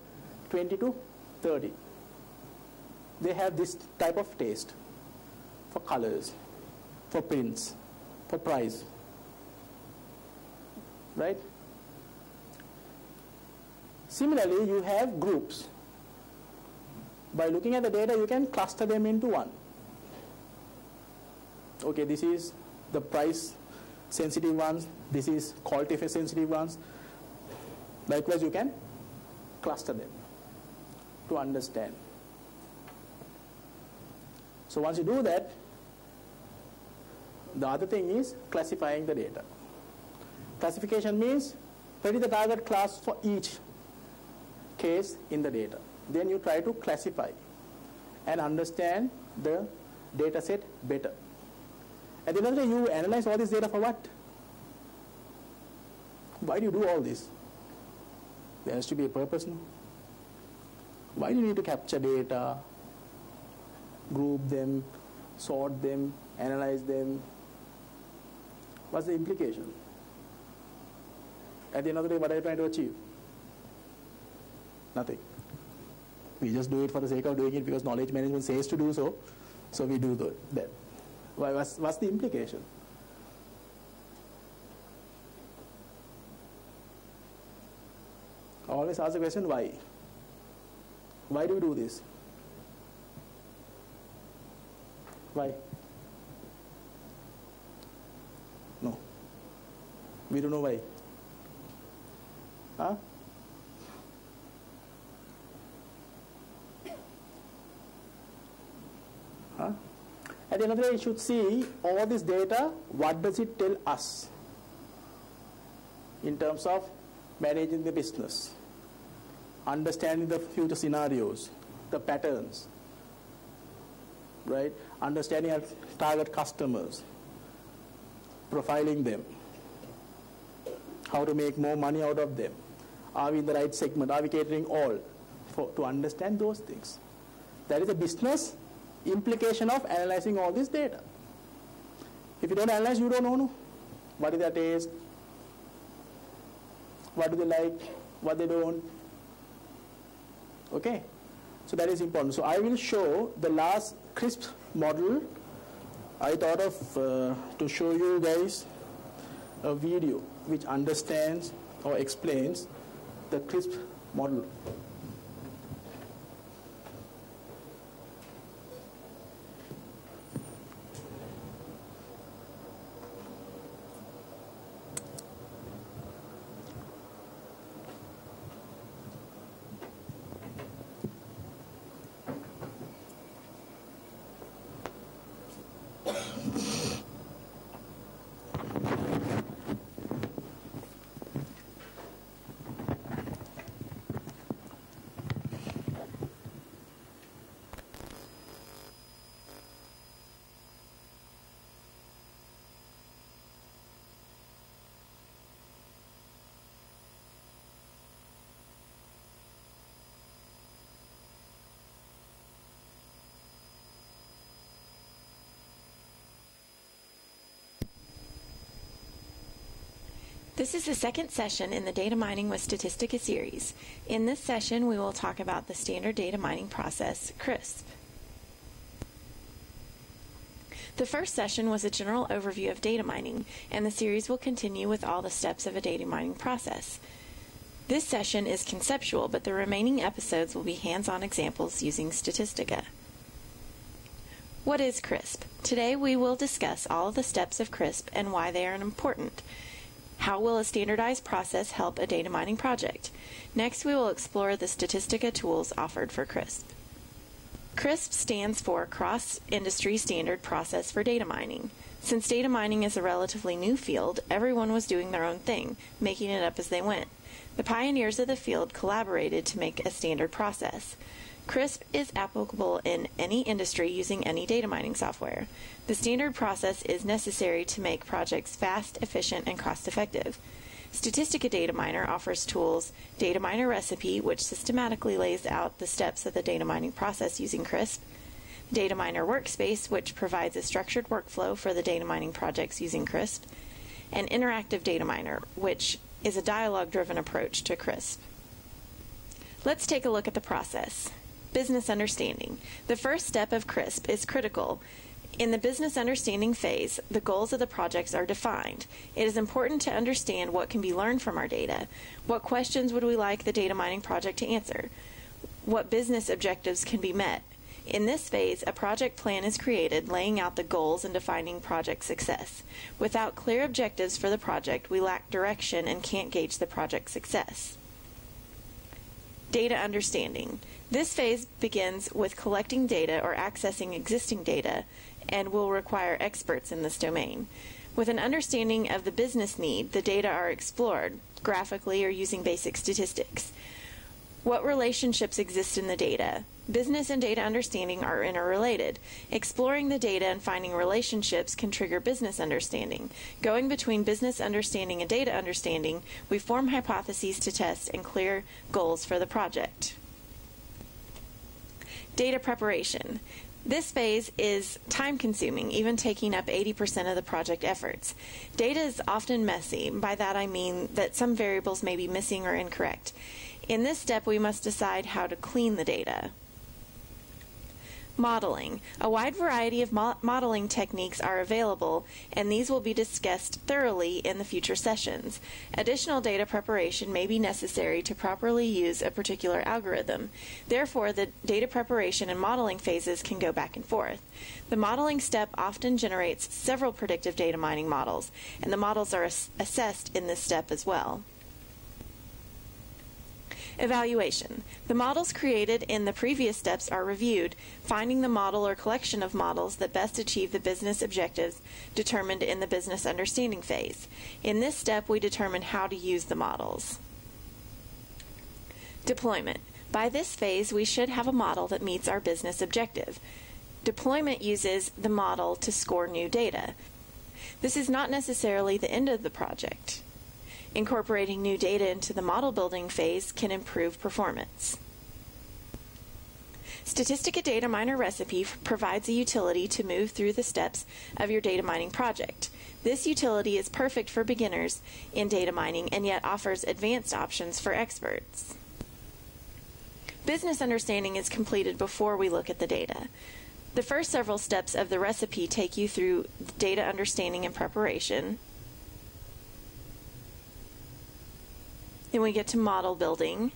20 to 30. They have this type of taste for colors, for prints, for price. Right? Similarly, you have groups. By looking at the data, you can cluster them into one. Okay, this is the price sensitive ones, this is quality sensitive ones. Likewise, you can cluster them to understand. So once you do that, the other thing is classifying the data. Classification means predict the target class for each case in the data. Then you try to classify and understand the data set better. At the end of the day, you analyze all this data for what? Why do you do all this? There has to be a purpose, no? Why do you need to capture data, group them, sort them, analyze them? What's the implication? At the end of the day, what are you trying to achieve? Nothing. We just do it for the sake of doing it because knowledge management says to do so, so we do that. What's the implication? I always ask the question, why? Why do we do this? Why? No. We don't know why. Huh? Huh? At the end of the day, you should see all this data, what does it tell us in terms of managing the business, understanding the future scenarios, the patterns, right? Understanding our target customers, profiling them, how to make more money out of them. Are we in the right segment? Are we catering all? To understand those things. That is a business implication of analyzing all this data. If you don't analyze, you don't know what is their taste, what do they like, what they don't. Okay, so that is important. So I will show the last CRISP model. I thought of to show you guys a video which understands or explains the CRISP model. This is the second session in the Data Mining with Statistica series. In this session, we will talk about the standard data mining process, CRISP. The first session was a general overview of data mining, and the series will continue with all the steps of a data mining process. This session is conceptual, but the remaining episodes will be hands-on examples using Statistica. What is CRISP? Today we will discuss all of the steps of CRISP and why they are important. How will a standardized process help a data mining project? Next, we will explore the Statistica tools offered for CRISP. CRISP stands for Cross-Industry Standard Process for Data Mining. Since data mining is a relatively new field, everyone was doing their own thing, making it up as they went. The pioneers of the field collaborated to make a standard process. CRISP is applicable in any industry using any data mining software. The standard process is necessary to make projects fast, efficient, and cost-effective. Statistica Data Miner offers tools Data Miner Recipe, which systematically lays out the steps of the data mining process using CRISP, Data Miner Workspace, which provides a structured workflow for the data mining projects using CRISP, and Interactive Data Miner, which is a dialogue-driven approach to CRISP. Let's take a look at the process. Business understanding. The first step of CRISP is critical. In the business understanding phase, the goals of the projects are defined. It is important to understand what can be learned from our data. What questions would we like the data mining project to answer? What business objectives can be met? In this phase, a project plan is created, laying out the goals and defining project success. Without clear objectives for the project, we lack direction and can't gauge the project's success. Data understanding. This phase begins with collecting data or accessing existing data and will require experts in this domain. With an understanding of the business need, the data are explored, graphically or using basic statistics. What relationships exist in the data? Business and data understanding are interrelated. Exploring the data and finding relationships can trigger business understanding. Going between business understanding and data understanding, we form hypotheses to test and clear goals for the project. Data preparation. This phase is time-consuming, even taking up 80% of the project efforts. Data is often messy. By that I mean that some variables may be missing or incorrect. In this step, we must decide how to clean the data. Modeling. A wide variety of modeling techniques are available, and these will be discussed thoroughly in the future sessions. Additional data preparation may be necessary to properly use a particular algorithm. Therefore, the data preparation and modeling phases can go back and forth. The modeling step often generates several predictive data mining models, and the models are assessed in this step as well. Evaluation. The models created in the previous steps are reviewed, finding the model or collection of models that best achieve the business objectives determined in the business understanding phase. In this step, we determine how to use the models. Deployment. By this phase, we should have a model that meets our business objective. Deployment uses the model to score new data. This is not necessarily the end of the project. Incorporating new data into the model building phase can improve performance. Statistica Data Miner Recipe provides a utility to move through the steps of your data mining project. This utility is perfect for beginners in data mining and yet offers advanced options for experts. Business understanding is completed before we look at the data. The first several steps of the recipe take you through data understanding and preparation. Then we get to model building,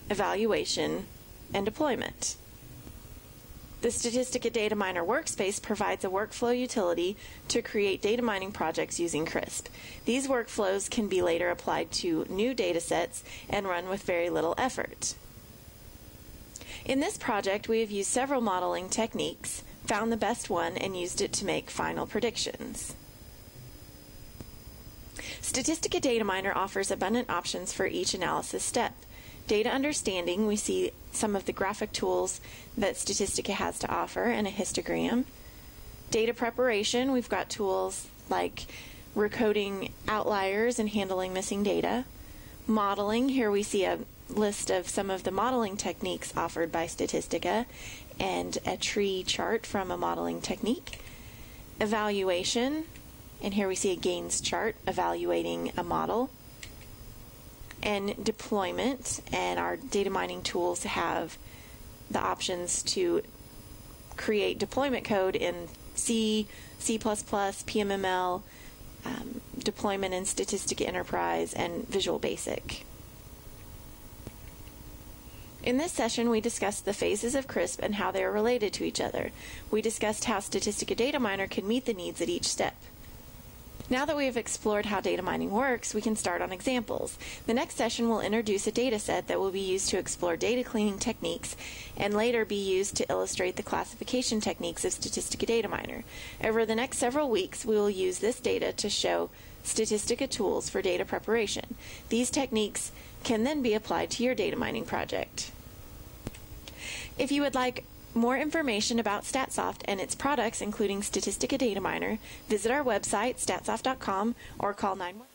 evaluation, and deployment. The Statistica Data Miner Workspace provides a workflow utility to create data mining projects using CRISP. These workflows can be later applied to new data sets and run with very little effort. In this project, we have used several modeling techniques, found the best one, and used it to make final predictions. Statistica Data Miner offers abundant options for each analysis step. Data understanding, we see some of the graphic tools that Statistica has to offer and a histogram. Data preparation, we've got tools like recoding outliers and handling missing data. Modeling, here we see a list of some of the modeling techniques offered by Statistica and a tree chart from a modeling technique. Evaluation, and here we see a gains chart evaluating a model. And deployment, and our data mining tools have the options to create deployment code in C, C++, PMML, deployment in Statistica Enterprise, and Visual Basic. In this session, we discussed the phases of CRISP and how they are related to each other. We discussed how Statistica Data Miner can meet the needs at each step. Now that we have explored how data mining works, we can start on examples. The next session will introduce a data set that will be used to explore data cleaning techniques and later be used to illustrate the classification techniques of Statistica Data Miner. Over the next several weeks, we will use this data to show Statistica tools for data preparation. These techniques can then be applied to your data mining project. If you would like more information about StatSoft and its products, including Statistica Data Miner, visit our website, statsoft.com, or call 911.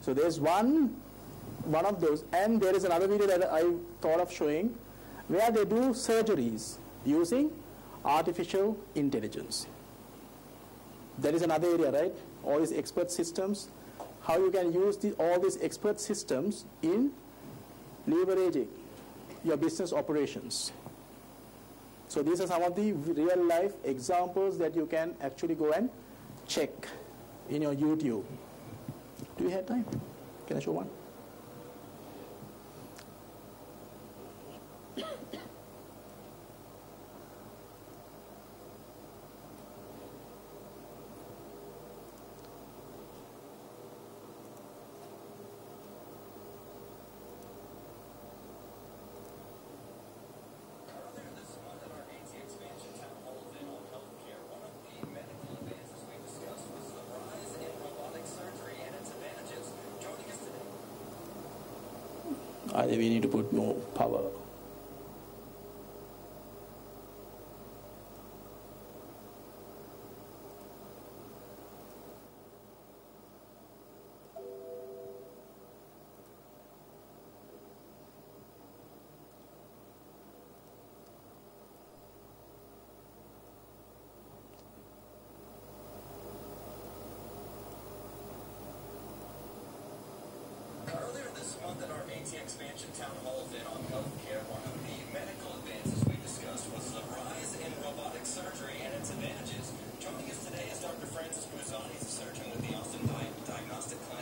So there's one of those, and there is another video that I thought of showing where they do surgeries using artificial intelligence. There is another area, right? All these expert systems, how you can use all these expert systems in leveraging your business operations. So these are some of the real life examples that you can actually go and check in your YouTube. Do you have time? Can I show one? We need to put more power. Expansion town hall event on healthcare. One of the medical advances we discussed was the rise in robotic surgery and its advantages. Joining us today is Dr. Francis Bruzani, a surgeon with the Austin Diagnostic Clinic.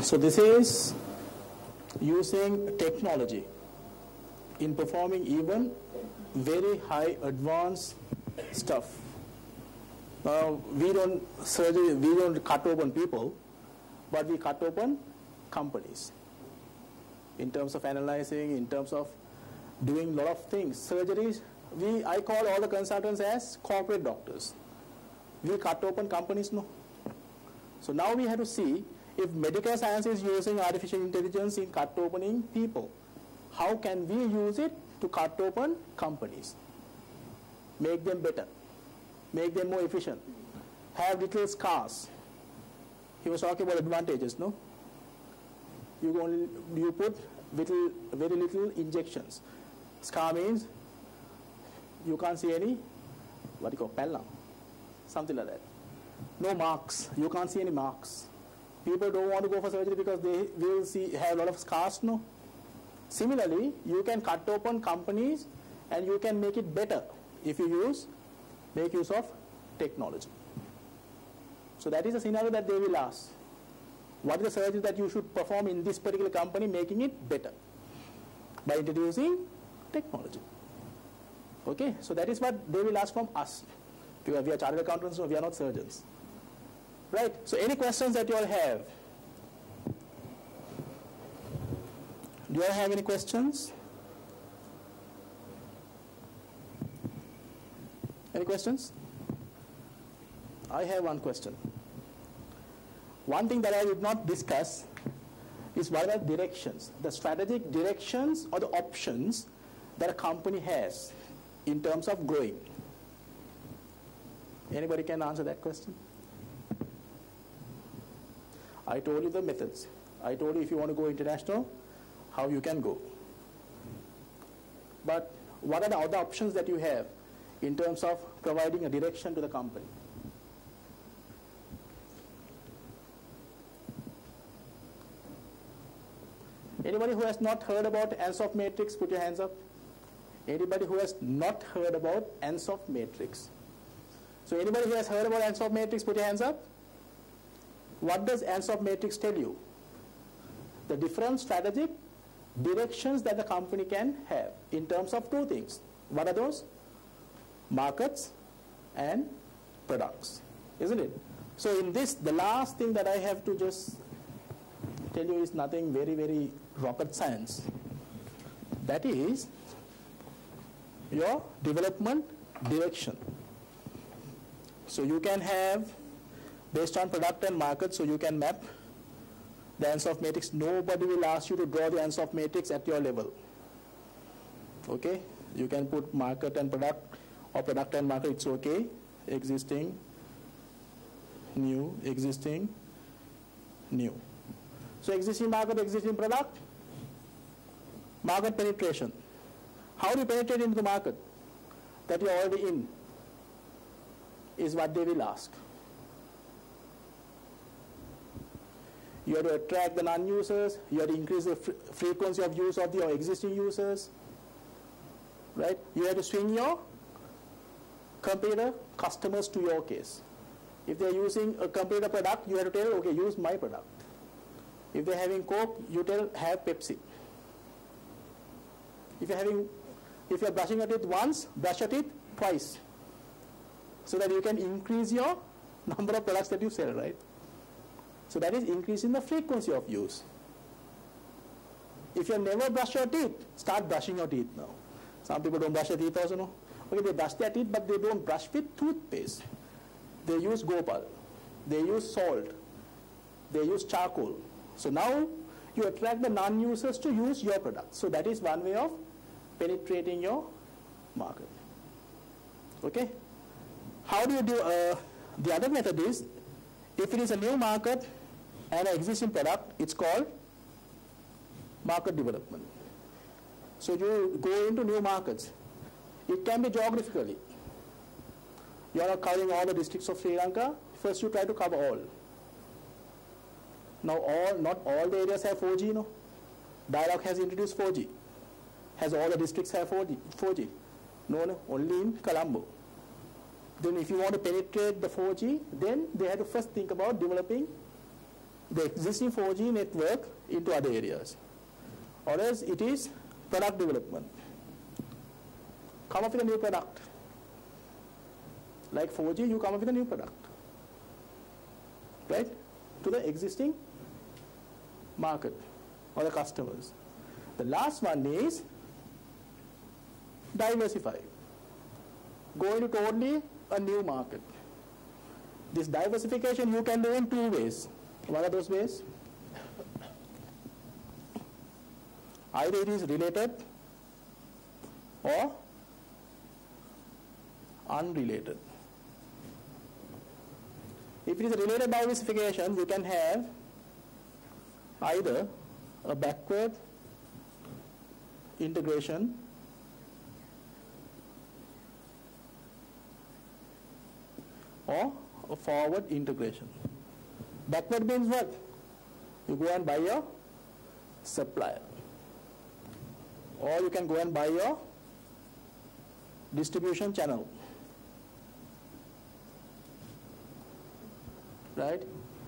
So this is using technology in performing even very high advanced stuff. Now we don't cut open people, but we cut open companies in terms of analyzing, in terms of doing a lot of things. Surgeries, I call all the consultants as corporate doctors. We cut open companies, no. So now we have to see if medical science is using artificial intelligence in cut opening people, how can we use it to cut open companies? Make them better, make them more efficient, have little scars. He was talking about advantages, no? You put very little injections. Scar means you can't see any, what do you call, pella, something like that. No marks, you can't see any marks. People don't want to go for surgery because they will have a lot of scars, no? Similarly, you can cut open companies and you can make it better if you make use of technology. So that is a scenario that they will ask. What is the surgery that you should perform in this particular company, making it better? By introducing technology. Okay, so that is what they will ask from us. Because we are chartered accountants, so we are not surgeons. Right, so any questions that you all have? Do you all have any questions? Any questions? I have one question. One thing that I did not discuss is what are the directions, the strategic directions or the options that a company has in terms of growing. Anybody can answer that question? I told you the methods. I told you if you want to go international, how you can go. But what are the other options that you have in terms of providing a direction to the company? Anybody who has not heard about Ansoff matrix, put your hands up. Anybody who has not heard about Ansoff matrix? So anybody who has heard about Ansoff matrix, put your hands up. What does Ansoff matrix tell you? The different strategic directions that the company can have in terms of two things. What are those? Markets and products, isn't it? So in this, the last thing that I have to just tell you is nothing very, very rocket science. That is your development direction. So you can have, based on product and market, so you can map the Ansoff matrix. Nobody will ask you to draw the Ansoff matrix at your level. Okay? You can put market and product, or product and market, it's okay. Existing, new, existing, new. So existing market, existing product, market penetration. How do you penetrate into the market that you're already in is what they will ask. You have to attract the non-users, you have to increase the frequency of use of your existing users, right? You have to swing your competitor customers to your case. If they're using a competitor product, you have to tell, okay, use my product. If they're having Coke, you tell, have Pepsi. If you're brushing your teeth once, brush your teeth twice, so that you can increase your number of products that you sell, right? So that is increasing the frequency of use. If you never brush your teeth, start brushing your teeth now. Some people don't brush their teeth also, no? Okay, they brush their teeth, but they don't brush with toothpaste. They use Gopal. They use salt. They use charcoal. So now you attract the non-users to use your product. So that is one way of penetrating your market. Okay? How do you do? The other method is, if it is a new market and an existing product, it's called market development. So you go into new markets. It can be geographically. You are not covering all the districts of Sri Lanka. First you try to cover all. Now not all the areas have 4G, no? Dialog has introduced 4G. Has all the districts have 4G? No, only in Colombo. Then if you want to penetrate the 4G, then they have to first think about developing the existing 4G network into other areas. Or else it is product development. Come up with a new product. Like 4G, you come up with a new product. Right? To the existing market or the customers. The last one is diversify. Go into totally a new market. This diversification you can do in two ways. What are those ways? Either it is related or unrelated. If it is a related diversification, you can have either a backward integration or a forward integration. Backward means what? You go and buy your supplier, or you can go and buy your distribution channel. Right?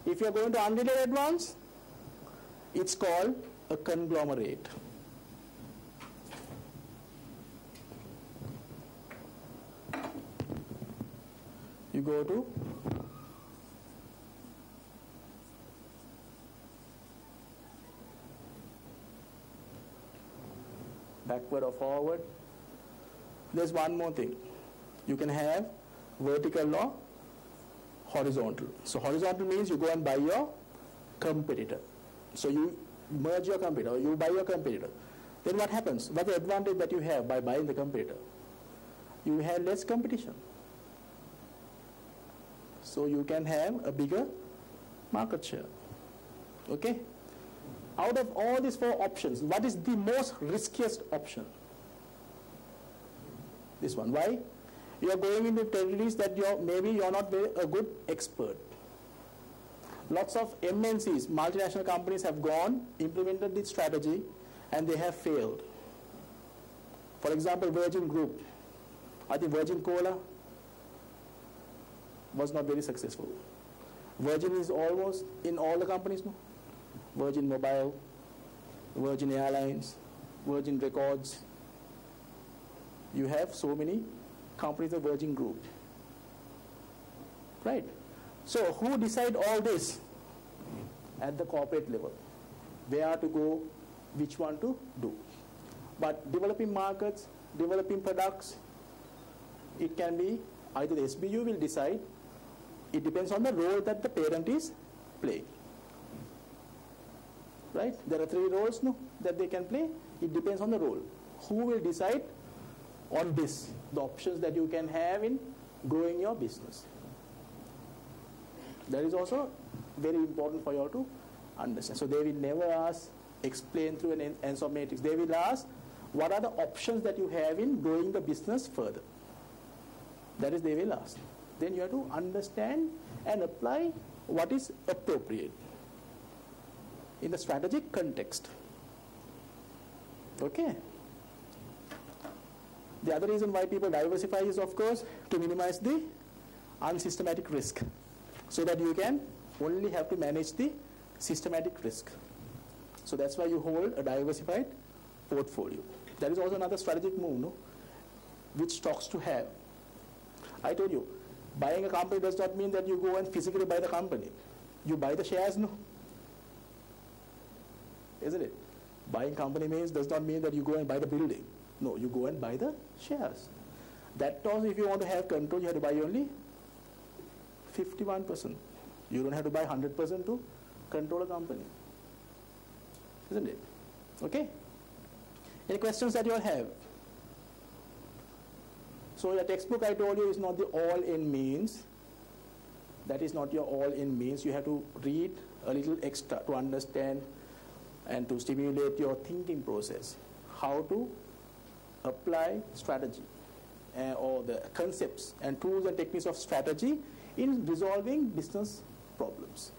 If you are going to unrelated ones, it's called a conglomerate. You go to backward or forward. There's one more thing. You can have vertical or horizontal. So horizontal means you go and buy your competitor. So you merge your competitor, or you buy your competitor. Then what happens? What's the advantage that you have by buying the competitor? You have less competition. So you can have a bigger market share. Okay? Out of all these four options, what is the most riskiest option? This one. Why? You are going into territories that maybe you're not a good expert. Lots of MNCs, multinational companies, have gone, implemented this strategy, and they have failed. For example, Virgin Group. I think Virgin Cola was not very successful. Virgin is almost in all the companies now. Virgin Mobile, Virgin Airlines, Virgin Records. You have so many companies of Virgin Group. Right? So who decide all this? At the corporate level. Where to go, which one to do. But developing markets, developing products, it can be either the SBU will decide. It depends on the role that the parent is playing. Right? There are 3 roles that they can play. It depends on the role. Who will decide on this? The options that you can have in growing your business. That is also very important for you all to understand. So they will never ask, explain through an answer matrix. They will ask, what are the options that you have in growing the business further? That is, they will ask. Then you have to understand and apply what is appropriate in the strategic context. Okay? The other reason why people diversify is, of course, to minimize the unsystematic risk, so that you can only have to manage the systematic risk. So that's why you hold a diversified portfolio. That is also another strategic move, which stocks to have. I told you, buying a company does not mean that you go and physically buy the company. You buy the shares, isn't it? Buying company does not mean that you go and buy the building. No, you go and buy the shares. That also, if you want to have control, you have to buy only 51%. You don't have to buy 100% to control a company. Isn't it? Okay? Any questions that you all have? So your textbook, I told you, is not the all-in means. That is not your all-in means. You have to read a little extra to understand and to stimulate your thinking process. How to apply strategy or the concepts and tools and techniques of strategy in resolving business problems.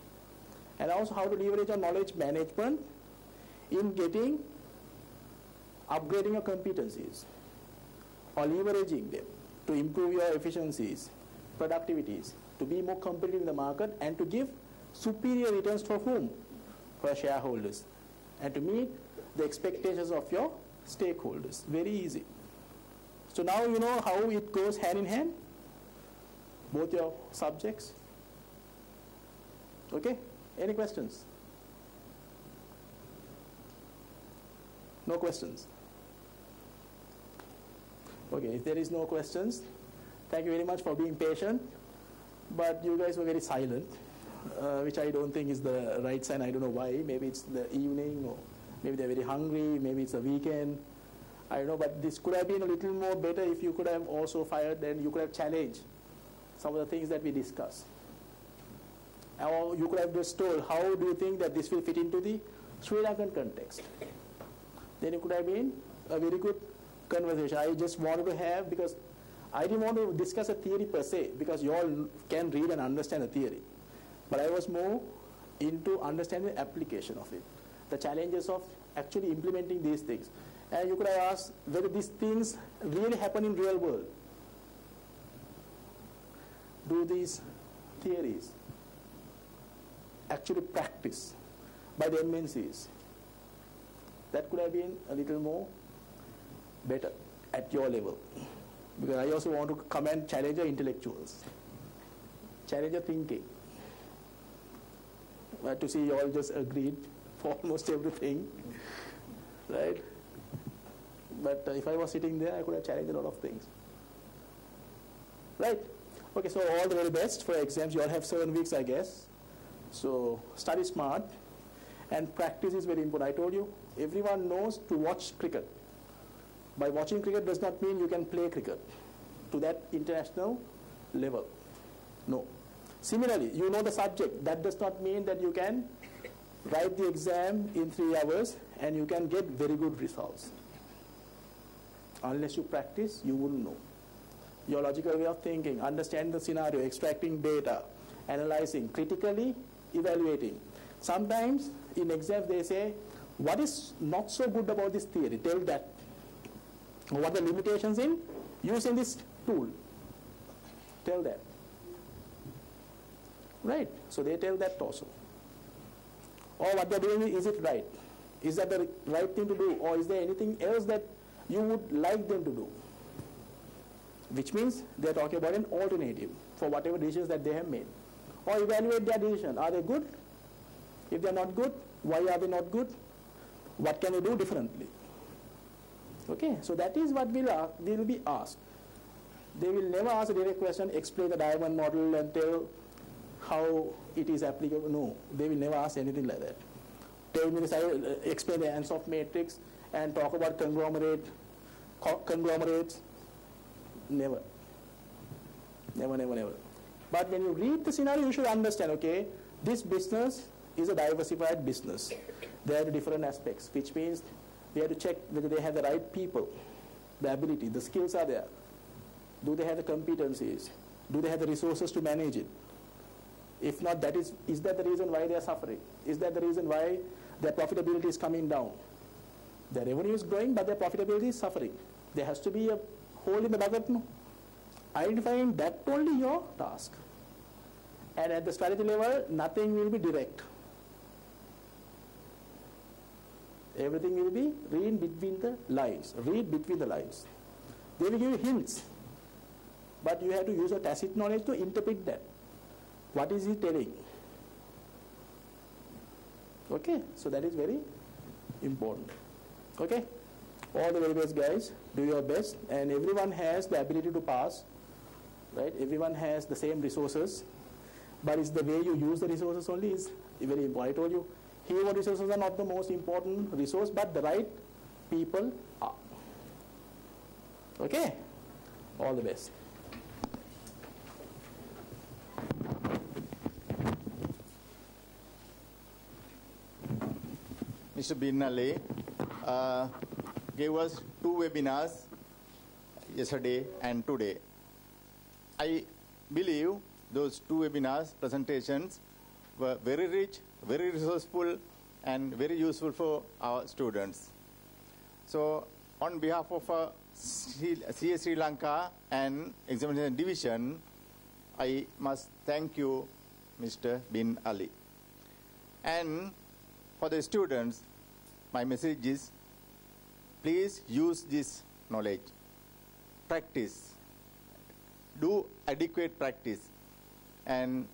And also how to leverage your knowledge management in upgrading your competencies or leveraging them to improve your efficiencies, productivities, to be more competitive in the market and to give superior returns for whom? For shareholders. And to meet the expectations of your stakeholders. Very easy. So now you know how it goes hand in hand, both your subjects. Okay? Any questions? No questions? Okay, if there is no questions, thank you very much for being patient. But you guys were very silent, which I don't think is the right sign. I don't know why. Maybe it's the evening, or maybe they're very hungry, maybe it's a weekend. I don't know, but this could have been a little more better if you could have also fired, and you could have challenged some of the things that we discussed. Or you could have just told, how do you think that this will fit into the Sri Lankan context? Then it could have been a very good conversation. I just wanted to have, because I didn't want to discuss a theory per se, because you all can read and understand the theory. But I was more into understanding the application of it, the challenges of actually implementing these things. And you could have asked whether these things really happen in real world. Do these theories actually practice by the MNCs? That could have been a little more better at your level. Because I also want to come and challenge your intellectuals, challenge your thinking. But to see you all just agreed for almost everything, right? But if I was sitting there, I could have challenged a lot of things. Right? Okay, so all the very best for exams. You all have 7 weeks, I guess. So study smart, and practice is very important. I told you, everyone knows to watch cricket. By watching cricket does not mean you can play cricket to that international level. No. Similarly, you know the subject. That does not mean that you can write the exam in 3 hours and you can get very good results. Unless you practice, you wouldn't know. Your logical way of thinking, understanding the scenario, extracting data, analyzing, critically evaluating. Sometimes in exams they say, what is not so good about this theory? Tell that. What are the limitations in using this tool? Tell that. Right? So they tell that also. Or what they're doing, is it right? Is that the right thing to do? Or is there anything else that you would like them to do? Which means they're talking about an alternative for whatever decisions that they have made. Or evaluate their decision. Are they good? If they're not good, why are they not good? What can they do differently? Okay, so that is what will be asked. They will never ask a direct question, explain the diamond model and tell how it is applicable. No, they will never ask anything like that. Tell me this, I will explain the Ansoff matrix and talk about conglomerates. Never. Never, never, never. But when you read the scenario, you should understand, okay, this business is a diversified business. There are different aspects, which means we have to check whether they have the right people, the ability, the skills are there. Do they have the competencies? Do they have the resources to manage it? If not, is that the reason why they are suffering? Is that the reason why their profitability is coming down? Their revenue is growing, but their profitability is suffering. There has to be a hole in the bucket, no? Identifying that only your task. And at the strategy level, nothing will be direct. Everything will be read between the lines. Read between the lines. They will give you hints. But you have to use your tacit knowledge to interpret that. What is he telling? Okay, so that is very important. Okay, all the very best, guys. Do your best, and everyone has the ability to pass, right? Everyone has the same resources, but it's the way you use the resources only is very important. I told you, human resources are not the most important resource, but the right people are. Okay, all the best. Mr. Binnale gave us 2 webinars yesterday and today. I believe those 2 webinars presentations were very rich, very resourceful, and very useful for our students. So on behalf of CA Sri Lanka and Examination Division, I must thank you, Mr. Bin Ali. And for the students, my message is, please use this knowledge. Practice. Do adequate practice. And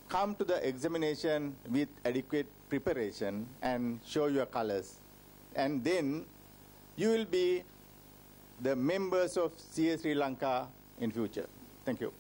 come to the examination with adequate preparation and show your colors. And then you will be the members of CA Sri Lanka in future. Thank you.